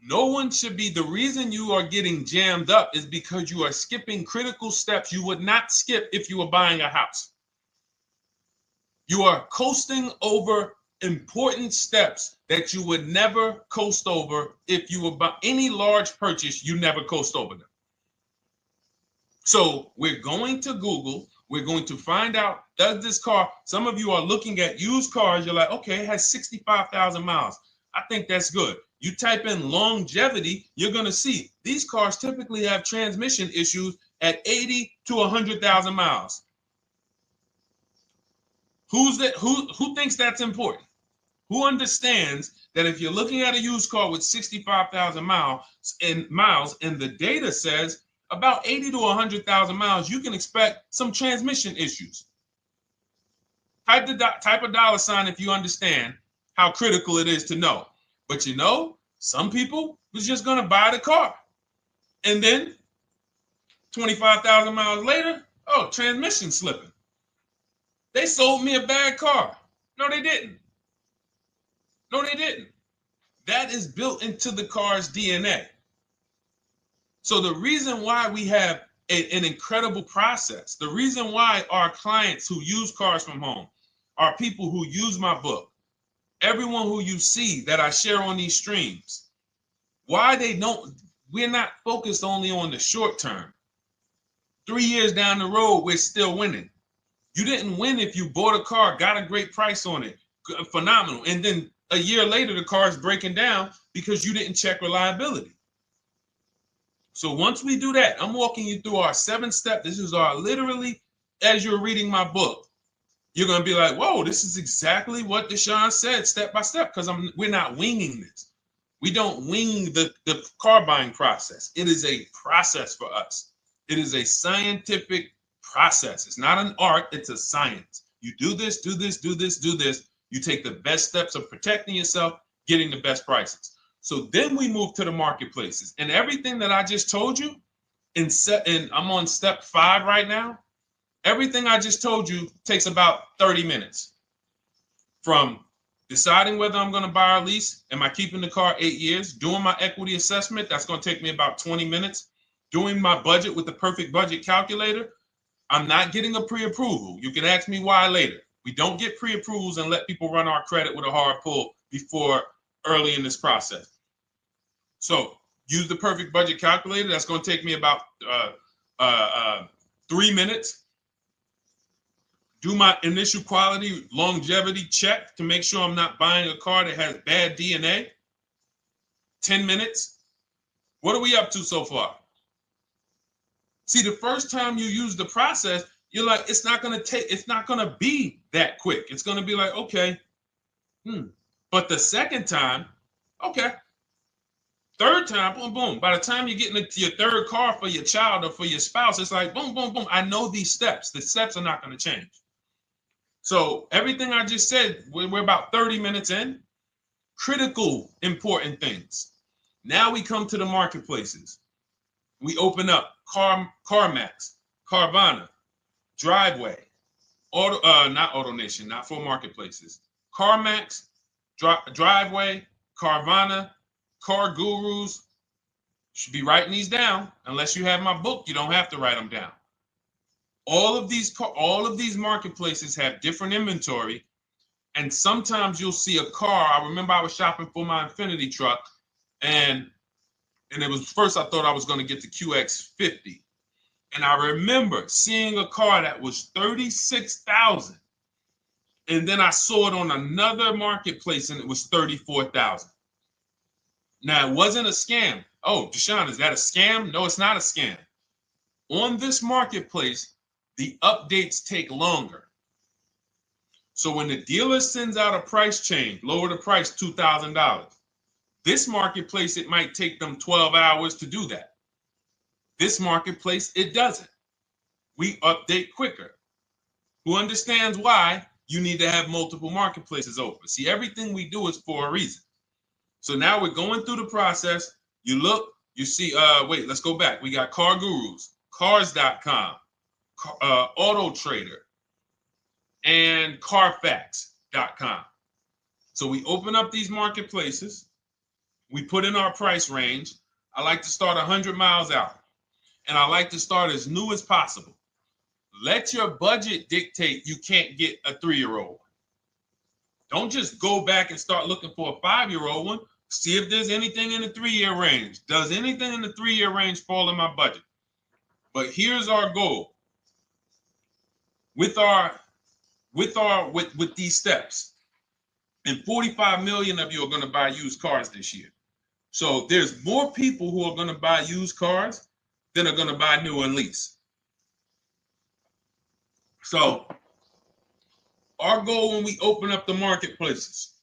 No one should be, the reason you are getting jammed up is because you are skipping critical steps you would not skip if you were buying a house. You are coasting over important steps that you would never coast over if you were buying any large purchase. You never coast over them. So we're going to Google. We're going to find out, does this car, some of you are looking at used cars. You're like, okay, it has 65,000 miles. I think that's good. You type in longevity, you're going to see these cars typically have transmission issues at 80 to 100,000 miles. Who thinks that's important? Who understands that if you're looking at a used car with 65,000 miles and the data says about 80 to 100,000 miles, you can expect some transmission issues. Type a dollar sign if you understand how critical it is to know. But some people was just going to buy the car. And then 25,000 miles later, transmission slipping. They sold me a bad car. No, they didn't. That is built into the car's DNA. So the reason why we have an incredible process, the reason why our clients who use cars from home are people who use my book, everyone who you see that I share on these streams, we're not focused only on the short term. 3 years down the road, we're still winning. You didn't win if you bought a car, got a great price on it, phenomenal, and then a year later the car is breaking down because you didn't check reliability. So once we do that, I'm walking you through our 7-step. This is our literally, as you're reading my book, you're going to be like, whoa, this is exactly what Deshone said step by step, because we're not winging this. We don't wing the car buying process. It is a process for us. It is a scientific process. It's not an art, it's a science. You do this, do this, do this, do this. You take the best steps of protecting yourself, getting the best prices. So then we move to the marketplaces. And everything that I just told you, and I'm on step 5 right now, everything I just told you takes about 30 minutes. From deciding whether I'm going to buy or lease, am I keeping the car 8 years, doing my equity assessment, that's going to take me about 20 minutes, doing my budget with the perfect budget calculator. I'm not getting a pre-approval. You can ask me why later. We don't get pre-approvals and let people run our credit with a hard pull before early in this process. So use the perfect budget calculator. That's going to take me about 3 minutes. Do my initial quality longevity check to make sure I'm not buying a car that has bad DNA. 10 minutes. What are we up to so far? See, the first time you use the process, you're like, it's not going to be that quick. It's going to be like, okay. But the second time, okay. Third time, boom, boom. By the time you're getting into your third car for your child or for your spouse, it's like, boom, boom, boom. I know these steps. The steps are not going to change. So everything I just said, we're about 30 minutes in. Critical, important things. Now we come to the marketplaces. We open up CarMax, Carvana, Driveway, not AutoNation, not for marketplaces. CarMax, Driveway, Carvana, Car Gurus. Should be writing these down. Unless you have my book, you don't have to write them down. All of these marketplaces have different inventory, and sometimes you'll see a car. I remember I was shopping for my Infinity truck, and it was first I thought I was going to get the QX50, and I remember seeing a car that was $36,000, and then I saw it on another marketplace, and it was $34,000. Now it wasn't a scam. Oh, Deshone, is that a scam? No, it's not a scam. On this marketplace, the updates take longer. So when the dealer sends out a price change, lower the price $2,000. This marketplace, it might take them 12 hours to do that. This marketplace, it doesn't. We update quicker. Who understands why you need to have multiple marketplaces open? See, everything we do is for a reason. So now we're going through the process. You look, you see, wait, let's go back. We got Car Gurus, Cars.com, Auto Trader, and Carfax.com. So we open up these marketplaces. We put in our price range. I like to start 100 miles out, and I like to start as new as possible. Let your budget dictate you can't get a 3-year-old. Don't just go back and start looking for a 5-year-old one. See if there's anything in the 3-year range. Does anything in the 3-year range fall in my budget? But here's our goal. With these steps, and 45 million of you are going to buy used cars this year. So there's more people who are going to buy used cars than are going to buy new and lease. So our goal when we open up the marketplaces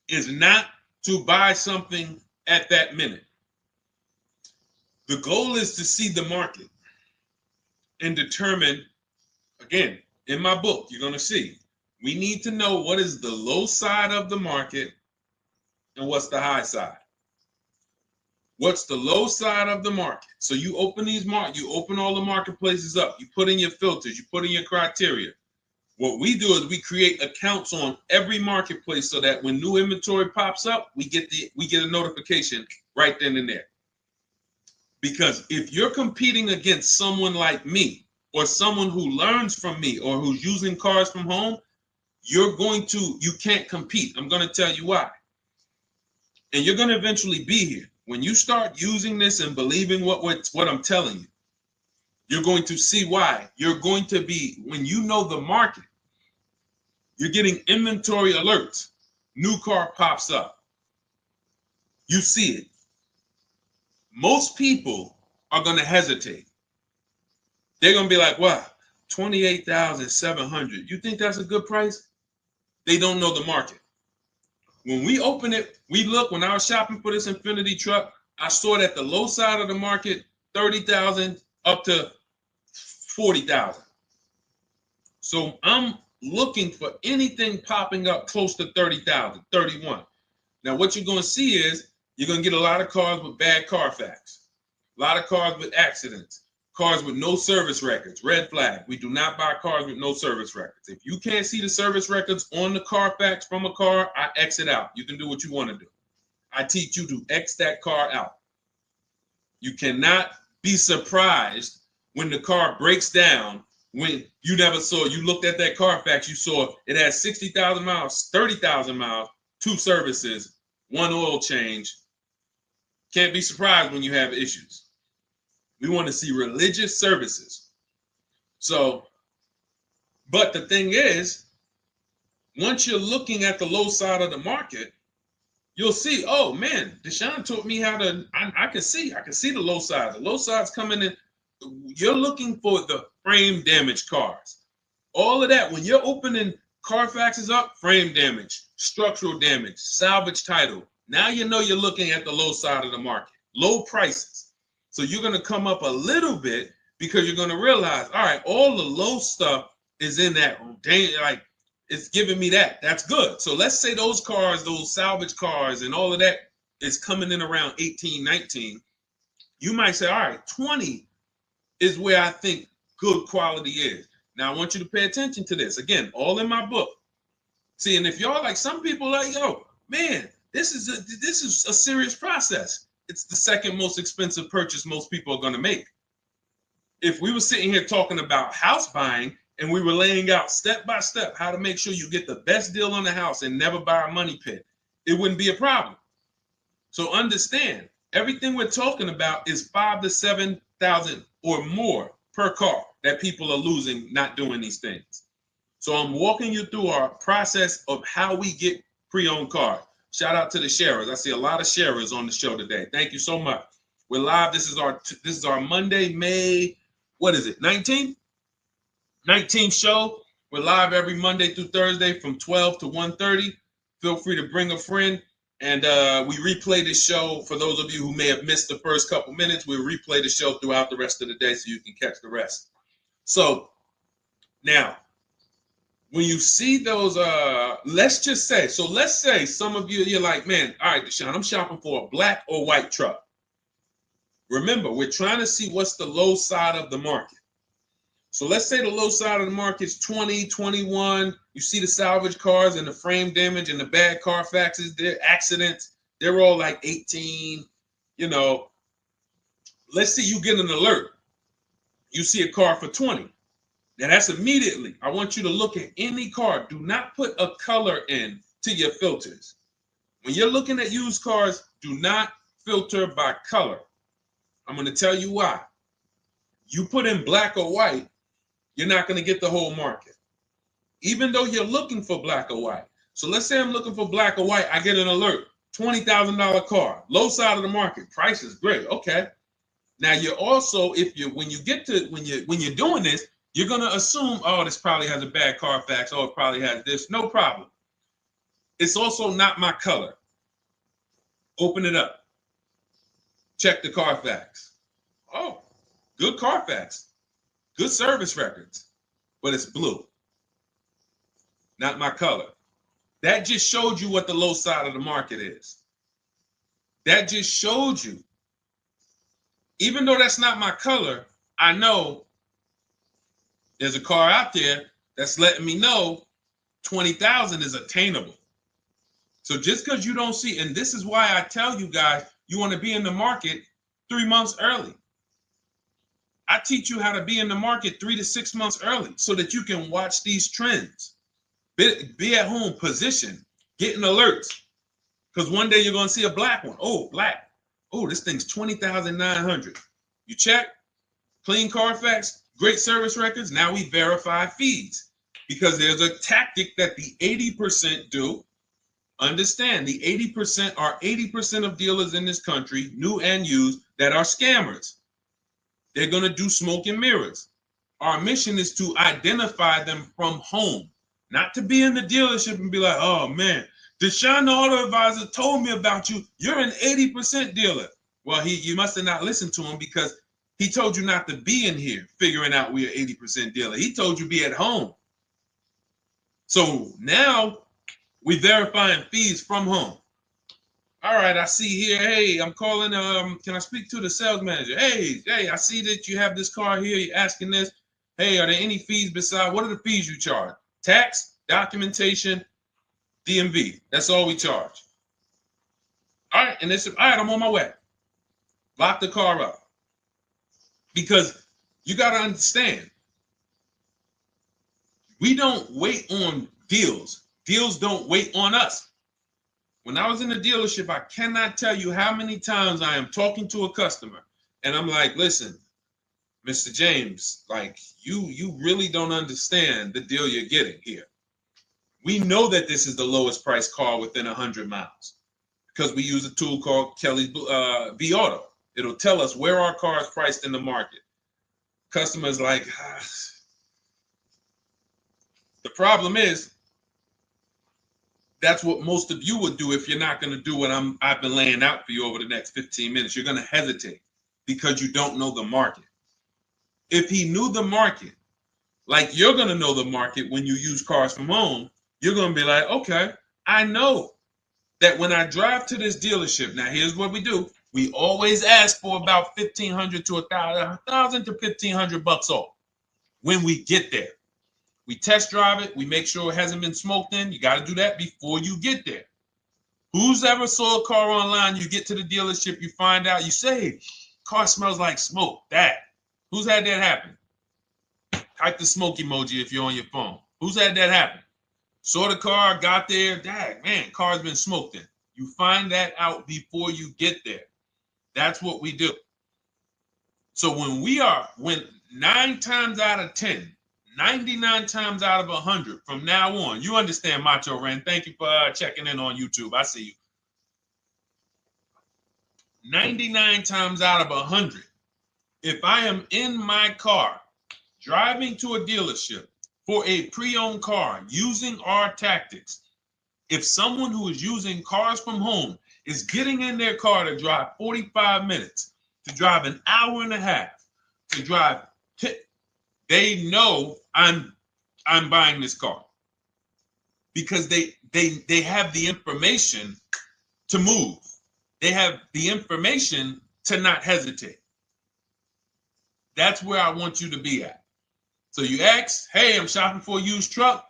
is not to buy something at that minute. The goal is to see the market and determine, again, in my book, you're going to see, we need to know what is the low side of the market and what's the high side. What's the low side of the market? So you open you open all the marketplaces up. You put in your filters. You put in your criteria. What we do is we create accounts on every marketplace so that when new inventory pops up, we get a notification right then and there. Because if you're competing against someone like me or someone who learns from me or who's using cars from home, you can't compete. I'm going to tell you why. And you're going to eventually be here. When you start using this and believing what I'm telling you, You're going to see why. You're going to be, when you know the market, you're getting inventory alerts. New car pops up. You see it. Most people are going to hesitate. They're going to be like, wow, 28,700. You think that's a good price? They don't know the market. When we open it, we look, when I was shopping for this Infinity truck, I saw it at the low side of the market, 30,000 up to 40,000. So I'm looking for anything popping up close to 30,000, 31. Now, what you're going to see is you're going to get a lot of cars with bad Carfax, a lot of cars with accidents, cars with no service records, red flag. We do not buy cars with no service records. If you can't see the service records on the Carfax from a car, I exit out. You can do what you want to do. I teach you to X that car out. You cannot be surprised when the car breaks down, when you never saw, you looked at that Carfax, you saw it had 60,000 miles, 30,000 miles, 2 services, 1 oil change. Can't be surprised when you have issues. We want to see religious services. So, but the thing is, once you're looking at the low side of the market, you'll see, oh man, Deshone taught me how to, I can see the low side. The low side's coming in. You're looking for the frame damage cars. All of that, when you're opening Carfaxes up, frame damage, structural damage, salvage title. Now you know you're looking at the low side of the market, low prices. So you're going to come up a little bit because you're going to realize, all right, all the low stuff is in that, like, it's giving me that. That's good. So let's say those cars, those salvage cars and all of that is coming in around 18, 19. You might say, all right, 20 is where I think good quality is. Now I want you to pay attention to this. Again, all in my book. See, and if y'all like, some people like, yo, man, this is a serious process. It's the second most expensive purchase most people are going to make. If we were sitting here talking about house buying and we were laying out step by step how to make sure you get the best deal on the house and never buy a money pit, it wouldn't be a problem. So understand, everything we're talking about is 5,000 to 7,000 or more per car that people are losing not doing these things. So I'm walking you through our process of how we get pre-owned cars. Shout out to the sharers. I see a lot of sharers on the show today. Thank you so much. We're live. This is our Monday, May, what is it, 19th? 19th show. We're live every Monday through Thursday from 12 to 1:30. Feel free to bring a friend. And we replay this show. For those of you who may have missed the first couple minutes, we'll replay the show throughout the rest of the day so you can catch the rest. So now, when you see those, let's say some of you, you're like, man, all right, Deshone, I'm shopping for a black or white truck. Remember, we're trying to see what's the low side of the market. So let's say the low side of the market is 20, 21. You see the salvage cars and the frame damage and the bad Carfaxes, their accidents, they're all like 18, you know. Let's say you get an alert. You see a car for 20. Now that's immediately, I want you to look at any car. Do not put a color in to your filters. When you're looking at used cars, do not filter by color. I'm going to tell you why. You put in black or white, you're not going to get the whole market, even though you're looking for black or white. So let's say I'm looking for black or white. I get an alert, $20,000 car, low side of the market. Price is great. Okay. Now you're also, when you're doing this, you're going to assume, oh, this probably has a bad Carfax. Oh, it probably has this. No problem. It's also not my color. Open it up. Check the Carfax. Oh, good Carfax. Good service records, but it's blue. Not my color. That just showed you what the low side of the market is. That just showed you. Even though that's not my color, I know there's a car out there that's letting me know 20,000 is attainable. So just because you don't see, and this is why I tell you guys, you want to be in the market 3 months early. I teach you how to be in the market 3 to 6 months early so that you can watch these trends. Be at home, position, getting alerts. Because one day you're going to see a black one. Oh, black. Oh, this thing's 20,900. You check. clean Carfax, great service records. Now we verify fees because there's a tactic that the 80% do. Understand, the 80% are 80% of dealers in this country, new and used, that are scammers. They're going to do smoke and mirrors. Our mission is to identify them from home, not to be in the dealership and be like, oh man, Deshone the Auto Advisor told me about you. You're an 80% dealer. Well, you must have not listened to him because he told you not to be in here figuring out we're 80% dealer. He told you be at home. So now we verifying fees from home. All right, I see here, hey, I'm calling, can I speak to the sales manager? Hey, I see that you have this car here, you're asking this. Hey, are there any fees besides, what are the fees you charge? Tax, documentation, DMV. That's all we charge. All right, and they said, all right, I'm on my way. Lock the car up. Because you got to understand, we don't wait on deals. Deals don't wait on us. When I was in the dealership, I cannot tell you how many times I am talking to a customer and I'm like, listen, Mr. James, like you really don't understand the deal you're getting here. We know that this is the lowest price car within 100 miles because we use a tool called Kelly's V Auto. It'll tell us where our car is priced in the market. Customers like, the problem is, that's what most of you would do if you're not going to do what I've been laying out for you over the next 15 minutes. You're going to hesitate because you don't know the market. If he knew the market, like you're going to know the market when you use cars from home, you're going to be like, okay, I know that when I drive to this dealership, now here's what we do. We always ask for about $1,500 to $1,000 to $1,500 off when we get there. We test drive it. We make sure it hasn't been smoked in. You got to do that before you get there. Who's ever saw a car online? You get to the dealership, you find out, you say, car smells like smoke. That. Who's had that happen? Type the smoke emoji if you're on your phone. Who's had that happen? Saw the car, got there, dang, man, car's been smoked in. You find that out before you get there. That's what we do. So when 9 times out of 10, 99 times out of 100 from now on, you understand, Macho Ren. Thank you for checking in on YouTube. I see you. 99 times out of 100, if I am in my car driving to a dealership for a pre-owned car using our tactics, if someone who is using cars from home is getting in their car to drive 45 minutes, to drive an hour and a half, to drive, they know I'm buying this car because they have the information to move. They have the information to not hesitate. That's where I want you to be at. So you ask, hey, I'm shopping for a used truck.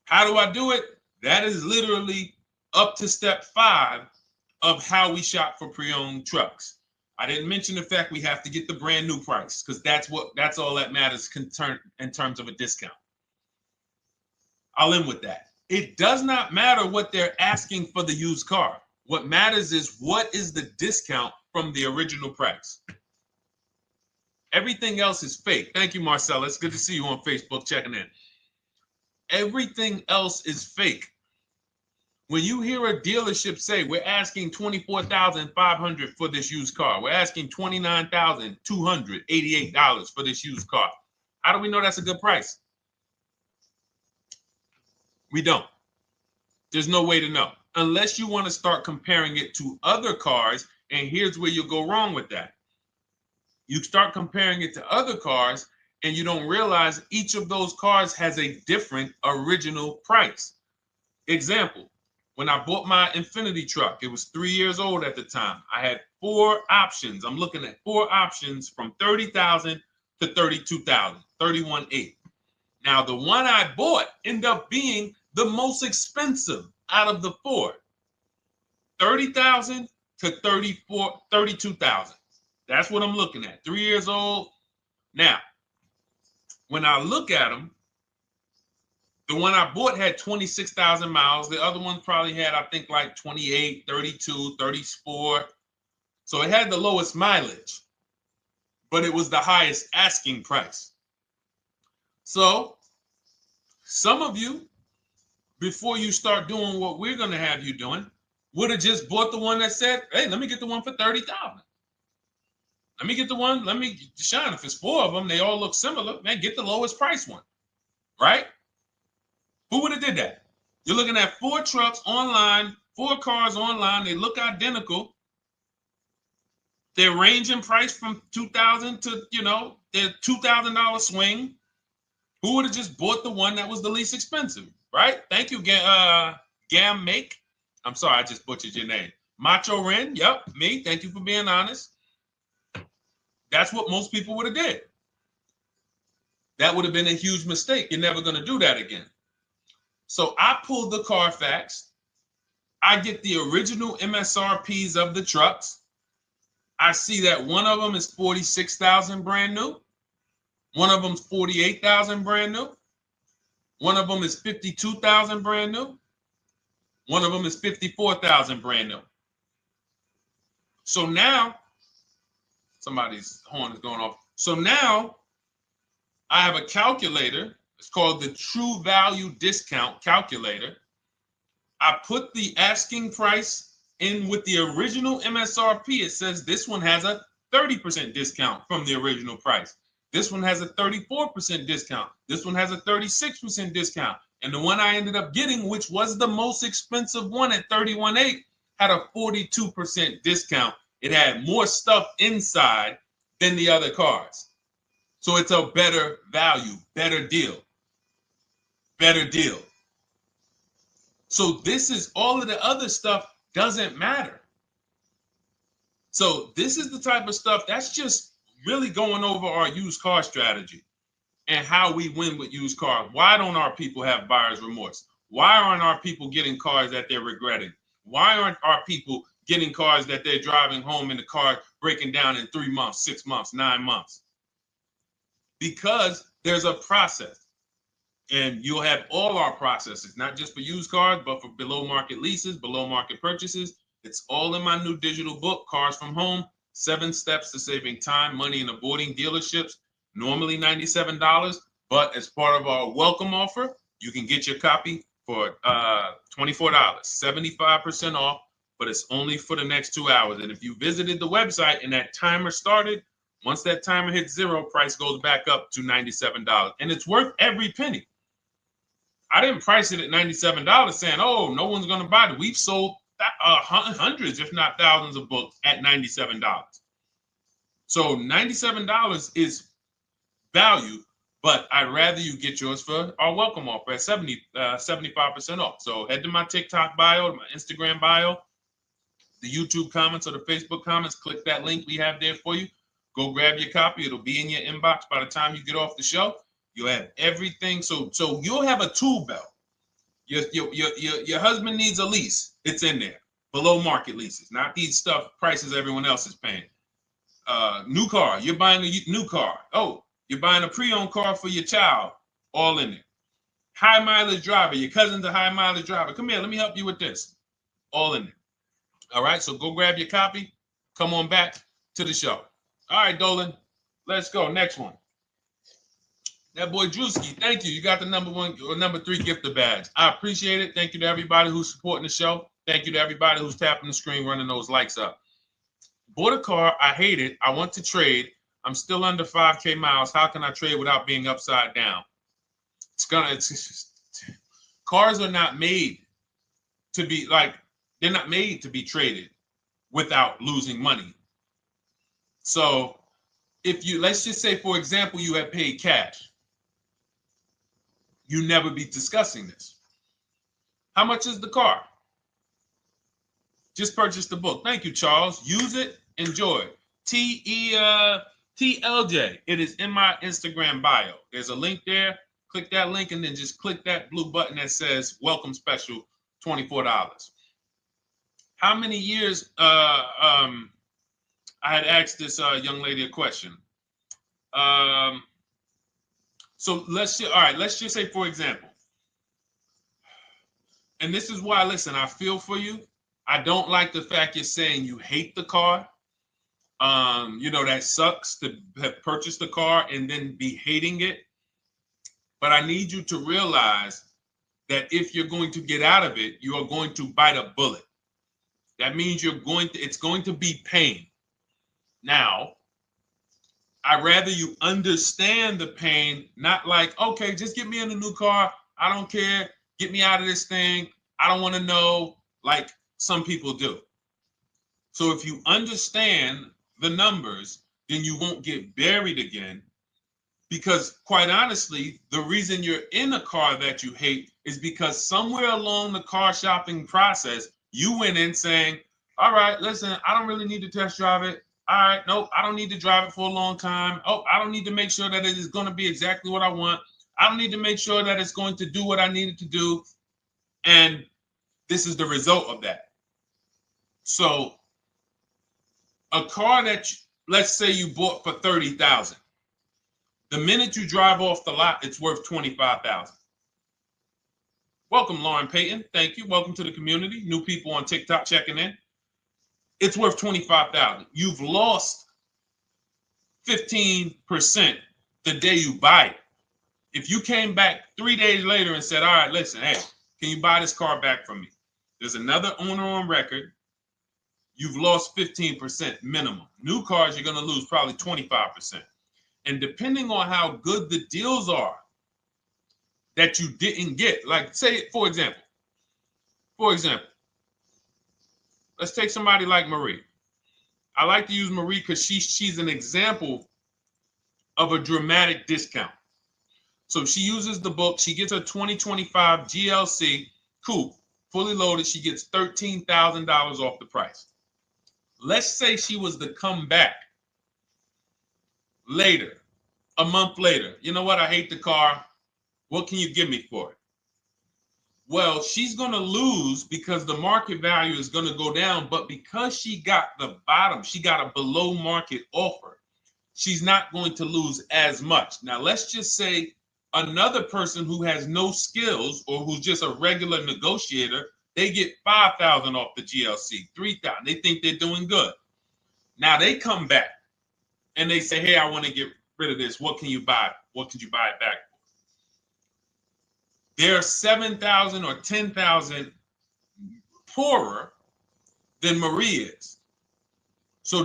How do I do it? That is literally up to step 5 of how we shop for pre-owned trucks. I didn't mention the fact we have to get the brand new price because that's all that matters in terms of a discount. I'll end with that. It does not matter what they're asking for the used car. What matters is what is the discount from the original price. Everything else is fake. Thank you, Marcella. It's good to see you on Facebook checking in. Everything else is fake. When you hear a dealership say, we're asking $24,500 for this used car, we're asking $29,288 for this used car, how do we know that's a good price? We don't. There's no way to know. Unless you want to start comparing it to other cars, and here's where you'll go wrong with that. You start comparing it to other cars, and you don't realize each of those cars has a different original price. Example. When I bought my Infinity truck, it was 3 years old at the time. I had 4 options. I'm looking at 4 options from $30,000 to $32,000, $31,800. Now, the one I bought ended up being the most expensive out of the 4. $30,000 to $32,000. That's what I'm looking at. 3 years old. Now, when I look at them, the one I bought had 26,000 miles. The other one probably had, I think, like 28, 32, 34. So it had the lowest mileage. but it was the highest asking price. So some of you, before you start doing what we're going to have you doing, would have just bought the one that said, hey, let me get the one for $30,000. Let me get the one, Deshone, if it's 4 of them, they all look similar, man, get the lowest price one, right? Who would have did that? You're looking at 4 trucks online, 4 cars online, they look identical. They're ranging price from $2,000 to, their $2,000 swing. Who would have just bought the one that was the least expensive, right? Thank you, Gam Make. I'm sorry, I just butchered your name. Macho Ren, yep, me. Thank you for being honest. That's what most people would have did. That would have been a huge mistake. You're never going to do that again. So I pulled the Carfax. I get the original MSRPs of the trucks. I see that one of them is 46,000 brand new. One of them's 48,000 brand new. One of them is 52,000 brand new. One of them is 54,000 brand new. So now, somebody's horn is going off. So now I have a calculator. It's called the True Value Discount Calculator. I put the asking price in with the original MSRP. It says this one has a 30% discount from the original price. This one has a 34% discount. This one has a 36% discount. And the one I ended up getting, which was the most expensive one at $31,800, had a 42% discount. It had more stuff inside than the other cars. So it's a better value, better deal. Better deal. So this is all of the other stuff doesn't matter. So this is the type of stuff that's just really going over our used car strategy and how we win with used cars. Why don't our people have buyer's remorse? Why aren't our people getting cars that they're regretting? Why aren't our people getting cars that they're driving home and the car breaking down in 3 months, 6 months, 9 months? Because there's a process. And you'll have all our processes, not just for used cars, but for below market leases, below market purchases. It's all in my new digital book, Cars from Home, 7 Steps to Saving Time, Money, and Avoiding Dealerships. Normally $97, but as part of our welcome offer, you can get your copy for $24, 75% off, but it's only for the next 2 hours. And if you visited the website and that timer started, once that timer hits 0, price goes back up to $97. And it's worth every penny. I didn't price it at $97 saying, oh, no one's going to buy it. We've sold hundreds, if not thousands of books at $97. So $97 is value, but I'd rather you get yours for our welcome offer at 75% off. So head to my TikTok bio, my Instagram bio, the YouTube comments or the Facebook comments, click that link we have there for you. Go grab your copy. It'll be in your inbox by the time you get off the show. You'll have everything. So you'll have a tool belt. Your husband needs a lease. It's in there. Below market leases, not these stuff prices everyone else is paying. New car. You're buying a new car. Oh, you're buying a pre-owned car for your child. All in there. High mileage driver. Your cousin's a high mileage driver. Come here. Let me help you with this. All in there. All right. So go grab your copy. Come on back to the show. All right, Dolan. Let's go. Next one. That boy Drewski, thank you. You got the number 1 or number 3 gifter badge. I appreciate it. Thank you to everybody who's supporting the show. Thank you to everybody who's tapping the screen, running those likes up. Bought a car. I hate it. I want to trade. I'm still under 5K miles. How can I trade without being upside down? Cars are not made to be they're not made to be traded without losing money. So if you, let's just say, for example, you have paid cash, you never be discussing this. How much is the car? Just purchase the book. Thank you, Charles. Use it, enjoy it. TLJ. It is in my Instagram bio. There's a link there. Click that link and then just click that blue button that says welcome special, $24. How many years I had asked this young lady a question. So let's just say, for example, and this is why, listen, I feel for you. I don't like the fact you're saying you hate the car. That sucks to have purchased a car and then be hating it. But I need you to realize that if you're going to get out of it, you are going to bite a bullet. That means it's going to be pain. Now, I'd rather you understand the pain, not like, okay, just get me in a new car. I don't care. Get me out of this thing. I don't want to know, like some people do. So if you understand the numbers, then you won't get buried again. Because quite honestly, the reason you're in a car that you hate is because somewhere along the car shopping process, you went in saying, all right, listen, I don't really need to test drive it. All right, nope, I don't need to drive it for a long time. Oh, I don't need to make sure that it is going to be exactly what I want. I don't need to make sure that it's going to do what I need it to do. And this is the result of that. So a car that, let's say you bought for $30,000. The minute you drive off the lot, it's worth $25,000. Welcome, Lauren Payton. Thank you. Welcome to the community. New people on TikTok checking in. It's worth $25,000. You've lost 15% the day you buy it. If you came back 3 days later and said, all right, listen, hey, can you buy this car back from me? There's another owner on record. You've lost 15% minimum. New cars, you're going to lose probably 25%. And depending on how good the deals are that you didn't get, like say, for example, let's take somebody like Marie. I like to use Marie because she's an example of a dramatic discount. So she uses the book. She gets her 2025 GLC coupe, fully loaded. She gets $13,000 off the price. Let's say she was to come back later, a month later. You know what? I hate the car. What can you give me for it? Well, she's going to lose because the market value is going to go down. But because she got the bottom, she got a below market offer, she's not going to lose as much. Now, let's just say another person who has no skills or who's just a regular negotiator, they get $5,000 off the GLC, $3,000. They think they're doing good. Now they come back and they say, hey, I want to get rid of this. What can you buy? What could you buy it back for? They're 7,000 or 10,000 poorer than Marie is. So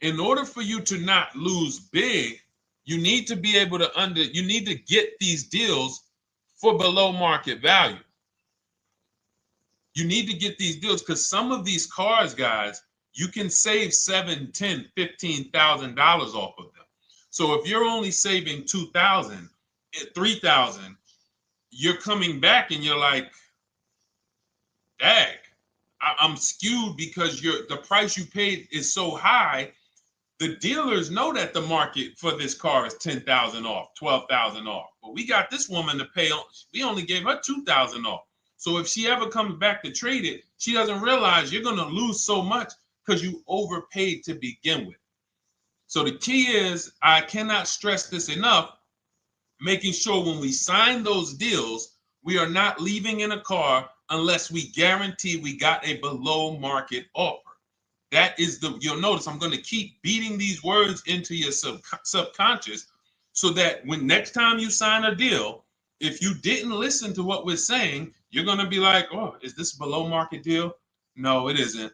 in order for you to not lose big, you need to be able to you need to get these deals for below market value. You need to get these deals because some of these cars, guys, you can save $7,000, $10,000, $15,000 off of them. So if you're only saving $2,000, $3,000, you're coming back and you're like, dang, I'm skewed because the price you paid is so high. The dealers know that the market for this car is $10,000 off, $12,000 off. But we got this woman to pay, we only gave her $2,000 off. So if she ever comes back to trade it, she doesn't realize you're going to lose so much because you overpaid to begin with. So the key is, I cannot stress this enough, making sure when we sign those deals, we are not leaving in a car unless we guarantee we got a below market offer. That is you'll notice I'm going to keep beating these words into your subconscious so that when next time you sign a deal, if you didn't listen to what we're saying, you're going to be like, oh, is this a below market deal? No, it isn't.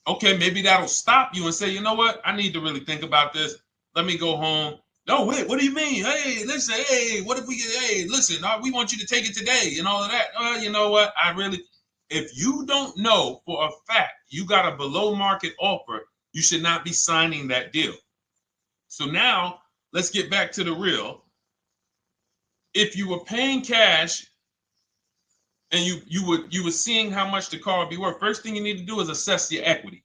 Okay, maybe that'll stop you and say, you know what? I need to really think about this. Let me go home. No, wait, what do you mean? Hey, listen, hey, what if we get, hey, listen, we want you to take it today and all of that. You know what? If you don't know for a fact you got a below market offer, you should not be signing that deal. So now let's get back to the real. If you were paying cash and you were seeing how much the car would be worth, first thing you need to do is assess your equity.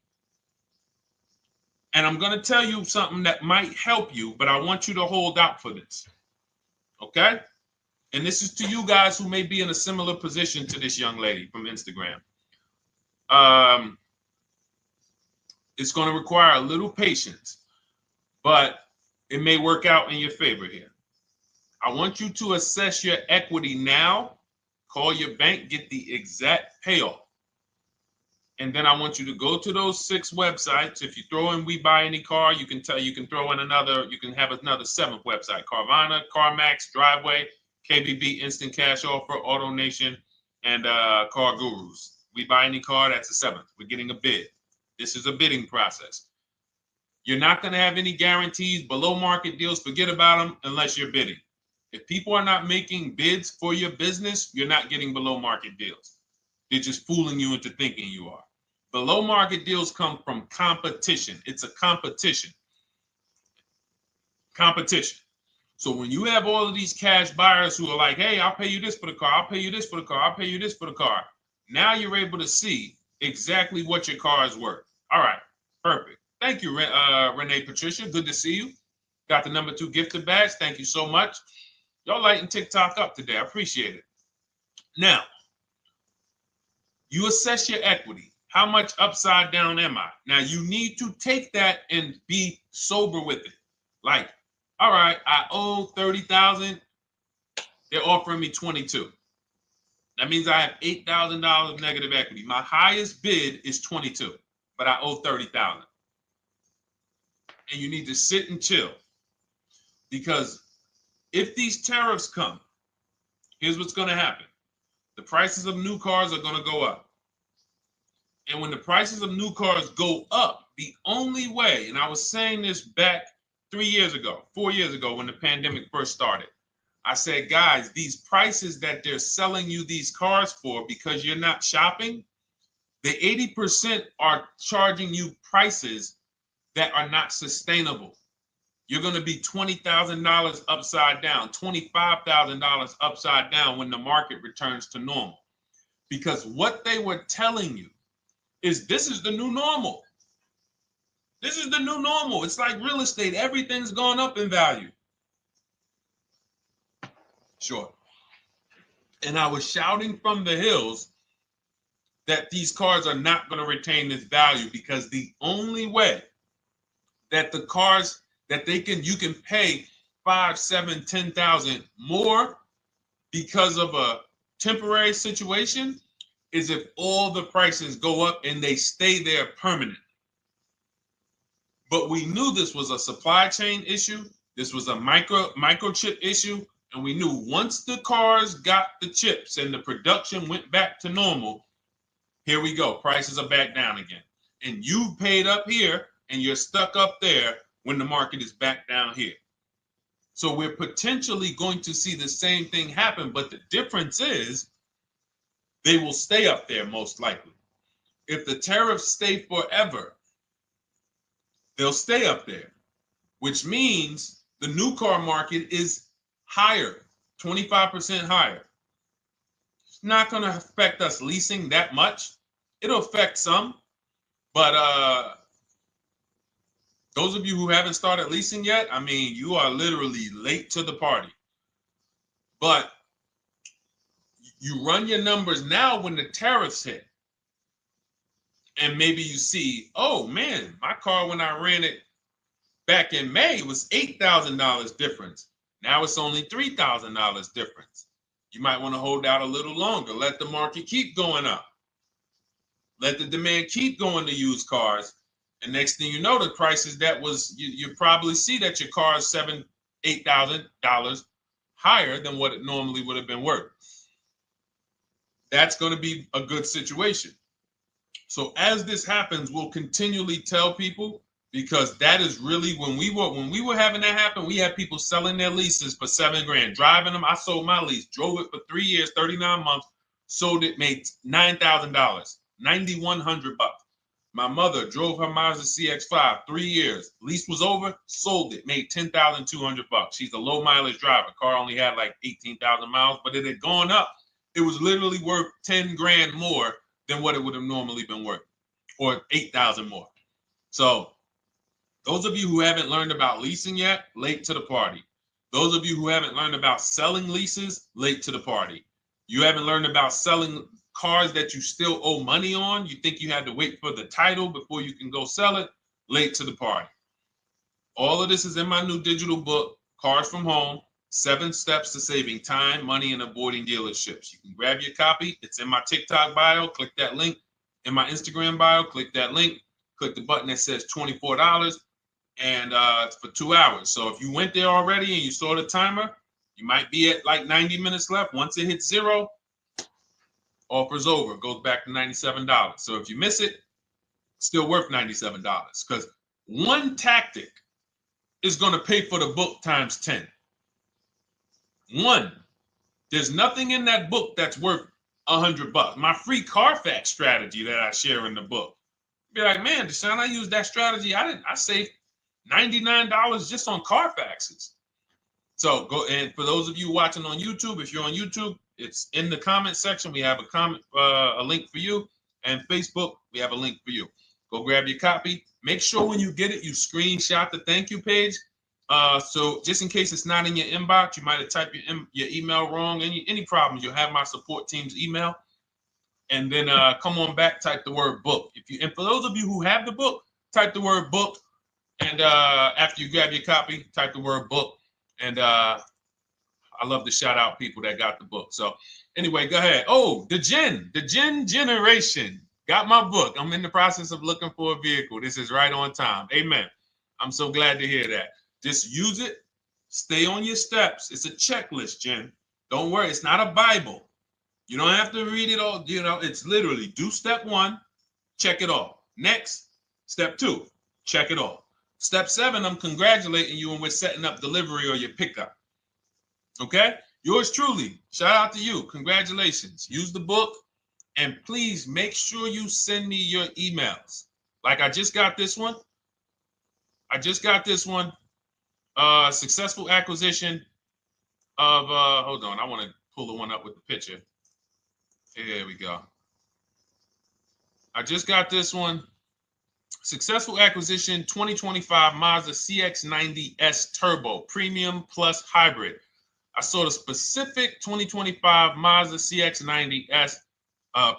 And I'm going to tell you something that might help you, but I want you to hold out for this. Okay? And this is to you guys who may be in a similar position to this young lady from Instagram. It's going to require a little patience, but it may work out in your favor here. I want you to assess your equity now. Call your bank, get the exact payoff. And then I want you to go to those 6 websites. If you throw in We Buy Any Car, you can throw in you can have another 7th website: Carvana, CarMax, Driveway, KBB, Instant Cash Offer, AutoNation, and Car Gurus. We Buy Any Car, that's the 7th. We're getting a bid. This is a bidding process. You're not going to have any guarantees, below market deals. Forget about them unless you're bidding. If people are not making bids for your business, you're not getting below market deals. They're just fooling you into thinking you are. Below market deals come from competition. It's a competition. Competition. So when you have all of these cash buyers who are like, hey, I'll pay you this for the car, I'll pay you this for the car, I'll pay you this for the car. Now you're able to see exactly what your car is worth. All right, perfect. Thank you, Renee Patricia. Good to see you. Got the number 2 gifted badge. Thank you so much. Y'all lighting TikTok up today. I appreciate it. Now, you assess your equity. How much upside down am I? Now, you need to take that and be sober with it. Like, all right, I owe $30,000. They're offering me 22. That means I have $8,000 negative equity. My highest bid is 22, but I owe 30,000. And you need to sit and chill, because if these tariffs come, here's what's going to happen. The prices of new cars are going to go up. And when the prices of new cars go up, the only way, and I was saying this back 4 years ago, when the pandemic first started, I said, guys, these prices that they're selling you these cars for, because you're not shopping, the 80% are charging you prices that are not sustainable. You're going to be $20,000 upside down, $25,000 upside down when the market returns to normal. Because what they were telling you is this is the new normal. This is the new normal. It's like real estate. Everything's gone up in value. Sure. And I was shouting from the hills that these cars are not going to retain this value, because the only way that the cars that you can pay 5, 7, 10,000 more because of a temporary situation is if all the prices go up and they stay there permanently. But we knew this was a supply chain issue. This was a microchip issue. And we knew once the cars got the chips and the production went back to normal, here we go. Prices are back down again. And you paid up here and you're stuck up there when the market is back down here. So we're potentially going to see the same thing happen. But the difference is they will stay up there most likely. If the tariffs stay forever, they'll stay up there, which means the new car market is higher, 25% higher. It's not going to affect us leasing that much. It'll affect some, but those of you who haven't started leasing yet, I mean, you are literally late to the party. But you run your numbers now when the tariffs hit. And maybe you see, oh man, my car when I ran it back in May was $8,000 difference. Now it's only $3,000 difference. You might want to hold out a little longer. Let the market keep going up. Let the demand keep going to used cars. And next thing you know, the prices that was, you probably see that your car is $7,000, $8,000 higher than what it normally would have been worth. That's going to be a good situation. So as this happens, we'll continually tell people, because that is really when we were having that happen, we had people selling their leases for $7,000, driving them. I sold my lease, drove it for 3 years, 39 months, sold it, made $9,000, $9,100. My mother drove her Mazda CX-5, 3 years, lease was over, sold it, made $10,200. She's a low mileage driver. Car only had like 18,000 miles, but it had gone up. It was literally worth $10,000 more than what it would have normally been worth, or 8,000 more. So those of you who haven't learned about leasing yet, late to the party. Those of you who haven't learned about selling leases, late to the party. You haven't learned about selling cars that you still owe money on. You think you had to wait for the title before you can go sell it, late to the party. All of this is in my new digital book, Cars from Home, 7 Steps to Saving Time, Money, and Avoiding Dealerships. You can grab your copy. It's in my TikTok bio. Click that link. in my Instagram bio. Click that link. Click the button that says $24, and it's for 2 hours. So if you went there already and you saw the timer, you might be at like 90 minutes left. Once it hits 0, offer's over. It goes back to $97. So if you miss it, still worth $97, because one tactic is going to pay for the book times 10. One. There's nothing in that book that's worth $100. My free Carfax strategy that I share in the book. Be like, man, Deshone, I used that strategy. I saved $99 just on Carfaxes. So go, and for those of you watching on YouTube, if you're on YouTube, it's in the comment section. We have a link for you, and Facebook, we have a link for you. Go grab your copy. Make sure when you get it, you screenshot the thank you page. So just in case it's not in your inbox, you might have typed your email wrong. Any problems, you'll have my support team's email. And then come on back, type the word book. And for those of you who have the book, type the word book. And after you grab your copy, type the word book. And I love to shout out people that got the book. So anyway, go ahead. Oh, the Gen Generation got my book. I'm in the process of looking for a vehicle. This is right on time. Amen. I'm so glad to hear that. Just use it. Stay on your steps. It's a checklist, Jen. Don't worry. It's not a Bible. You don't have to read it all. You know, it's literally do step 1, check it off. Next, step 2, check it off. Step 7, I'm congratulating you and we're setting up delivery or your pickup. Okay? Yours truly. Shout out to you. Congratulations. Use the book, and please make sure you send me your emails. Like I just got this one. Successful acquisition of, hold on, I want to pull the one up with the picture. Here we go. I just got this one. Successful acquisition 2025 Mazda CX-90S Turbo Premium Plus Hybrid. I saw the specific 2025 Mazda CX-90S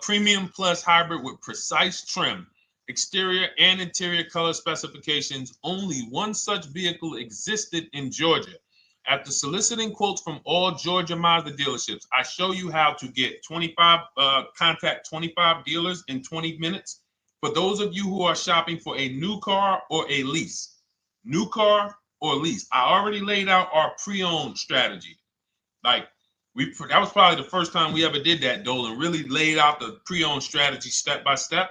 Premium Plus Hybrid with precise trim, exterior and interior color specifications. Only one such vehicle existed in Georgia. After soliciting quotes from all Georgia Mazda dealerships, I show you how to get contact 25 dealers in 20 minutes. For those of you who are shopping for a new car or a lease, new car or lease, I already laid out our pre-owned strategy. Like that was probably the first time we ever did that, Dolan, really laid out the pre-owned strategy step by step.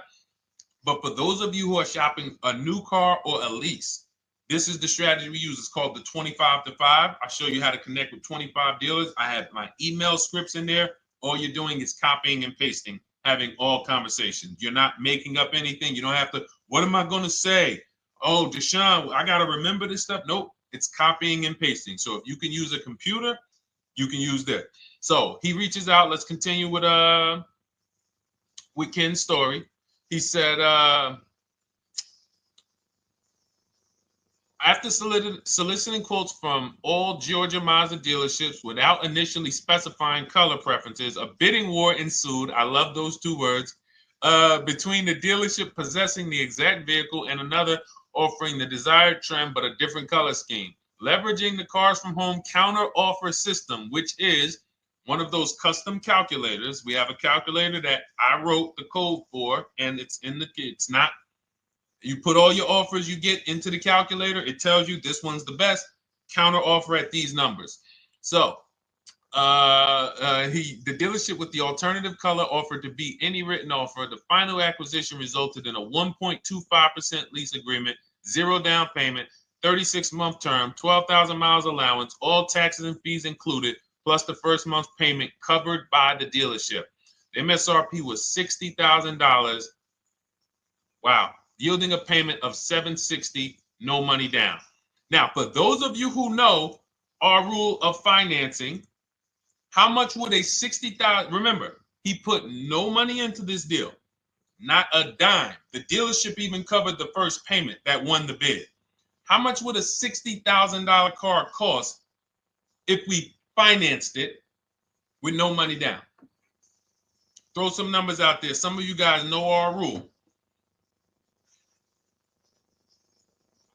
But for those of you who are shopping a new car or a lease, this is the strategy we use. It's called the 25 to 5. I show you how to connect with 25 dealers. I have my email scripts in there. All you're doing is copying and pasting, having all conversations. You're not making up anything. You don't have to, what am I going to say? Oh, Deshone, I got to remember this stuff. Nope, it's copying and pasting. So if you can use a computer, you can use that. So he reaches out. Let's continue with Ken's story. He said, after soliciting quotes from all Georgia Mazda dealerships without initially specifying color preferences, a bidding war ensued. I love those 2 words. Between the dealership possessing the exact vehicle and another offering the desired trim but a different color scheme. Leveraging the Cars from Home counter offer system, which is one of those custom calculators. We have a calculator that I wrote the code for, and it's not. You put all your offers you get into the calculator. It tells you this one's the best. Counter offer at these numbers. So the dealership with the alternative color offered to beat any written offer. The final acquisition resulted in a 1.25% lease agreement, 0 down payment, 36-month term, 12,000 miles allowance, all taxes and fees included, plus the first month's payment covered by the dealership. The MSRP was $60,000. Wow. Yielding a payment of $760, no money down. Now, for those of you who know our rule of financing, how much would a $60,000, remember, he put no money into this deal, not a dime. The dealership even covered the first payment that won the bid. How much would a $60,000 car cost if we financed it with no money down? Throw some numbers out there. Some of you guys know our rule.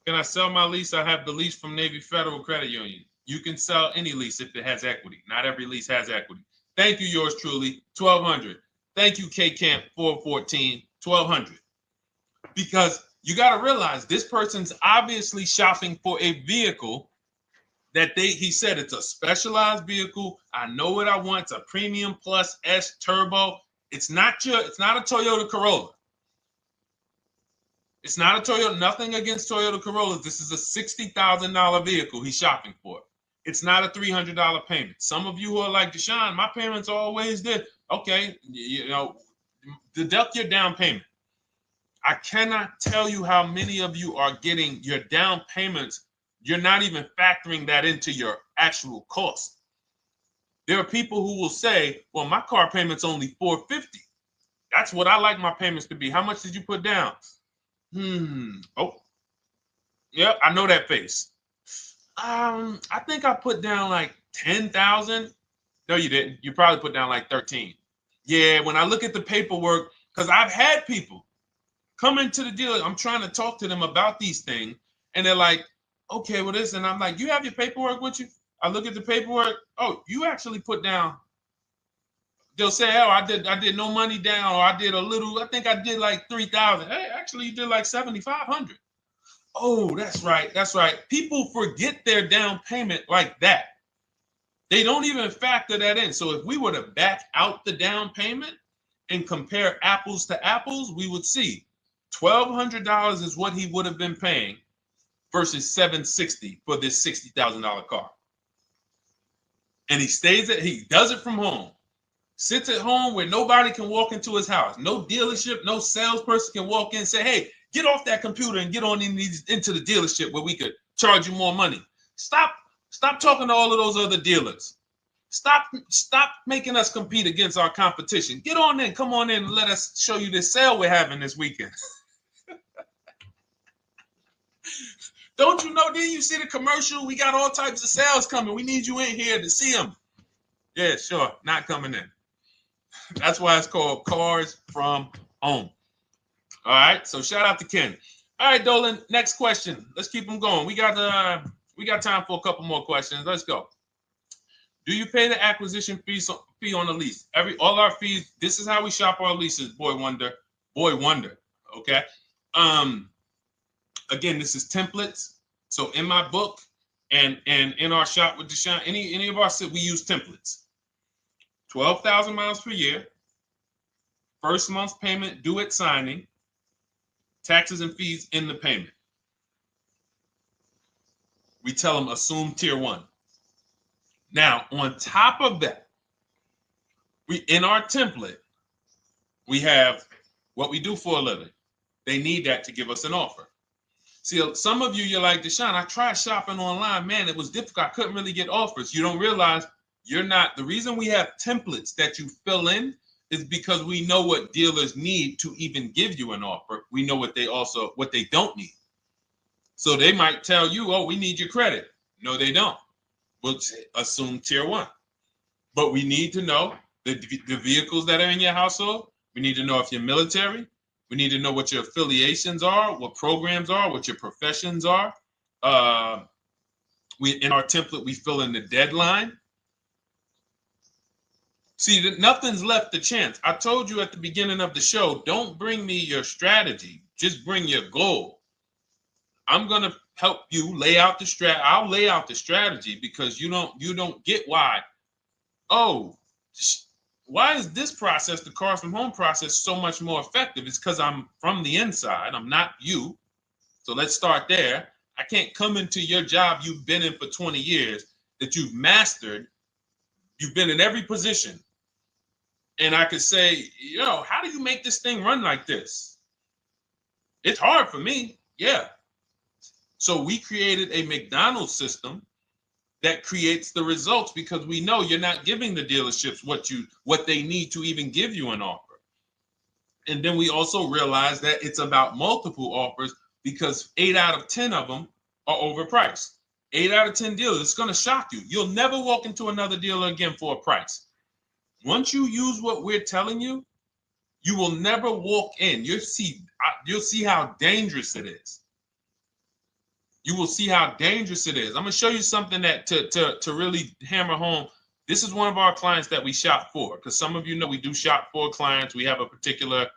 Can I sell my lease? I have the lease from Navy Federal Credit Union. You can sell any lease if it has equity. Not every lease has equity. Thank you, yours truly, 1200. Thank you, K Camp 414, $1,200. Because you got to realize this person's obviously shopping for a vehicle that he said it's a specialized vehicle. I know what I want. It's a premium plus S turbo. It's not a Toyota Corolla. It's not a Toyota, nothing against Toyota Corollas. This is a $60,000 vehicle he's shopping for. It's not a $300 payment. Some of you who are like, Deshone, my payments are always there. Okay, deduct your down payment. I cannot tell you how many of you are getting your down payments. You're not even factoring that into your actual cost. There are people who will say, well, my car payment's only $450. That's what I like my payments to be. How much did you put down? Oh, yeah, I know that face. I think I put down like 10,000. No, you didn't. You probably put down like 13. Yeah, when I look at the paperwork, because I've had people come into the dealer, I'm trying to talk to them about these things, and they're like, okay, well, this, and I'm like, you have your paperwork with you? I look at the paperwork. Oh, you actually put down. They'll say, oh, I did no money down, or I did a little. I think I did like 3,000. Hey, actually, you did like 7,500. Oh, that's right. That's right. People forget their down payment like that. They don't even factor that in. So if we were to back out the down payment and compare apples to apples, we would see $1,200 is what he would have been paying versus $760 for this $60,000 car. And he does it from home. Sits at home where nobody can walk into his house. No dealership, no salesperson can walk in and say, hey, get off that computer and get on into the dealership where we could charge you more money. Stop talking to all of those other dealers. Stop making us compete against our competition. Get on in, come on in and let us show you this sale we're having this weekend. Don't you know, didn't you see the commercial? We got all types of sales coming. We need you in here to see them. Yeah, sure, not coming in. That's why it's called Cars from Home. All right, so shout out to Ken. All right, Dolan, next question. Let's keep them going. We got time for a couple more questions. Let's go. Do you pay the acquisition fee on the lease? All our fees, this is how we shop our leases, Boy Wonder. Okay. Again, this is templates. So in my book and in our shop with Deshone, any of our we use templates. 12,000 miles per year, first month's payment due at signing, taxes and fees in the payment. We tell them assume tier 1. Now, on top of that, in our template, we have what we do for a living. They need that to give us an offer. See, some of you, you're like, Deshone, I tried shopping online. Man, it was difficult. I couldn't really get offers. You don't realize you're not. The reason we have templates that you fill in is because we know what dealers need to even give you an offer. We know what they don't need. So they might tell you, oh, we need your credit. No, they don't. We'll assume tier 1. But we need to know the vehicles that are in your household. We need to know if you're military. We need to know what your affiliations are, what programs are, what your professions are. In our template, we fill in the deadline. See, nothing's left to chance. I told you at the beginning of the show, don't bring me your strategy. Just bring your goal. I'm going to help you lay out the strat. I'll lay out the strategy because you don't get why. Oh, why is this process, the Cars from Home process, so much more effective? It's because I'm from the inside. I'm not you. So let's start there. I can't come into your job you've been in for 20 years that you've mastered. You've been in every position. And I could say, how do you make this thing run like this? It's hard for me. Yeah. So we created a McDonald's system that creates the results because we know you're not giving the dealerships what they need to even give you an offer. And then we also realize that it's about multiple offers because 8 out of 10 of them are overpriced. 8 out of 10 dealers, it's going to shock you. You'll never walk into another dealer again for a price. Once you use what we're telling you, you will never walk in. You'll see how dangerous it is. You will see how dangerous it is. I'm going to show you something that to really hammer home. This is one of our clients that we shop for because some of you know we do shop for clients. We have a particular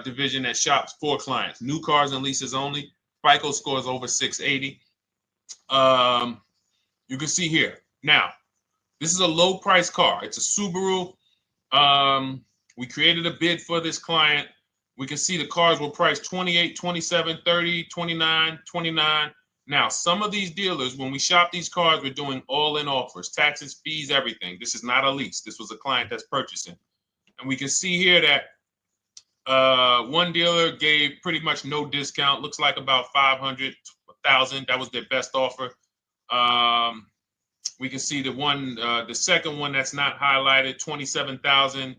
division that shops for clients. New cars and leases only. FICO scores over 680. You can see here. Now, this is a low price car. It's a Subaru. We created a bid for this client. We can see the cars were priced 28, 27, 30, 29, 29. Now, some of these dealers, when we shop these cars, we're doing all-in offers, taxes, fees, everything. This is not a lease. This was a client that's purchasing. And we can see here that one dealer gave pretty much no discount. Looks like about 500, 1,000. That was their best offer. We can see the second one that's not highlighted, 27,000.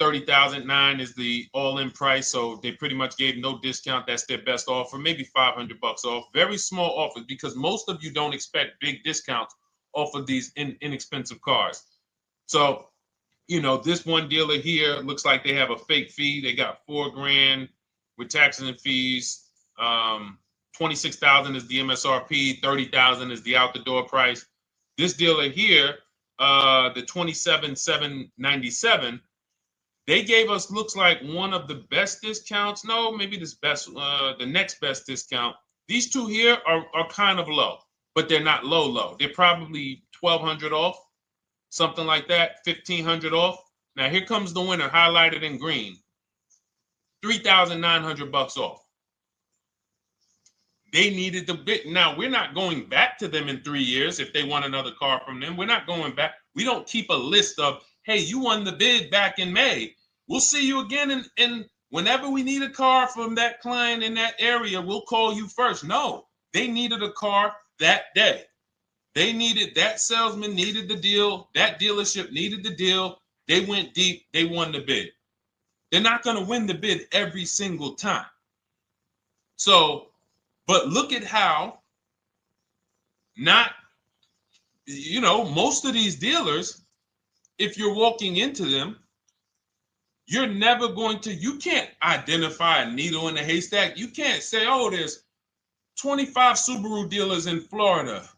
30,009 is the all-in price, so they pretty much gave no discount. That's their best offer, maybe $500 off. Very small offers because most of you don't expect big discounts off of these inexpensive cars. So, you know, this one dealer here looks like they have a fake fee. They got $4,000 with taxes and fees. 26,000 is the MSRP. 30,000 is the out-the-door price. This dealer here, the 27,797. They gave us, looks like, one of the best discounts. No, maybe the next best discount. These two here are kind of low, but they're not low. They're probably 1,200 off, something like that, 1,500 off. Now here comes the winner, highlighted in green, 3,900 bucks off. They needed the bid. Now we're not going back to them in 3 years if they want another car from them. We're not going back. We don't keep a list of, hey, you won the bid back in May. We'll see you again. And whenever we need a car from that client in that area, we'll call you first. No, they needed a car that day. They needed, that salesman needed the deal. That dealership needed the deal. They went deep. They won the bid. They're not going to win the bid every single time. So, but look at how most of these dealers, if you're walking into them, you're never going to, you can't identify a needle in a haystack. You can't say, oh, there's 25 Subaru dealers in Florida.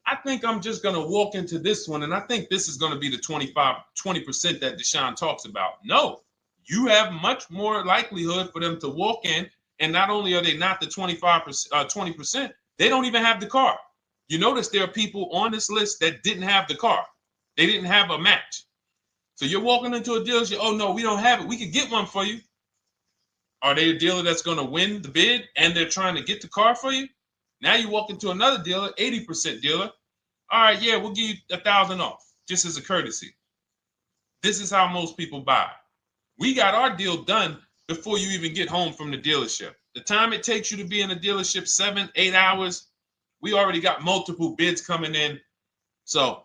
I think I'm just going to walk into this one, and I think this is going to be the 20% that Deshone talks about. No, you have much more likelihood for them to walk in, and not only are they not the 20%, they don't even have the car. You notice there are people on this list that didn't have the car. They didn't have a match. So you're walking into a dealership, oh no, we don't have it. We could get one for you. Are they a dealer that's going to win the bid and they're trying to get the car for you? Now you walk into another dealer, 80% dealer. All right, yeah, we'll give you 1,000 off, just as a courtesy. This is how most people buy. We got our deal done before you even get home from the dealership. The time it takes you to be in a dealership, 7-8 hours, we already got multiple bids coming in. So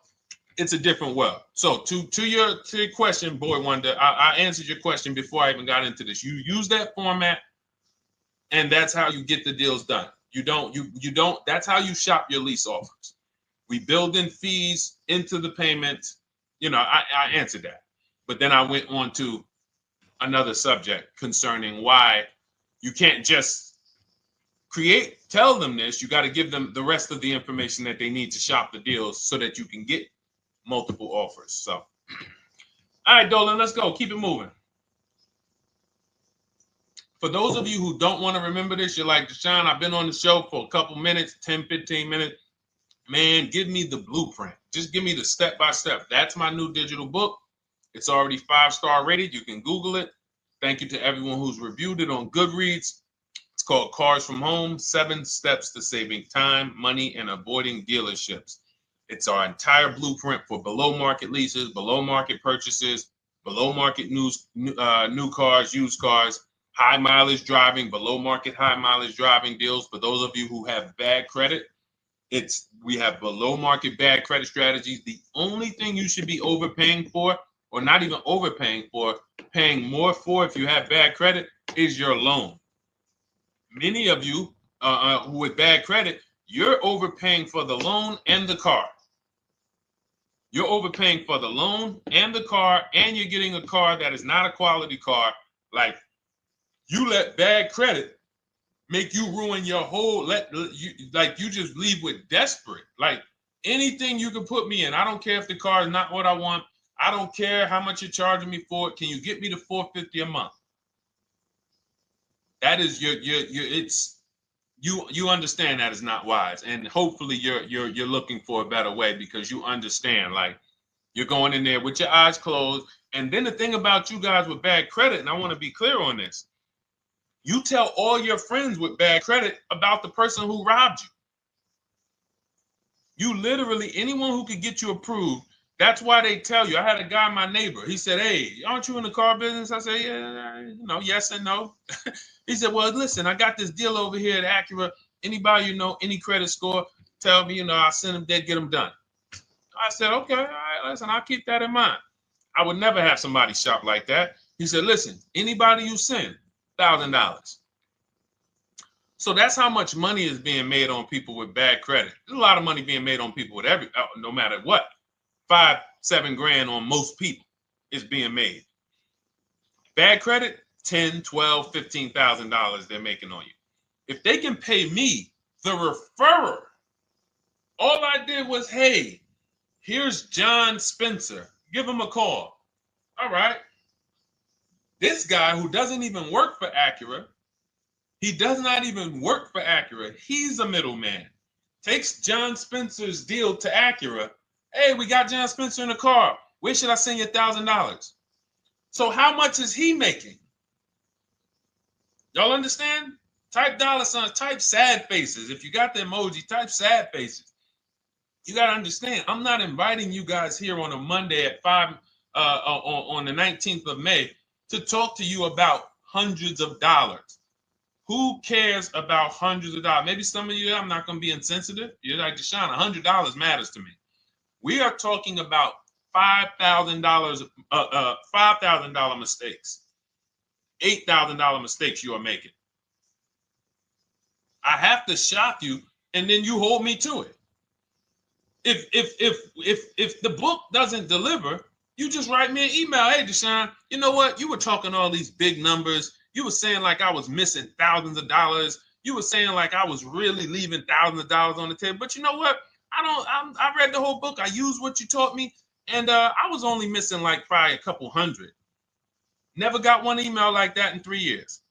it's a different world. So to your question, Boy Wonder, I answered your question before I even got into this. You use that format, and that's how you get the deals done. You don't, that's how you shop your lease offers. We build in fees into the payments. I answered that. But then I went on to another subject concerning why you can't just tell them this. You got to give them the rest of the information that they need to shop the deals so that you can get multiple offers. So, all right, Dolan, let's go. Keep it moving. For those of you who don't want to remember this, you're like, Deshone, I've been on the show for a couple minutes, 10, 15 minutes. Man, give me the blueprint. Just give me the step-by-step. That's my new digital book. It's already 5-star rated. You can Google it. Thank you to everyone who's reviewed it on Goodreads. It's called Cars from Home, 7 Steps to Saving Time, Money, and Avoiding Dealerships. It's our entire blueprint for below market leases, below market purchases, below market new cars, used cars, high mileage driving, below market high mileage driving deals. For those of you who have bad credit, we have below market bad credit strategies. The only thing you should be overpaying for, or not even overpaying for, paying more for if you have bad credit, is your loan. Many of you who with bad credit, you're overpaying for the loan and the car. You're overpaying for the loan and the car, and you're getting a car that is not a quality car. Like, you let bad credit make you ruin your whole, you just leave with desperate. Like, anything you can put me in. I don't care if the car is not what I want. I don't care how much you're charging me for it. Can you get me to $450 a month? That is you understand that is not wise, and hopefully you're looking for a better way, because you understand, like, you're going in there with your eyes closed. And then the thing about you guys with bad credit, and I want to be clear on this, you tell all your friends with bad credit about the person who robbed you. You literally, anyone who could get you approved, that's why they tell you. I had a guy, my neighbor, he said, "Hey, aren't you in the car business?" I said, "Yeah, yes and no." He said, "Well, listen, I got this deal over here at Acura. Anybody any credit score, tell me, I'll send them there, get them done." I said, "Okay, all right, listen, I'll keep that in mind." I would never have somebody shop like that. He said, "Listen, anybody you send, $1,000. So that's how much money is being made on people with bad credit. There's a lot of money being made on people with no matter what. 5-7 grand on most people is being made. Bad credit, $10, $12, $15,000 they're making on you. If they can pay me, the referrer, all I did was, hey, here's John Spencer. Give him a call. All right. This guy who doesn't even work for Acura, he does not even work for Acura. He's a middleman. Takes John Spencer's deal to Acura. Hey, we got John Spencer in the car. Where should I send you $1,000? So how much is he making? Y'all understand? Type dollar signs, type sad faces. If you got the emoji, type sad faces. You got to understand, I'm not inviting you guys here on a Monday at 5 on the 19th of May to talk to you about hundreds of dollars. Who cares about hundreds of dollars? Maybe some of you, I'm not going to be insensitive. You're like, Deshone, $100 matters to me. We are talking about $5,000 mistakes, $8,000 mistakes you are making. I have to shock you, and then you hold me to it. If the book doesn't deliver, you just write me an email. Hey, Deshone, you know what? You were talking all these big numbers. You were saying like I was missing thousands of dollars. You were saying like I was really leaving thousands of dollars on the table. But you know what? I read the whole book. I used what you taught me, and I was only missing like probably a couple hundred. Never got one email like that in 3 years.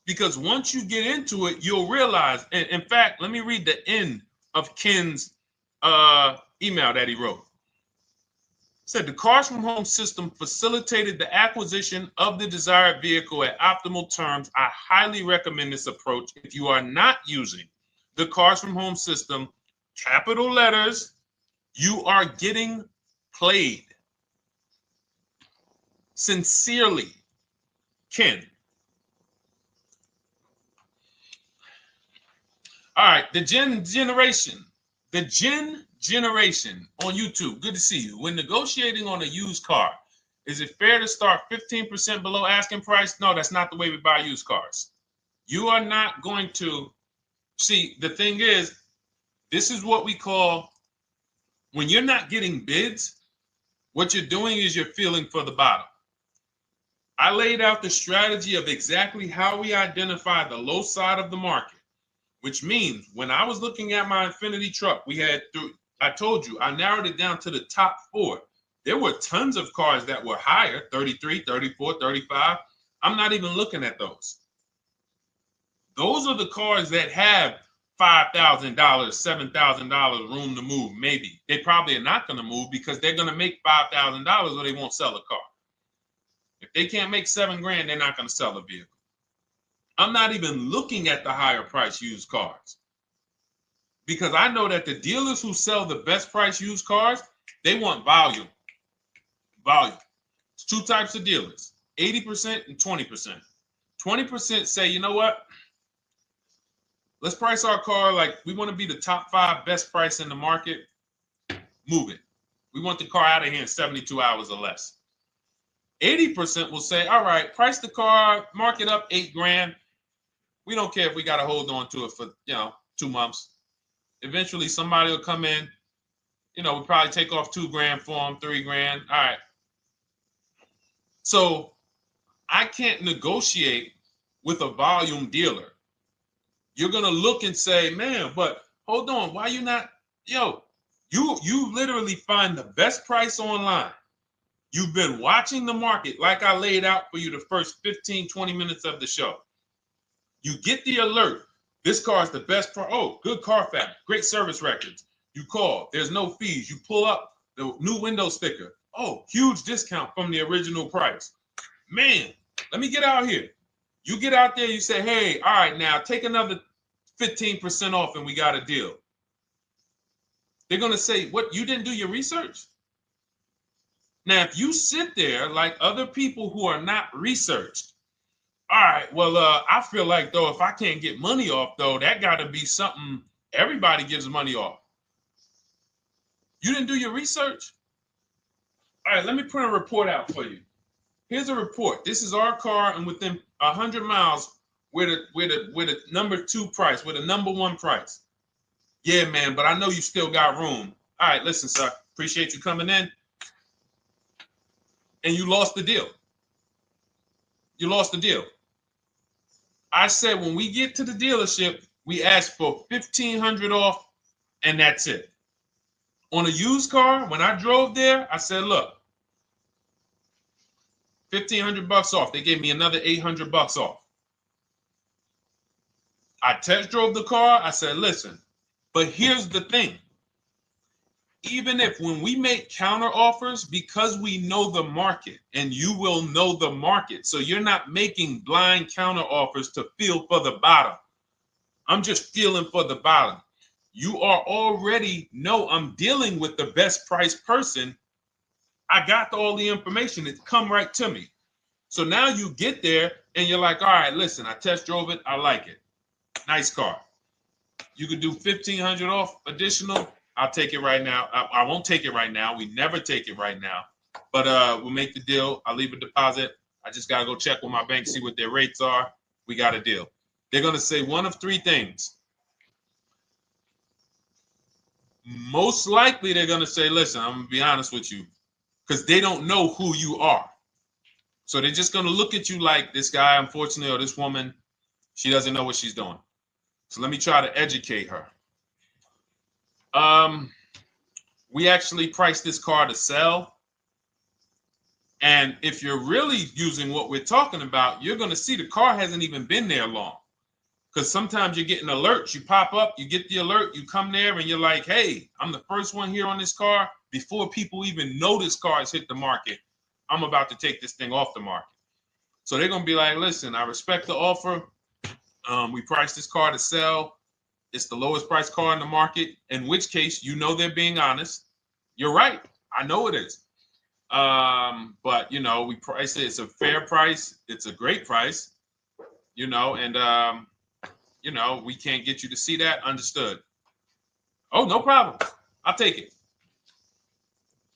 Because once you get into it, you'll realize. And in fact, let me read the end of Ken's email that he wrote. It said, the Cars from Home system facilitated the acquisition of the desired vehicle at optimal terms. I highly recommend this approach. If you are not using the Cars from Home system, capital letters, you are getting played. Sincerely, Ken. All right, the Gen generation on YouTube. Good to see you. When negotiating on a used car, is it fair to start 15% below asking price? No, that's not the way we buy used cars. You are not going to see. The thing is, this is what we call, when you're not getting bids, what you're doing is you're feeling for the bottom. I laid out the strategy of exactly how we identify the low side of the market. Which means when I was looking at my Infiniti truck, I told you, I narrowed it down to the top 4. There were tons of cars that were higher, 33, 34, 35. I'm not even looking at those. Those are the cars that have $5,000, $7,000 room to move, maybe. They probably are not going to move because they're going to make $5,000 or they won't sell a car. If they can't make $7 grand, they're not going to sell a vehicle. I'm not even looking at the higher price used cars because I know that the dealers who sell the best price used cars, they want volume. Volume. It's 2 types of dealers, 80% and 20%. 20% say, you know what? Let's price our car like we want to be the top 5 best price in the market. Move it. We want the car out of here in 72 hours or less. 80% will say, all right, price the car, mark it up 8 grand. We don't care if we got to hold on to it for, 2 months. Eventually, somebody will come in. We'll probably take off 2 grand for them, 3 grand. All right. So I can't negotiate with a volume dealer. You're going to look and say, man, but hold on. Why you not? You literally find the best price online. You've been watching the market like I laid out for you the first 15, 20 minutes of the show. You get the alert. This car is the best car. Oh, good Carfax, great service records. You call. There's no fees. You pull up the new window sticker. Oh, huge discount from the original price. Man, let me get out here. You get out there, you say, hey, all right, now take another 15% off and we got a deal. They're going to say, what, you didn't do your research? Now, if you sit there like other people who are not researched, all right, well, I feel like, though, if I can't get money off, though, that got to be something everybody gives money off. You didn't do your research? All right, let me print a report out for you. Here's a report. This is our car, and within 100 miles, we're the number 2 price, we're the number 1 price. Yeah, man, but I know you still got room. All right, listen, sir, appreciate you coming in. And you lost the deal. You lost the deal. I said when we get to the dealership, we ask for $1,500 off, and that's it. On a used car, when I drove there, I said, look, $1,500 off. They gave me another $800 off. I test drove the car. I said, listen, but here's the thing. Even if when we make counter offers, because we know the market, and you will know the market, so you're not making blind counter offers to feel for the bottom. I'm just feeling for the bottom. You are already know I'm dealing with the best price person. I got all the information. It come right to me. So now you get there and you're like, all right, listen, I test drove it. I like it. Nice car. You could do $1,500 off additional. I'll take it right now. I won't take it right now. We never take it right now. But we'll make the deal. I'll leave a deposit. I just got to go check with my bank, see what their rates are. We got a deal. They're going to say one of 3 things. Most likely they're going to say, listen, I'm going to be honest with you, because they don't know who you are. So they're just going to look at you like this guy, unfortunately, or this woman, she doesn't know what she's doing. So let me try to educate her. We actually priced this car to sell. And if you're really using what we're talking about, you're going to see the car hasn't even been there long. Because sometimes you're getting alerts. You pop up, you get the alert, you come there, and you're like, hey, I'm the first one here on this car. Before people even know this car has hit the market, I'm about to take this thing off the market. So they're going to be like, listen, I respect the offer. We priced this car to sell. It's the lowest price car in the market, in which case, you know, they're being honest. You're right. I know it is. But, you know, we price it. It's a fair price. It's a great price, you know, and, you know, we can't get you to see that. Understood. Oh, no problem. I'll take it.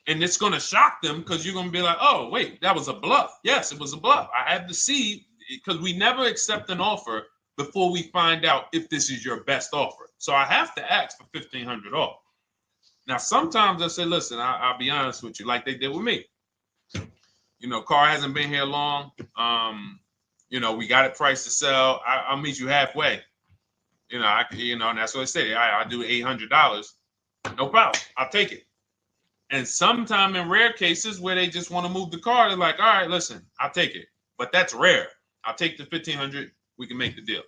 And it's going to shock them because you're going to be like, oh, wait, that was a bluff. Yes, it was a bluff. I had to see, because we never accept an offer before we find out if this is your best offer. So I have to ask for $1,500 off. Now, sometimes I say, listen, I'll be honest with you, like they did with me. You know, car hasn't been here long. You know, we got it priced to sell. I'll meet you halfway. You know, and that's what I say. I do $800. No problem. I'll take it. And sometimes in rare cases where they just want to move the car, they're like, all right, listen, I'll take it. But that's rare. I'll take the $1,500. We can make the deal.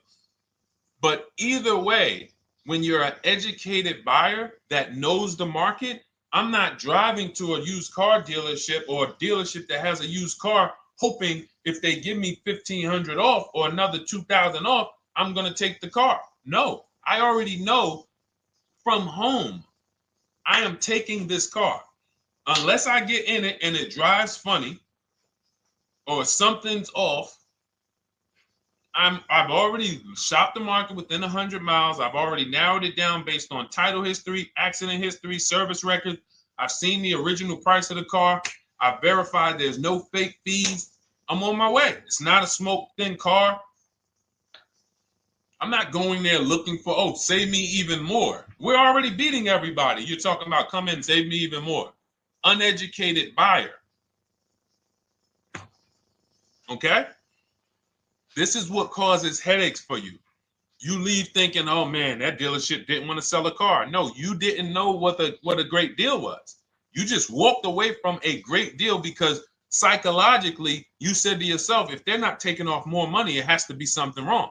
But either way, when you're an educated buyer that knows the market, I'm not driving to a used car dealership or a dealership that has a used car hoping if they give me $1,500 off or another $2,000 off, I'm going to take the car. No, I already know from home, I am taking this car. Unless I get in it and it drives funny or something's off, I've already shopped the market within 100 miles. I've already narrowed it down based on title history, accident history, service record. I've seen the original price of the car. I've verified there's no fake fees. I'm on my way. It's not a smoke thin car. I'm not going there looking for, oh, save me even more. We're already beating everybody. You're talking about come in, save me even more. Uneducated buyer. Okay? This is what causes headaches for you. You leave thinking, oh man, that dealership didn't want to sell a car. No, you didn't know what a great deal was. You just walked away from a great deal because psychologically you said to yourself, if they're not taking off more money, it has to be something wrong.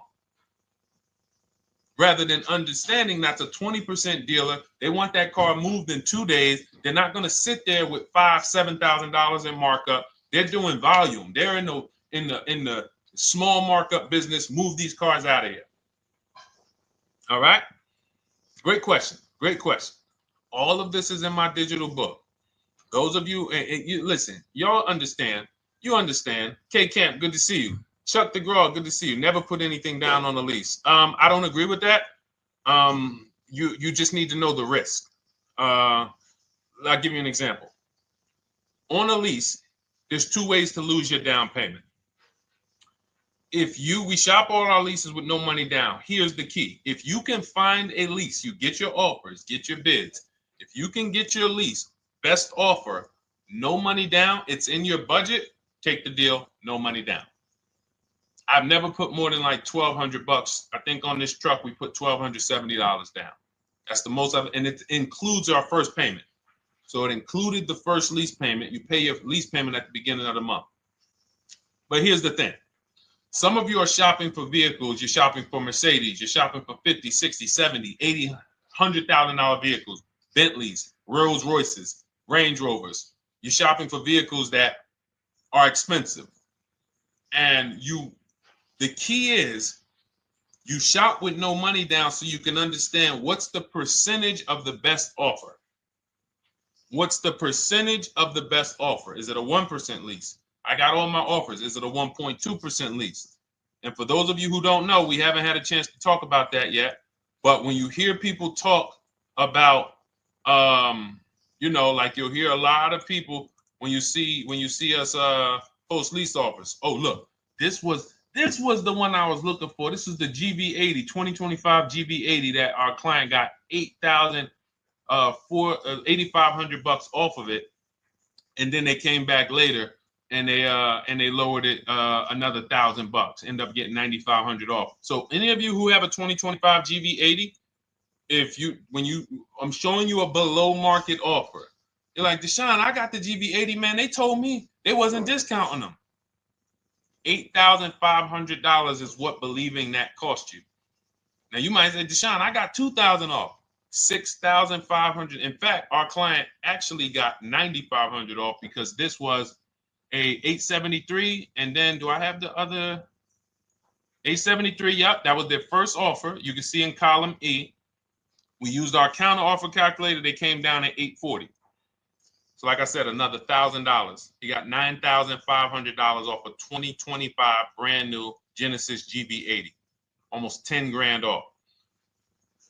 Rather than understanding that's a 20% dealer, they want that car moved in 2 days. They're not going to sit there with $5,000-$7,000 in markup. They're doing volume. They're in the small markup business. Move these cars out of here. All right. Great question. Great question. All of this is in my digital book. Those of you, and you listen, y'all understand. You understand. K Camp, good to see you. Chuck DeGraw, good to see you. Never put anything down on a lease. I don't agree with that. You just need to know the risk. I'll give you an example. On a lease, there's 2 ways to lose your down payment. We shop all our leases with no money down. Here's the key. If you can find a lease, you get your offers, get your bids. If you can get your lease, best offer, no money down, it's in your budget, take the deal, no money down. I've never put more than like $1,200. I think on this truck, we put $1,270 down. That's the most of it. And it includes our first payment. So it included the first lease payment. You pay your lease payment at the beginning of the month. But here's the thing. Some of you are shopping for vehicles. You're shopping for Mercedes. You're shopping for 50, 60, 70, 80, $100,000 vehicles, Bentleys, Rolls Royces, Range Rovers. You're shopping for vehicles that are expensive. And the key is you shop with no money down so you can understand what's the percentage of the best offer. What's the percentage of the best offer? Is it a 1% lease? I got all my offers. Is it a 1.2% lease? And for those of you who don't know, we haven't had a chance to talk about that yet. But when you hear people talk about, like you'll hear a lot of people when you see us post lease offers. Oh, look, this was the one I was looking for. This is the GV80, 2025 GV80 that our client got $8,500 off of it, and then they came back later and they lowered it another $1,000. End up getting $9,500 off. So any of you who have a 2025 GV80, I'm showing you a below market offer. You're like, Deshone, I got the GV80, man. They told me they wasn't discounting them. $8,500 is what believing that cost you. Now you might say, Deshone, I got $2,000 off. $6,500. In fact, our client actually got $9,500 off because this was a 873. And then do I have the other 873? Yep, that was their first offer. You can see in column E. We used our counter offer calculator. They came down at 840. So like I said, another $1,000. He got $9,500 off a 2025 brand new Genesis GV80, almost 10 grand off.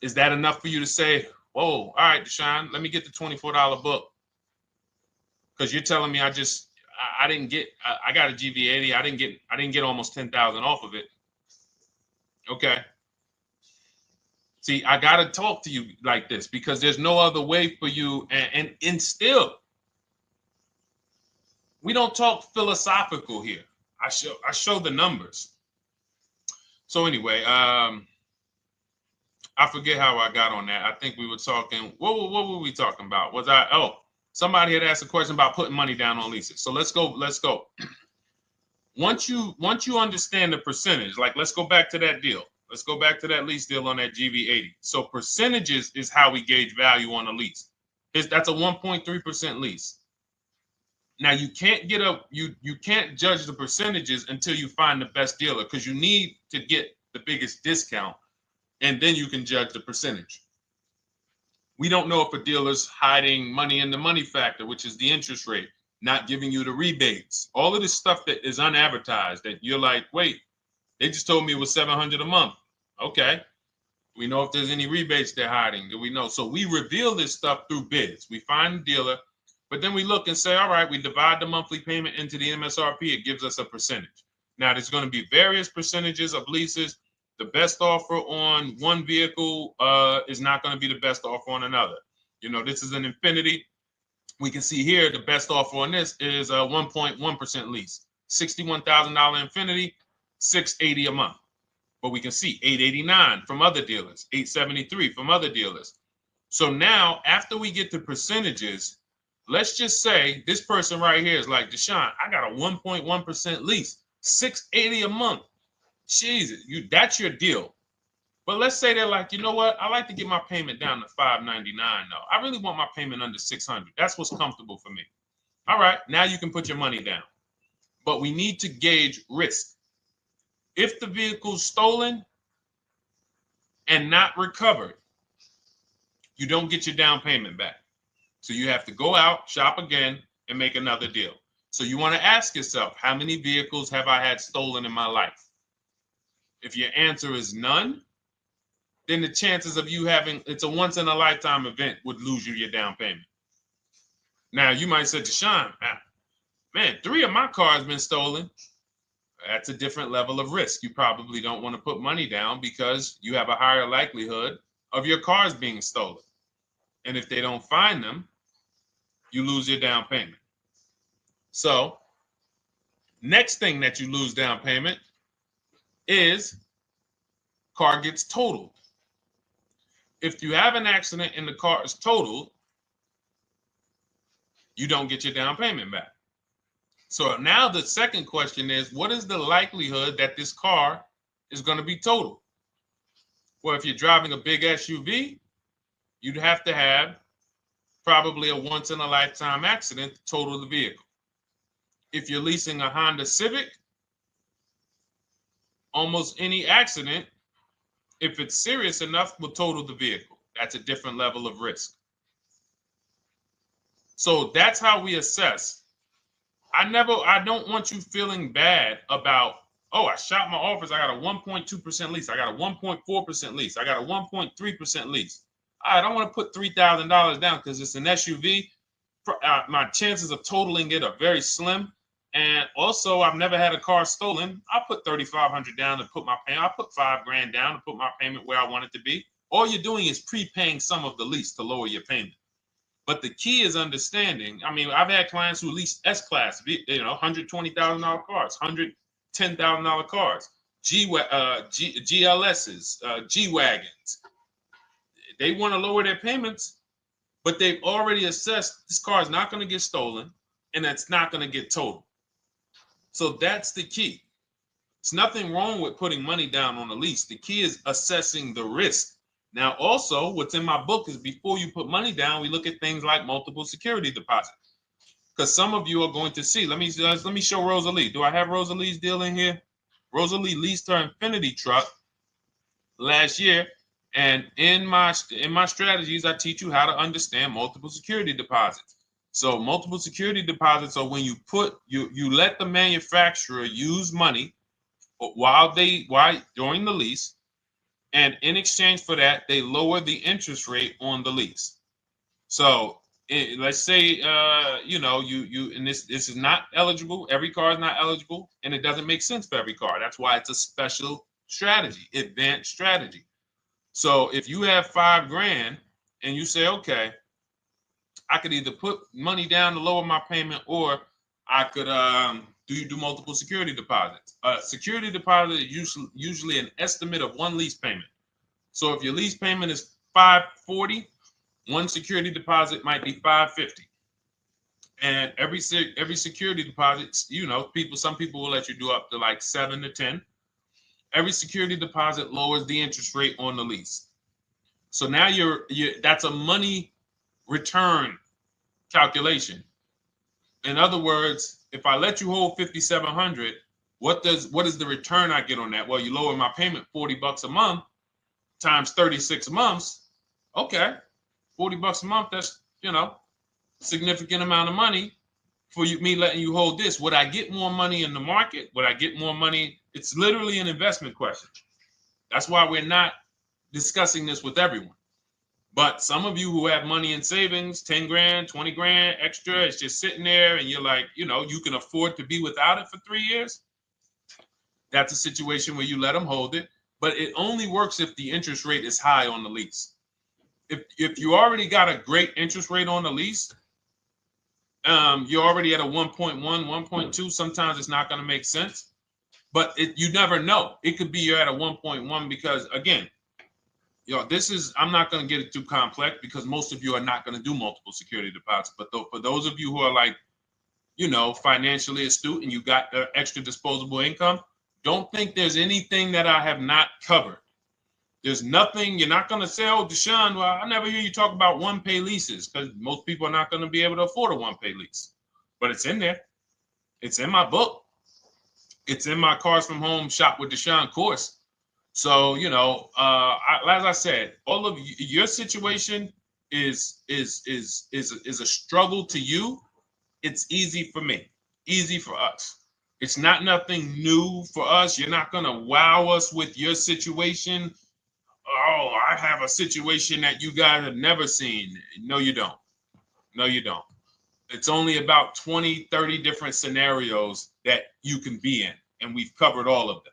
Is that enough for you to say, whoa, all right, Deshone, let me get the $24 book? Because you're telling me I got a GV80. I didn't get almost 10,000 off of it. Okay. See, I got to talk to you like this because there's no other way for you. And still, we don't talk philosophical here. I show the numbers. So anyway, I forget how I got on that. I think we were talking. What were we talking about? Somebody had asked a question about putting money down on leases. So let's go. Once you understand the percentage, like let's go back to that deal. Let's go back to that lease deal on that GV80. So percentages is how we gauge value on a lease. That's a 1.3% lease. Now you can't you can't judge the percentages until you find the best dealer because you need to get the biggest discount, and then you can judge the percentage. We don't know if a dealer's hiding money in the money factor, which is the interest rate, not giving you the rebates, all of this stuff that is unadvertised that you're like, wait, they just told me it was $700 a month. Okay. We know if there's any rebates they're hiding. Do we know? So we reveal this stuff through bids. We find the dealer, but then we look and say, all right, we divide the monthly payment into the MSRP. It gives us a percentage. Now, there's going to be various percentages of leases. The best offer on one vehicle is not going to be the best offer on another. This is an Infiniti. We can see here the best offer on this is a 1.1% lease. $61,000 Infiniti, $680 a month. But we can see $889 from other dealers, $873 from other dealers. So now, after we get the percentages, let's just say this person right here is like, Deshone, I got a 1.1% lease, $680 a month. Jesus, that's your deal. But let's say they're like, you know what? I like to get my payment down to $599 though. I really want my payment under $600. That's what's comfortable for me. All right, now you can put your money down. But we need to gauge risk. If the vehicle's stolen and not recovered, you don't get your down payment back. So you have to go out, shop again, and make another deal. So you want to ask yourself, how many vehicles have I had stolen in my life? If your answer is none, then the chances of you having, it's a once in a lifetime event, would lose you your down payment. Now you might say, Deshone, man, 3 of my cars been stolen. That's a different level of risk. You probably don't want to put money down because you have a higher likelihood of your cars being stolen. And if they don't find them, you lose your down payment. So next thing that you lose down payment is car gets totaled. If you have an accident and the car is totaled, you don't get your down payment back. So now the second question is, what is the likelihood that this car is going to be totaled? Well, if you're driving a big SUV, you'd have to have probably a once in a lifetime accident to total the vehicle. If you're leasing a Honda Civic, almost any accident, if it's serious enough, will total the vehicle. That's a different level of risk. So that's how we assess. I don't want you feeling bad about, oh, I shot my office, I got a 1.2% lease, I got a 1.4% lease, I got a 1.3% lease. I don't want to put $3,000 down because it's an SUV. My chances of totaling it are very slim. And also, I've never had a car stolen. I put $3,500 down to put my payment. I put $5,000 down to put my payment where I want it to be. All you're doing is prepaying some of the lease to lower your payment. But the key is understanding. I mean, I've had clients who lease S-Class, $120,000 cars, $110,000 cars, GLSs, G-Wagons. They want to lower their payments, but they've already assessed this car is not going to get stolen and it's not going to get totaled. So that's the key. It's nothing wrong with putting money down on a lease. The key is assessing the risk. Now, also, what's in my book is before you put money down, we look at things like multiple security deposit. Because some of you are going to see, let me show Rosalie. Do I have Rosalie's deal in here? Rosalie leased her Infinity truck last year. And in my strategies, I teach you how to understand multiple security deposits. So multiple security deposits are when you let the manufacturer use money during the lease, and in exchange for that, they lower the interest rate on the lease. So let's say and this is not eligible. Every car is not eligible, and it doesn't make sense for every car. That's why it's a special strategy, advanced strategy. So if you have $5,000 and you say, okay, I could either put money down to lower my payment, or I could do multiple security deposits. Security deposit is usually an estimate of one lease payment. So if your lease payment is $540, one security deposit might be $550. And every security deposit, some people will let you do up to like 7 to 10. Every security deposit lowers the interest rate on the lease. So now that's a money return calculation. In other words, if I let you hold $5,700, what is the return I get on that? Well, you lower my payment $40 a month times 36 months. Okay, $40 a month. That's significant amount of money for me letting you hold this. Would I get more money in the market? Would I get more money? It's literally an investment question. That's why we're not discussing this with everyone. But some of you who have money in savings, 10 grand, 20 grand extra, it's just sitting there and you're like, you can afford to be without it for 3 years. That's a situation where you let them hold it, but it only works if the interest rate is high on the lease. If you already got a great interest rate on the lease, you're already at a 1.1, 1.2. Sometimes it's not going to make sense, but you never know. It could be you're at a 1.1 because, again, this is, I'm not going to get it too complex because most of you are not going to do multiple security deposits. But for those of you who are like, financially astute and you got extra disposable income, don't think there's anything that I have not covered. There's nothing. You're not going to say, oh, Deshone, well, I never hear you talk about one-pay leases, because most people are not going to be able to afford a one-pay lease. But it's in there. It's in my book. It's in my Cars from Home Shop with Deshone course. So, as I said, all of your situation is a struggle to you. It's easy for me, easy for us. It's not nothing new for us. You're not going to wow us with your situation. Oh, I have a situation that you guys have never seen. No, you don't. No, you don't. It's only about 20, 30 different scenarios that you can be in, and we've covered all of them.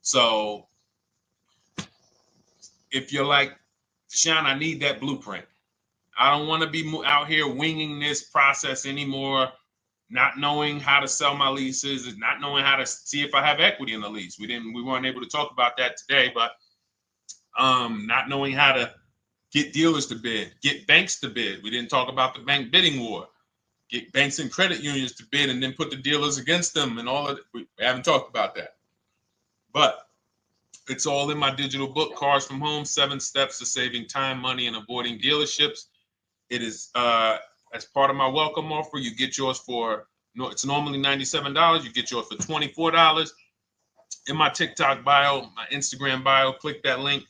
So if you're like, Deshone, I need that blueprint. I don't want to be out here winging this process anymore, not knowing how to sell my leases and not knowing how to see if I have equity in the lease. We weren't able to talk about that today, but not knowing how to get dealers to bid, get banks to bid. We didn't talk about the bank bidding war. Get banks and credit unions to bid and then put the dealers against them and all of it. We haven't talked about that. But it's all in my digital book, Cars from Home, 7 Steps to Saving Time, Money, and Avoiding Dealerships. It is as part of my welcome offer. You get yours it's normally $97. You get yours for $24. In my TikTok bio, my Instagram bio, click that link,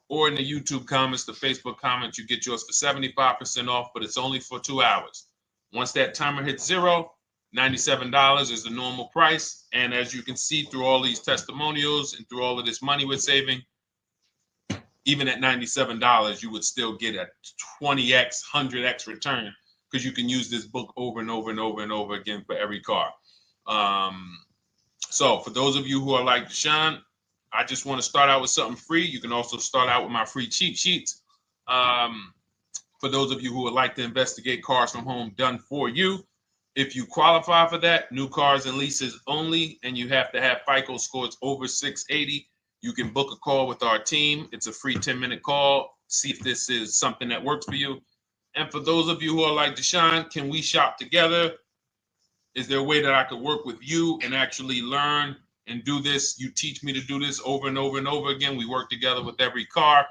or in the YouTube comments, the Facebook comments, you get yours for 75% off, but it's only for 2 hours. Once that timer hits 0, $97 is the normal price. And as you can see through all these testimonials and through all of this money we're saving, even at $97, you would still get a 20x, 100x return, because you can use this book over and over and over and over again for every car. So for those of you who are like, Deshone, I just want to start out with something free. You can also start out with my free cheat sheets. For those of you who would like to investigate Cars from Home done for you, if you qualify for that, new cars and leases only, and you have to have FICO scores over 680, you can book a call with our team. It's a free 10-minute call. See if this is something that works for you. And for those of you who are like, Deshone, can we shop together? Is there a way that I could work with you and actually learn and do this? You teach me to do this over and over and over again. We work together with every car.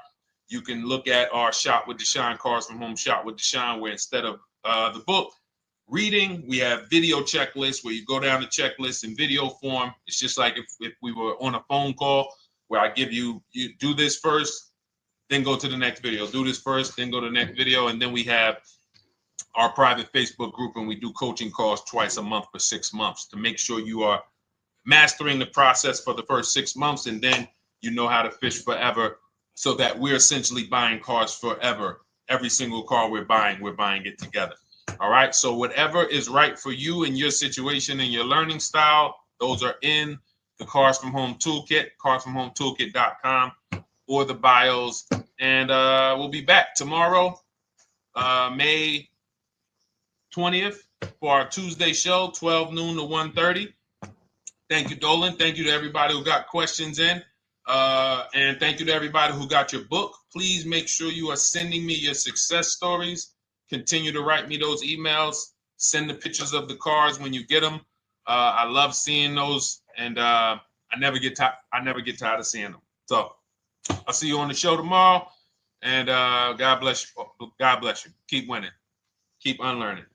You can look at our Shop with Deshone, Cars from Home Shop with Deshone, where instead of the book reading, we have video checklists where you go down the checklist in video form. It's just like if we were on a phone call, where I give you do this first, then go to the next video. Do this first, then go to the next video. And then we have our private Facebook group, and we do coaching calls twice a month for 6 months to make sure you are mastering the process for the first 6 months, and then you know how to fish forever, so that we're essentially buying cars forever. Every single car we're buying it together. All right. So whatever is right for you and your situation and your learning style, those are in the Cars from Home Toolkit, carsfromhometoolkit.com, or the bios. And we'll be back tomorrow, May 20th, for our Tuesday show, 12 noon to 1:30. Thank you, Dolan. Thank you to everybody who got questions in. And thank you to everybody who got your book. Please make sure you are sending me your success stories. Continue to write me those emails. Send the pictures of the cars when you get them. I love seeing those, and I never get tired of seeing them. So I'll see you on the show tomorrow, and God bless you. God bless you. Keep winning. Keep unlearning.